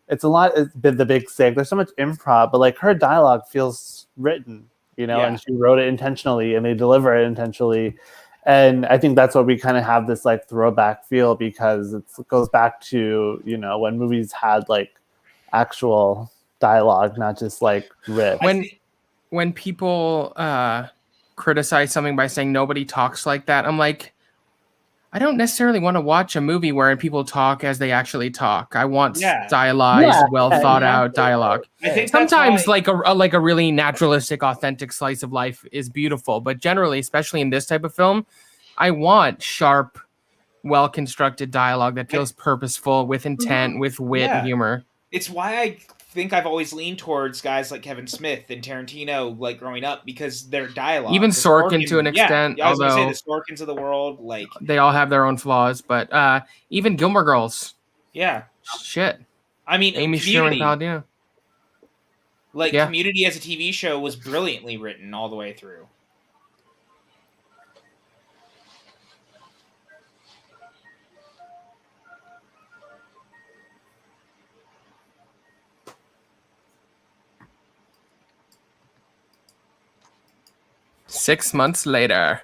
It's a lot. It's been The Big Sick. There's so much improv, but like her dialogue feels written, and she wrote it intentionally and they deliver it intentionally. And I think that's what we kind of have this like throwback feel because it goes back to, when movies had like actual dialogue, not just like riffs.
When people criticize something by saying nobody talks like that, I'm like, I don't necessarily want to watch a movie wherein people talk as they actually talk. I want stylized, thought out dialogue.
I think
sometimes like a really naturalistic, authentic slice of life is beautiful, but generally, especially in this type of film, I want sharp, well-constructed dialogue that feels purposeful, with intent, with wit and humor.
It's why I think I've always leaned towards guys like Kevin Smith and Tarantino, like growing up, because their dialogue,
even Sorkin to an extent,
I was
although
gonna say the Sorkins of the world, like
they all have their own flaws, but even Gilmore Girls, shit.
I mean,
Amy Sherman Palladino,
Community as a TV show was brilliantly written all the way through.
Six months later.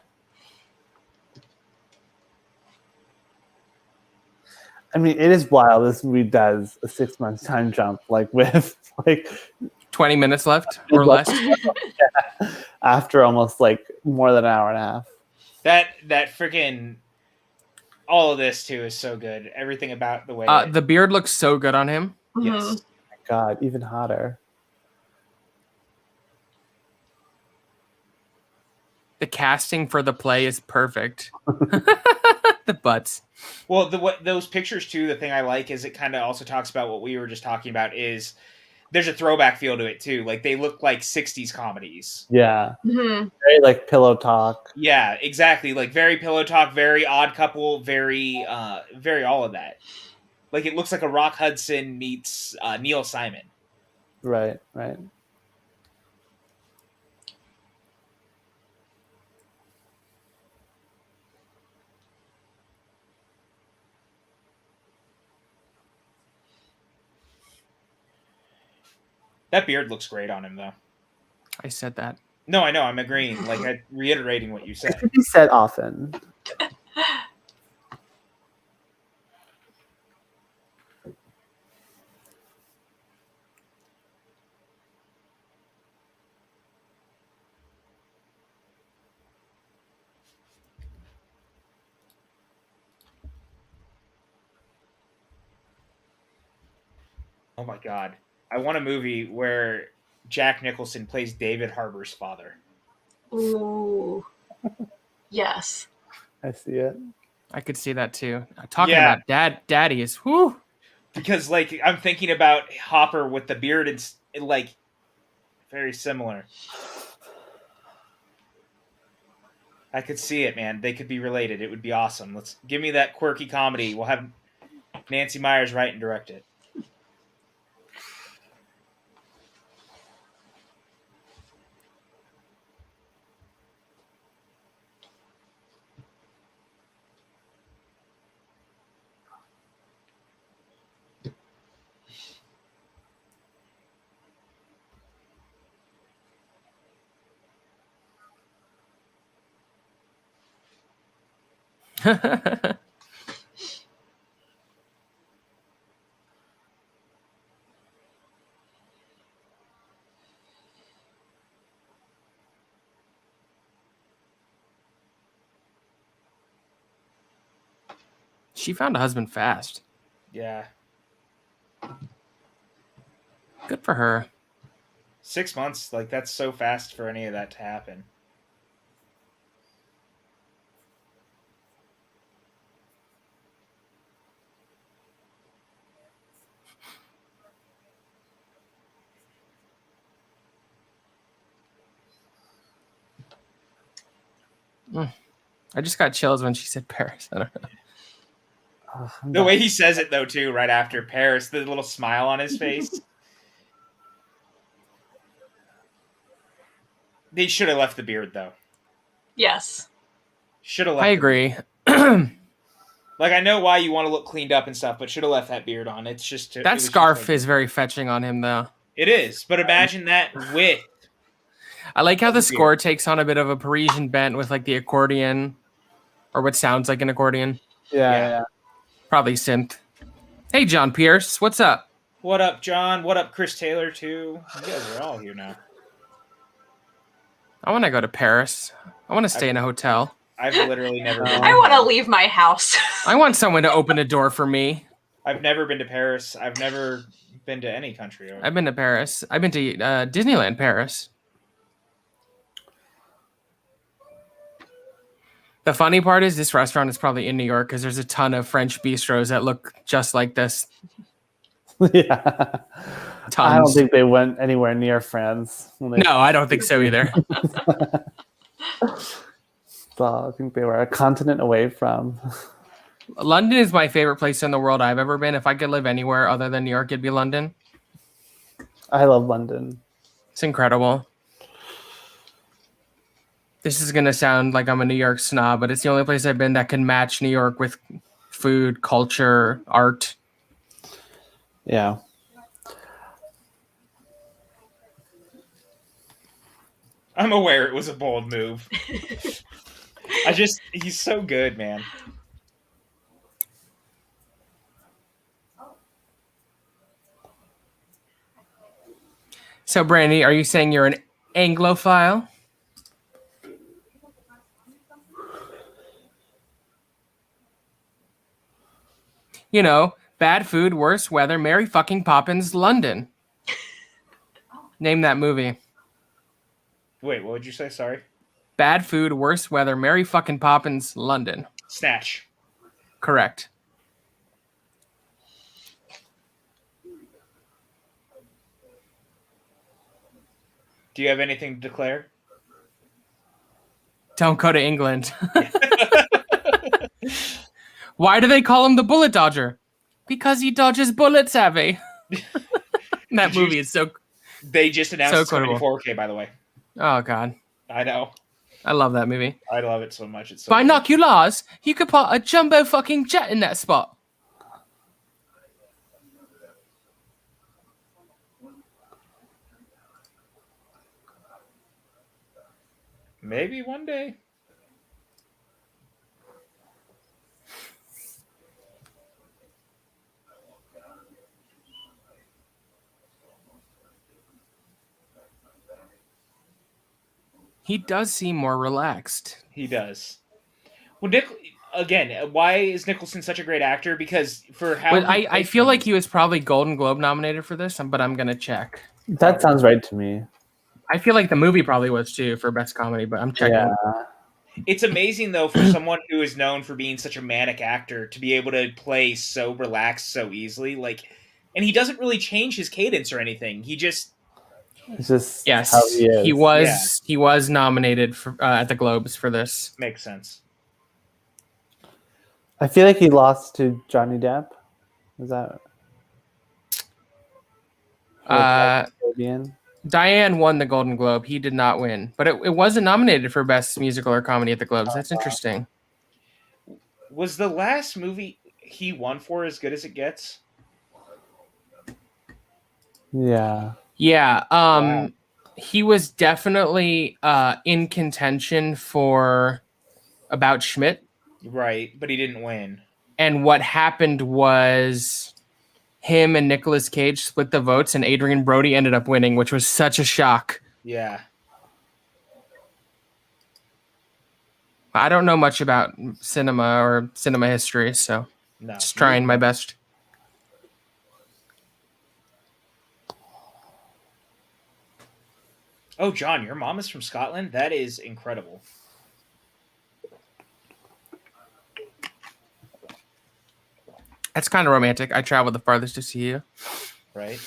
I mean, it is wild. This movie does a 6 month time jump, like with like
20 minutes left or less.
After almost like more than an hour and a half.
That freaking all of this too is so good. Everything about the way
the beard looks so good on him.
Yes.
Oh my God, even hotter.
The casting for the play is perfect. The butts.
Well, those pictures too. The thing I like is it kind of also talks about what we were just talking about. Is there's a throwback feel to it too. Like they look like '60s comedies.
Yeah, very like Pillow Talk.
Yeah, exactly. Like very Pillow Talk, very Odd Couple, very all of that. Like it looks like a Rock Hudson meets Neil Simon.
Right.
That beard looks great on him, though.
I said that.
No, I know. I'm agreeing. Like, I'm reiterating what you said.
It should be said often.
Oh my God. I want a movie where Jack Nicholson plays David Harbour's father.
Ooh. Yes.
I see it.
I could see that too. Talking about daddy is whoo.
Because like I'm thinking about Hopper with the beard and like very similar. I could see it, man. They could be related. It would be awesome. Let's give me that quirky comedy. We'll have Nancy Myers write and direct it.
She found a husband fast.
Yeah.
Good for her.
6 months, like that's so fast for any of that to happen.
I just got chills when she said Paris. I don't know.
The way he says it though too, right after Paris, the little smile on his face. They should have left the beard though.
Yes.
Should have left.
I agree.
Like I know why you want to look cleaned up and stuff, but should have left that beard on. It's just
That scarf is very fetching on him though.
It is, but imagine that with.
I like how the score takes on a bit of a Parisian bent with like the accordion, or what sounds like an accordion.
Yeah.
Probably synth. Hey, John Pierce, what's up?
What up, John? What up, Chris Taylor, too? You guys are all here now.
I want to go to Paris. I want to stay in a hotel.
I've literally never been.
I want to leave my house.
I want someone to open a door for me.
I've never been to Paris. I've never been to any country.
I've been to Paris. I've been to Disneyland Paris. The funny part is this restaurant is probably in New York because there's a ton of French bistros that look just like this.
Yeah.
Tons.
I don't think they went anywhere near France.
No, I don't think so either.
So I think they were a continent away from.
London is my favorite place in the world I've ever been. If I could live anywhere other than New York, it'd be London.
I love London.
It's incredible. This is going to sound like I'm a New York snob, but it's the only place I've been that can match New York with food, culture, art.
Yeah.
I'm aware it was a bold move. He's so good, man.
So, Brandy, are you saying you're an Anglophile? You know, bad food, worse weather, Mary fucking Poppins, London. Name that movie.
Wait, what would you say? Sorry.
Bad food, worse weather, Mary fucking Poppins, London.
Snatch.
Correct.
Do you have anything to declare?
Don't go to England. Why do they call him the bullet dodger? Because he dodges bullets, Abby. That movie is so...
They just announced
So
it's coming to
quotable.
4K, by the way.
Oh, God.
I know.
I love that movie.
I love it so much. It's so good.
Binoculars, you could put a jumbo fucking jet in that spot.
Maybe one day.
He does seem more relaxed.
He does. Well, again, why is Nicholson such a great actor? Because for how
But I feel like he was probably Golden Globe nominated for this, but I'm going to check.
That sounds right to me.
I feel like the movie probably was too for best comedy, but I'm checking.
Yeah.
It's amazing though for someone who is known for being such a manic actor to be able to play so relaxed so easily. Like, and he doesn't really change his cadence or anything. He just
It's just
Yes,
how he is.
he was nominated for at the Globes for this.
makes sense.
I feel like he lost to Johnny Depp. Is that Caribbean?
Diane won the Golden Globe. He did not win, but it wasn't nominated for best musical or comedy at the Globes. That's interesting.
Was the last movie he won for As Good as It Gets?
Yeah.
Yeah.
Wow.
He was definitely in contention for About Schmidt.
Right, but he didn't win.
And what happened was him and Nicolas Cage split the votes, and Adrian Brody ended up winning, which was such a shock.
Yeah.
I don't know much about cinema or cinema history, so
No.
just trying my best.
Oh, John, your mom is from Scotland? That is incredible.
That's kind of romantic. I traveled the farthest to see you.
Right?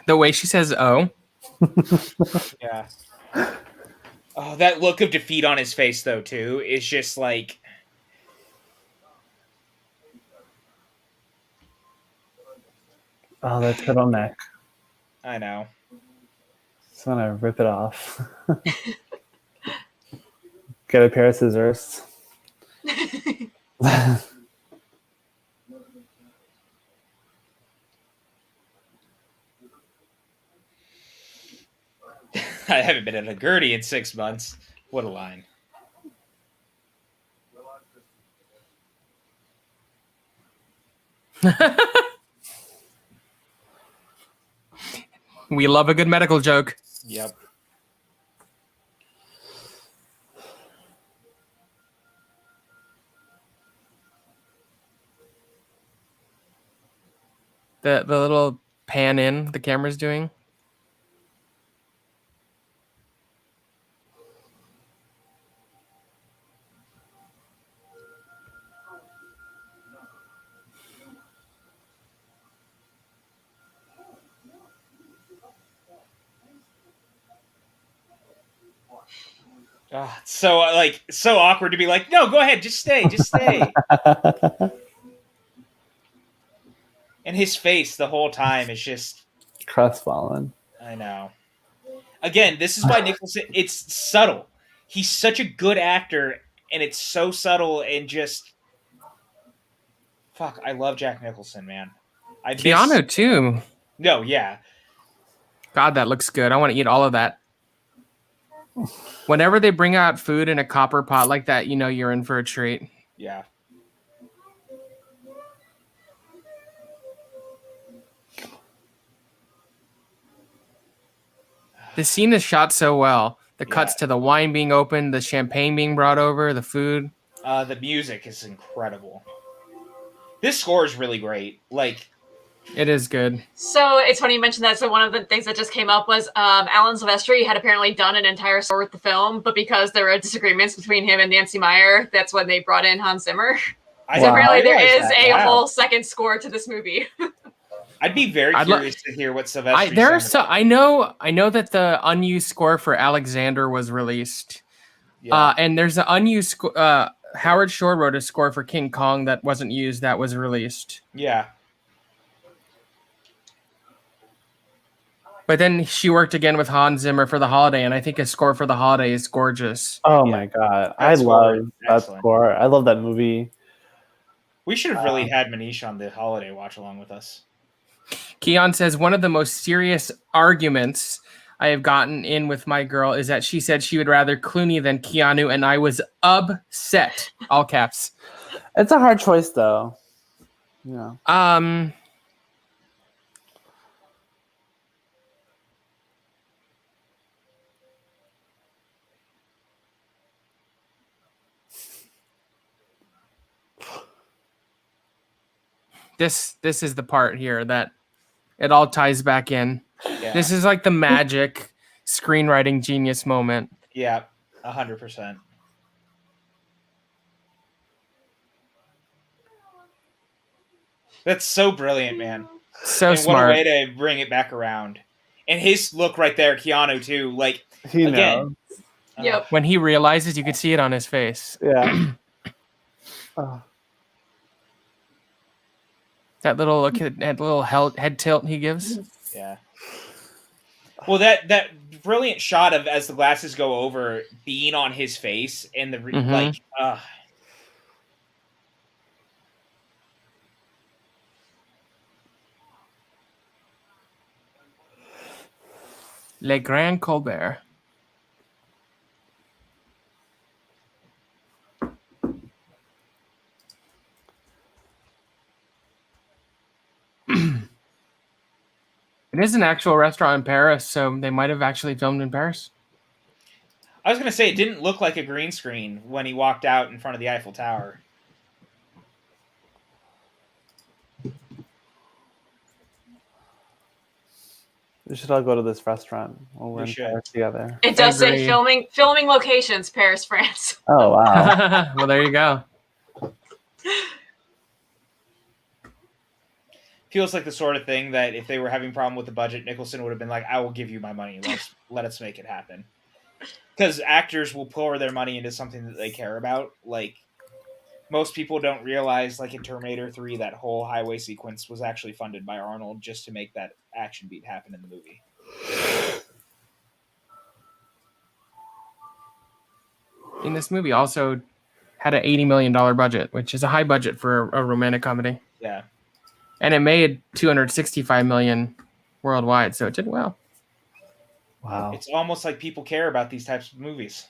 The way she says "oh."
Yeah. Oh, that look of defeat on his face, though, too, is just like...
Oh, that turtleneck.
I know.
Just want to rip it off. Get a pair of scissors.
I haven't been at a Gertie in 6 months. What a line.
We love a good medical joke.
Yep.
The little pan in the camera's doing.
It's so awkward to be like, no, go ahead, just stay. And his face the whole time is just...
Crestfallen.
I know. Again, this is why Nicholson, it's subtle. He's such a good actor, and it's so subtle and just... Fuck, I love Jack Nicholson, man.
Keanu too.
No, yeah.
God, that looks good. I want to eat all of that. Whenever they bring out food in a copper pot like that, you know you're in for a treat.
Yeah.
The scene is shot so well. The cuts to the wine being opened, the champagne being brought over, the food.
The music is incredible. This score is really great. Like,
it is good.
So it's funny you mentioned that. So one of the things that just came up was Alan Silvestri had apparently done an entire score with the film, but because there were disagreements between him and Nancy Meyer, that's when they brought in Hans Zimmer. So apparently there is a whole second score to this movie.
I'd be very curious to hear what Silvestri
I know that the unused score for Alexander was released.
Yeah.
And there's an unused Howard Shore wrote a score for King Kong that wasn't used that was released.
Yeah.
But then she worked again with Hans Zimmer for The Holiday, and I think his score for The Holiday is gorgeous.
Oh my god. I love that score. I love that movie.
We should have really had Manish on the Holiday watch along with us.
Keon says, one of the most serious arguments I have gotten in with my girl is that she said she would rather Clooney than Keanu, and I was upset. All caps.
It's a hard choice, though. Yeah.
This is the part here that it all ties back in.
Yeah.
This is like the magic screenwriting genius moment.
Yeah, 100%. That's so brilliant, man.
So
and
smart.
what a way to bring it back around. And his look right there, Keanu too. Like
He
again,
knows.
Yep.
When he realizes, you could see it on his face.
Yeah. Oh.
That little look, that little head tilt he gives.
Yeah. Well, that brilliant shot of as the glasses go over being on his face and the like.
Le Grand Colbert. It is an actual restaurant in Paris, so they might have actually filmed in Paris.
I was gonna say it didn't look like a green screen when he walked out in front of the Eiffel Tower.
We should all go to this restaurant when we're
We
in
should.
Paris together.
It does say
Agree.
filming locations, Paris, France.
Oh wow.
Well, there you go.
Feels like the sort of thing that if they were having a problem with the budget, Nicholson would have been like, "I will give you my money. Let us make it happen." Because actors will pour their money into something that they care about. Like most people don't realize, like in Terminator 3, that whole highway sequence was actually funded by Arnold just to make that action beat happen in the movie.
And this movie also had an $80 million budget, which is a high budget for a romantic comedy.
Yeah.
And it made $265 million worldwide, so it did well.
Wow.
It's almost like people care about these types of movies.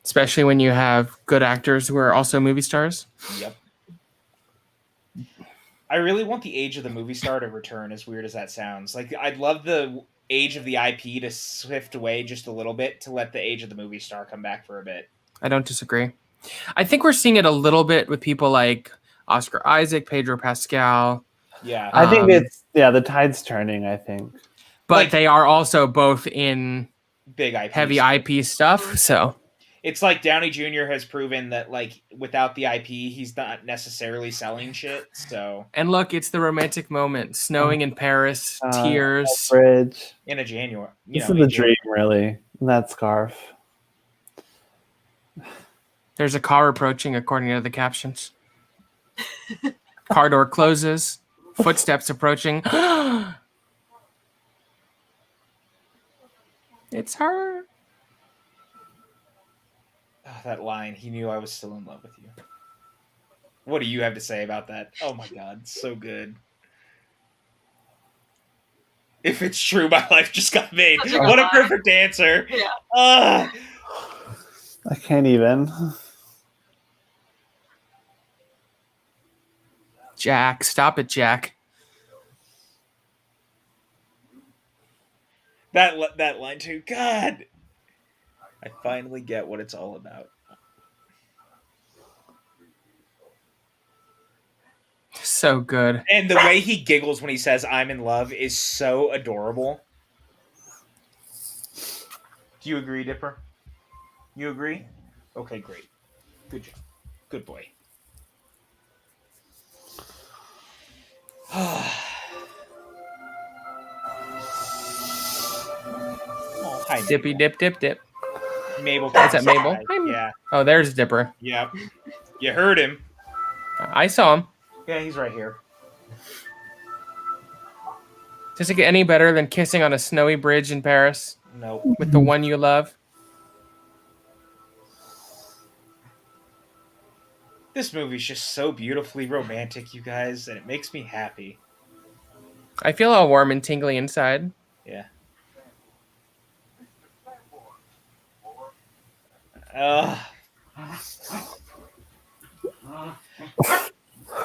Especially when you have good actors who are also movie stars.
Yep. I really want the age of the movie star to return, as weird as that sounds. Like, I'd love the age of the IP to shift away just a little bit to let the age of the movie star come back for a bit.
I don't disagree. I think we're seeing it a little bit with people like Oscar Isaac, Pedro Pascal.
Yeah.
I think it's the tide's turning, I think.
But
Like-
they are also both in
Big IP.
heavy IP stuff, so
It's like Downey Jr. has proven that, like, without the IP, he's not necessarily selling shit, so...
And look, it's the romantic moment. Snowing in Paris, tears.
Bridge.
In a January.
This is the dream, really. That scarf.
There's a car approaching, according to the captions. Car door closes. Footsteps approaching. It's her.
Oh, that line, he knew I was still in love with you. What do you have to say about that? Oh my god, so good. If it's true, my life just got made.
Such a
What a
lie.
perfect answer.
Yeah.
I can't even.
Jack, stop it, Jack.
That line too. God. I finally get what it's all about.
So good.
And the way he giggles when he says "I'm in love" is so adorable. Do you agree, Dipper? You agree? Okay, great. Good job. Good boy. Oh, hi,
Dippy
Mabel.
dip dip dip.
Mabel.
Is that Mabel?
Yeah.
Oh, there's Dipper.
Yep. You heard him.
I saw him.
Yeah, he's right here.
Does it get any better than kissing on a snowy bridge in Paris
Nope.
with the one you love?
This movie's just so beautifully romantic, you guys, and it makes me happy.
I feel all warm and tingly inside.
Yeah.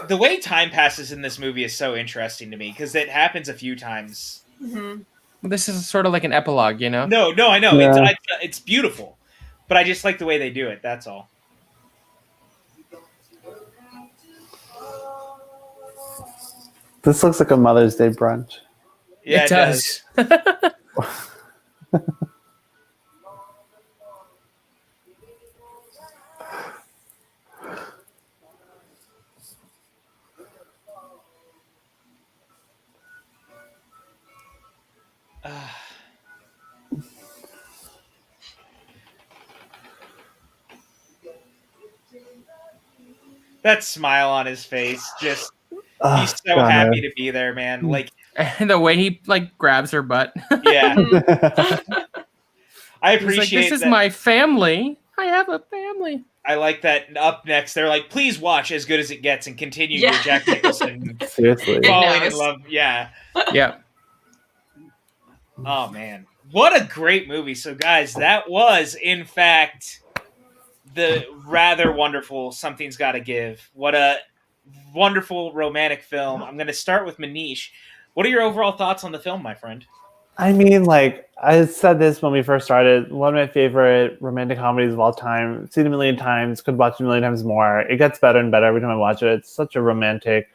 The way time passes in this movie is so interesting to me because it happens a few times.
Mm-hmm.
This is sort of like an epilogue, you know?
No, I know.
Yeah.
It's beautiful. But I just like the way they do it, that's all.
This looks like a Mother's Day brunch.
Yeah,
it does.
That smile on his face, just
Oh,
he's so
God.
happy to be there, man. Like,
And the way he like grabs her butt.
yeah, I
He's like,
appreciate
this is
that.
my family. I have a family.
I like that. Up next, they're like, "Please watch As Good as It Gets and continue
Yeah.
your Jack Nicholson
Seriously.
falling in
knows.
love." Yeah.
Yeah.
Oh man, what a great movie! So, guys, that was in fact the rather wonderful Something's Gotta Give. What a wonderful romantic film. I'm going to start with Manish. What are your overall thoughts on the film, my friend?
I mean, like, I said this when we first started. One of my favorite romantic comedies of all time. Seen it a million times. Could watch it a million times more. It gets better and better every time I watch it. It's such a romantic,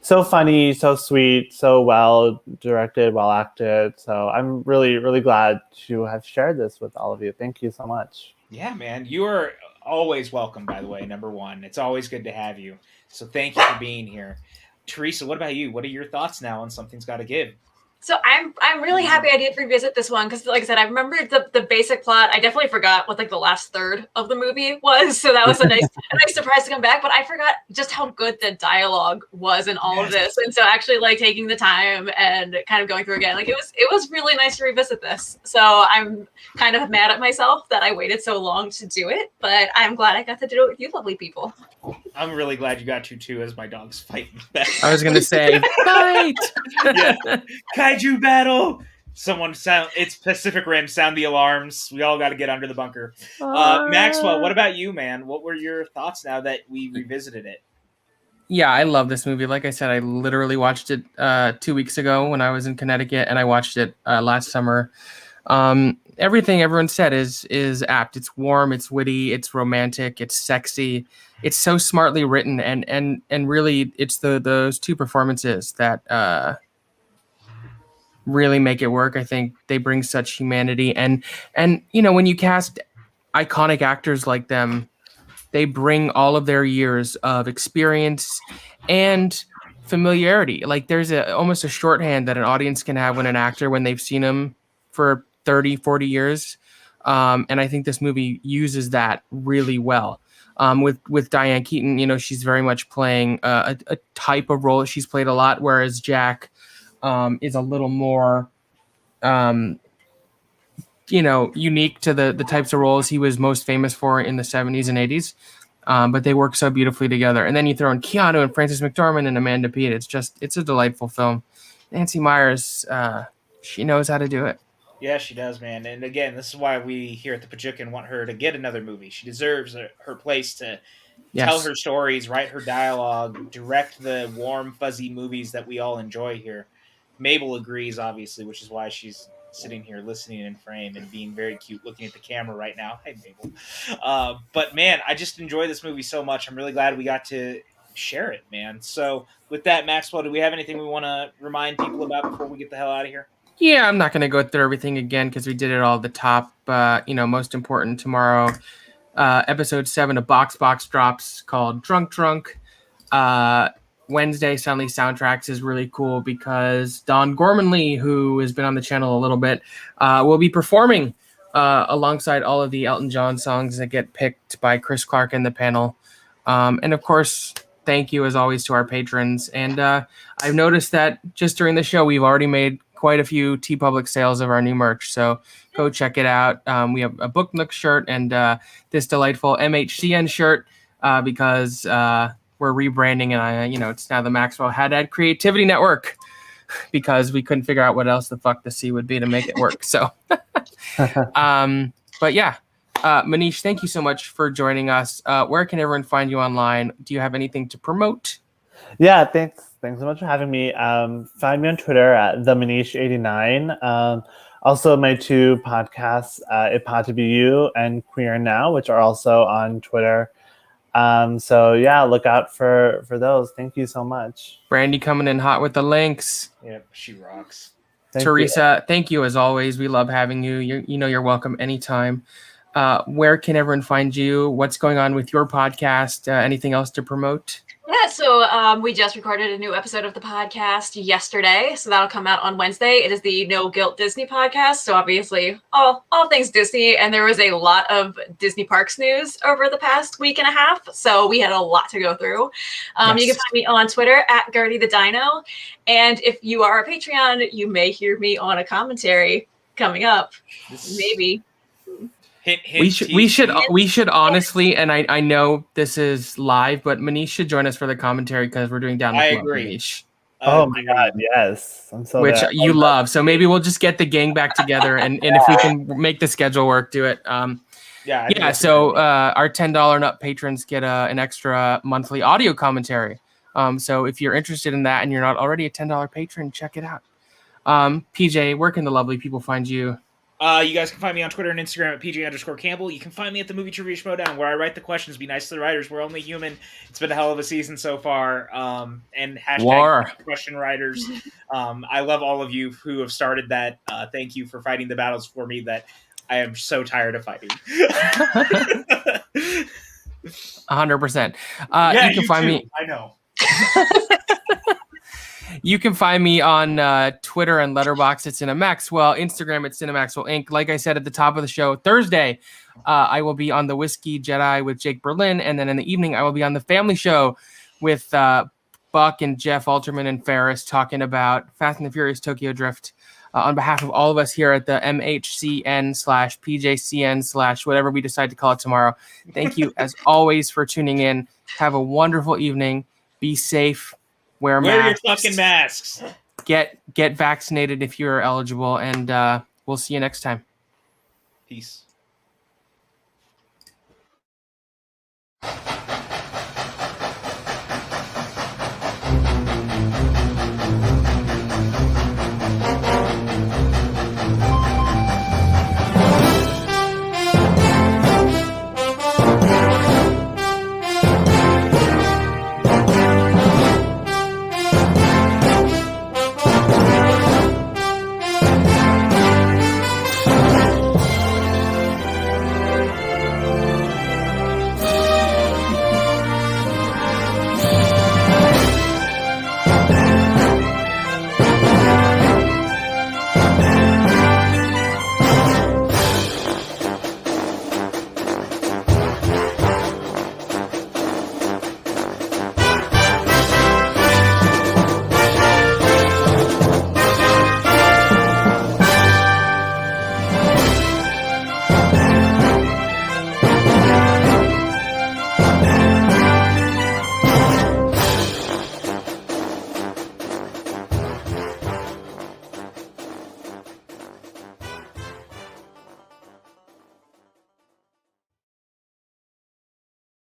so funny, so sweet, so well directed, well acted. So I'm really, really glad to have shared this with all of you. Thank you so much.
Yeah, man. You are always welcome, by the way, number one. It's always good to have you. So thank you for being here. Teresa, what about you? What are your thoughts now on Something's Gotta Give?
So I'm really happy I did revisit this one because, like I said, I remembered the basic plot. I definitely forgot what like the last third of the movie was, so that was a nice surprise to come back. But I forgot just how good the dialogue was in all of this, and so actually like taking the time and kind of going through again, like it was really nice to revisit this. So I'm kind of mad at myself that I waited so long to do it, but I'm glad I got to do it with you, lovely people.
I'm really glad you got to too, as my dog's fighting back.
I was gonna say fight.
Yeah. Kaiju battle. Someone sound. It's Pacific Rim. Sound the alarms. We all got to get under the bunker. Maxwell, what about you, man? What were your thoughts now that we revisited it?
Yeah, I love this movie. Like I said, I literally watched it 2 weeks ago when I was in Connecticut, and I watched it last summer. Everything everyone said is apt. It's warm, it's witty, it's romantic, it's sexy. It's so smartly written, and really, it's those two performances that really make it work. I think they bring such humanity, and you know, when you cast iconic actors like them, they bring all of their years of experience and familiarity. Like there's almost a shorthand that an audience can have when they've seen him for 30, 40 years. And I think this movie uses that really well. With Diane Keaton, you know, she's very much playing a type of role she's played a lot, whereas Jack is a little more, you know, unique to the types of roles he was most famous for in the 70s and 80s. But they work so beautifully together. And then you throw in Keanu and Frances McDormand and Amanda Peet. It's a delightful film. Nancy Meyers, she knows how to do it.
Yeah, she does, man. And again, this is why we here at the PJCN want her to get another movie. She deserves her place to tell her stories, write her dialogue, direct the warm, fuzzy movies that we all enjoy here. Mabel agrees, obviously, which is why she's sitting here listening in frame and being very cute looking at the camera right now. Hey, Mabel. But, man, I just enjoy this movie so much. I'm really glad we got to share it, man. So, with that, Maxwell, do we have anything we want to remind people about before we get the hell out of here?
Yeah, I'm not going to go through everything again because we did it all at the top. You know, most important tomorrow, episode 7 of Box drops called Drunk. Wednesday, Suddenly Soundtracks is really cool because Don Gormanley, who has been on the channel a little bit, will be performing alongside all of the Elton John songs that get picked by Chris Clark in the panel. And of course, thank you as always to our patrons. And I've noticed that just during the show, we've already made quite a few TeePublic sales of our new merch. So go check it out. We have a Book Nook shirt and this delightful MHCN shirt because we're rebranding, and it's now the Maxwell Haddad Creativity Network because we couldn't figure out what else the fuck the C would be to make it work. So, but yeah, Manish, thank you so much for joining us. Where can everyone find you online? Do you have anything to promote?
Yeah, thanks so much for having me. Find me on Twitter at themanish89. Also, my 2 podcasts, It Pod to Be You and Queer Now, which are also on Twitter. So yeah, look out for those. Thank you so much.
Brandy coming in hot with the links.
Yep, she rocks.
Thank
Teresa, thank you as always. We love having you. You're welcome anytime. Where can everyone find you? What's going on with your podcast? Anything else to promote?
Yeah, so we just recorded a new episode of the podcast yesterday, so that'll come out on Wednesday. It is the No Guilt Disney podcast, so obviously all things Disney, and there was a lot of Disney Parks news over the past week and a half, so we had a lot to go through.
Yes.
You can find me on Twitter at Gertie the Dino, and if you are a Patreon, you may hear me on a commentary coming up, maybe.
Hint,
We should honestly, and I know this is live, but Manish should join us for the commentary because we're doing Down with
I
Love,
agree.
Manish,
Oh my God, yes. I'm so
which
down.
you love. So maybe we'll just get the gang back together, and if we can make the schedule work, do it.
Yeah.
So our $10 and up patrons get an extra monthly audio commentary. So if you're interested in that and you're not already a $10 patron, check it out. PJ, where can the lovely people find you?
You guys can find me on Twitter and Instagram at PJ_Campbell. You can find me at the Movie Trivia Schmodown, where I write the questions. Be nice to the writers. We're only human. It's been a hell of a season so far. And hashtag
War.
question writers. I love all of you who have started that. Thank you for fighting the battles for me that I am so tired of fighting.
100%.
Yeah,
you can find
too.
me.
I know.
You can find me on Twitter and Letterboxd at Cinemaxwell, Instagram at Cinemaxwell Inc. Like I said at the top of the show, Thursday, I will be on the Whiskey Jedi with Jake Berlin, and then in the evening, I will be on the Family Show with Buck and Jeff Alterman and Ferris talking about Fast and the Furious Tokyo Drift. On behalf of all of us here at the MHCN/PJCN/ whatever we decide to call it tomorrow, thank you as always for tuning in. Have a wonderful evening. Be safe. Wear
Wear your
masks.
fucking masks.
Get vaccinated if you're eligible, and we'll see you next time.
Peace.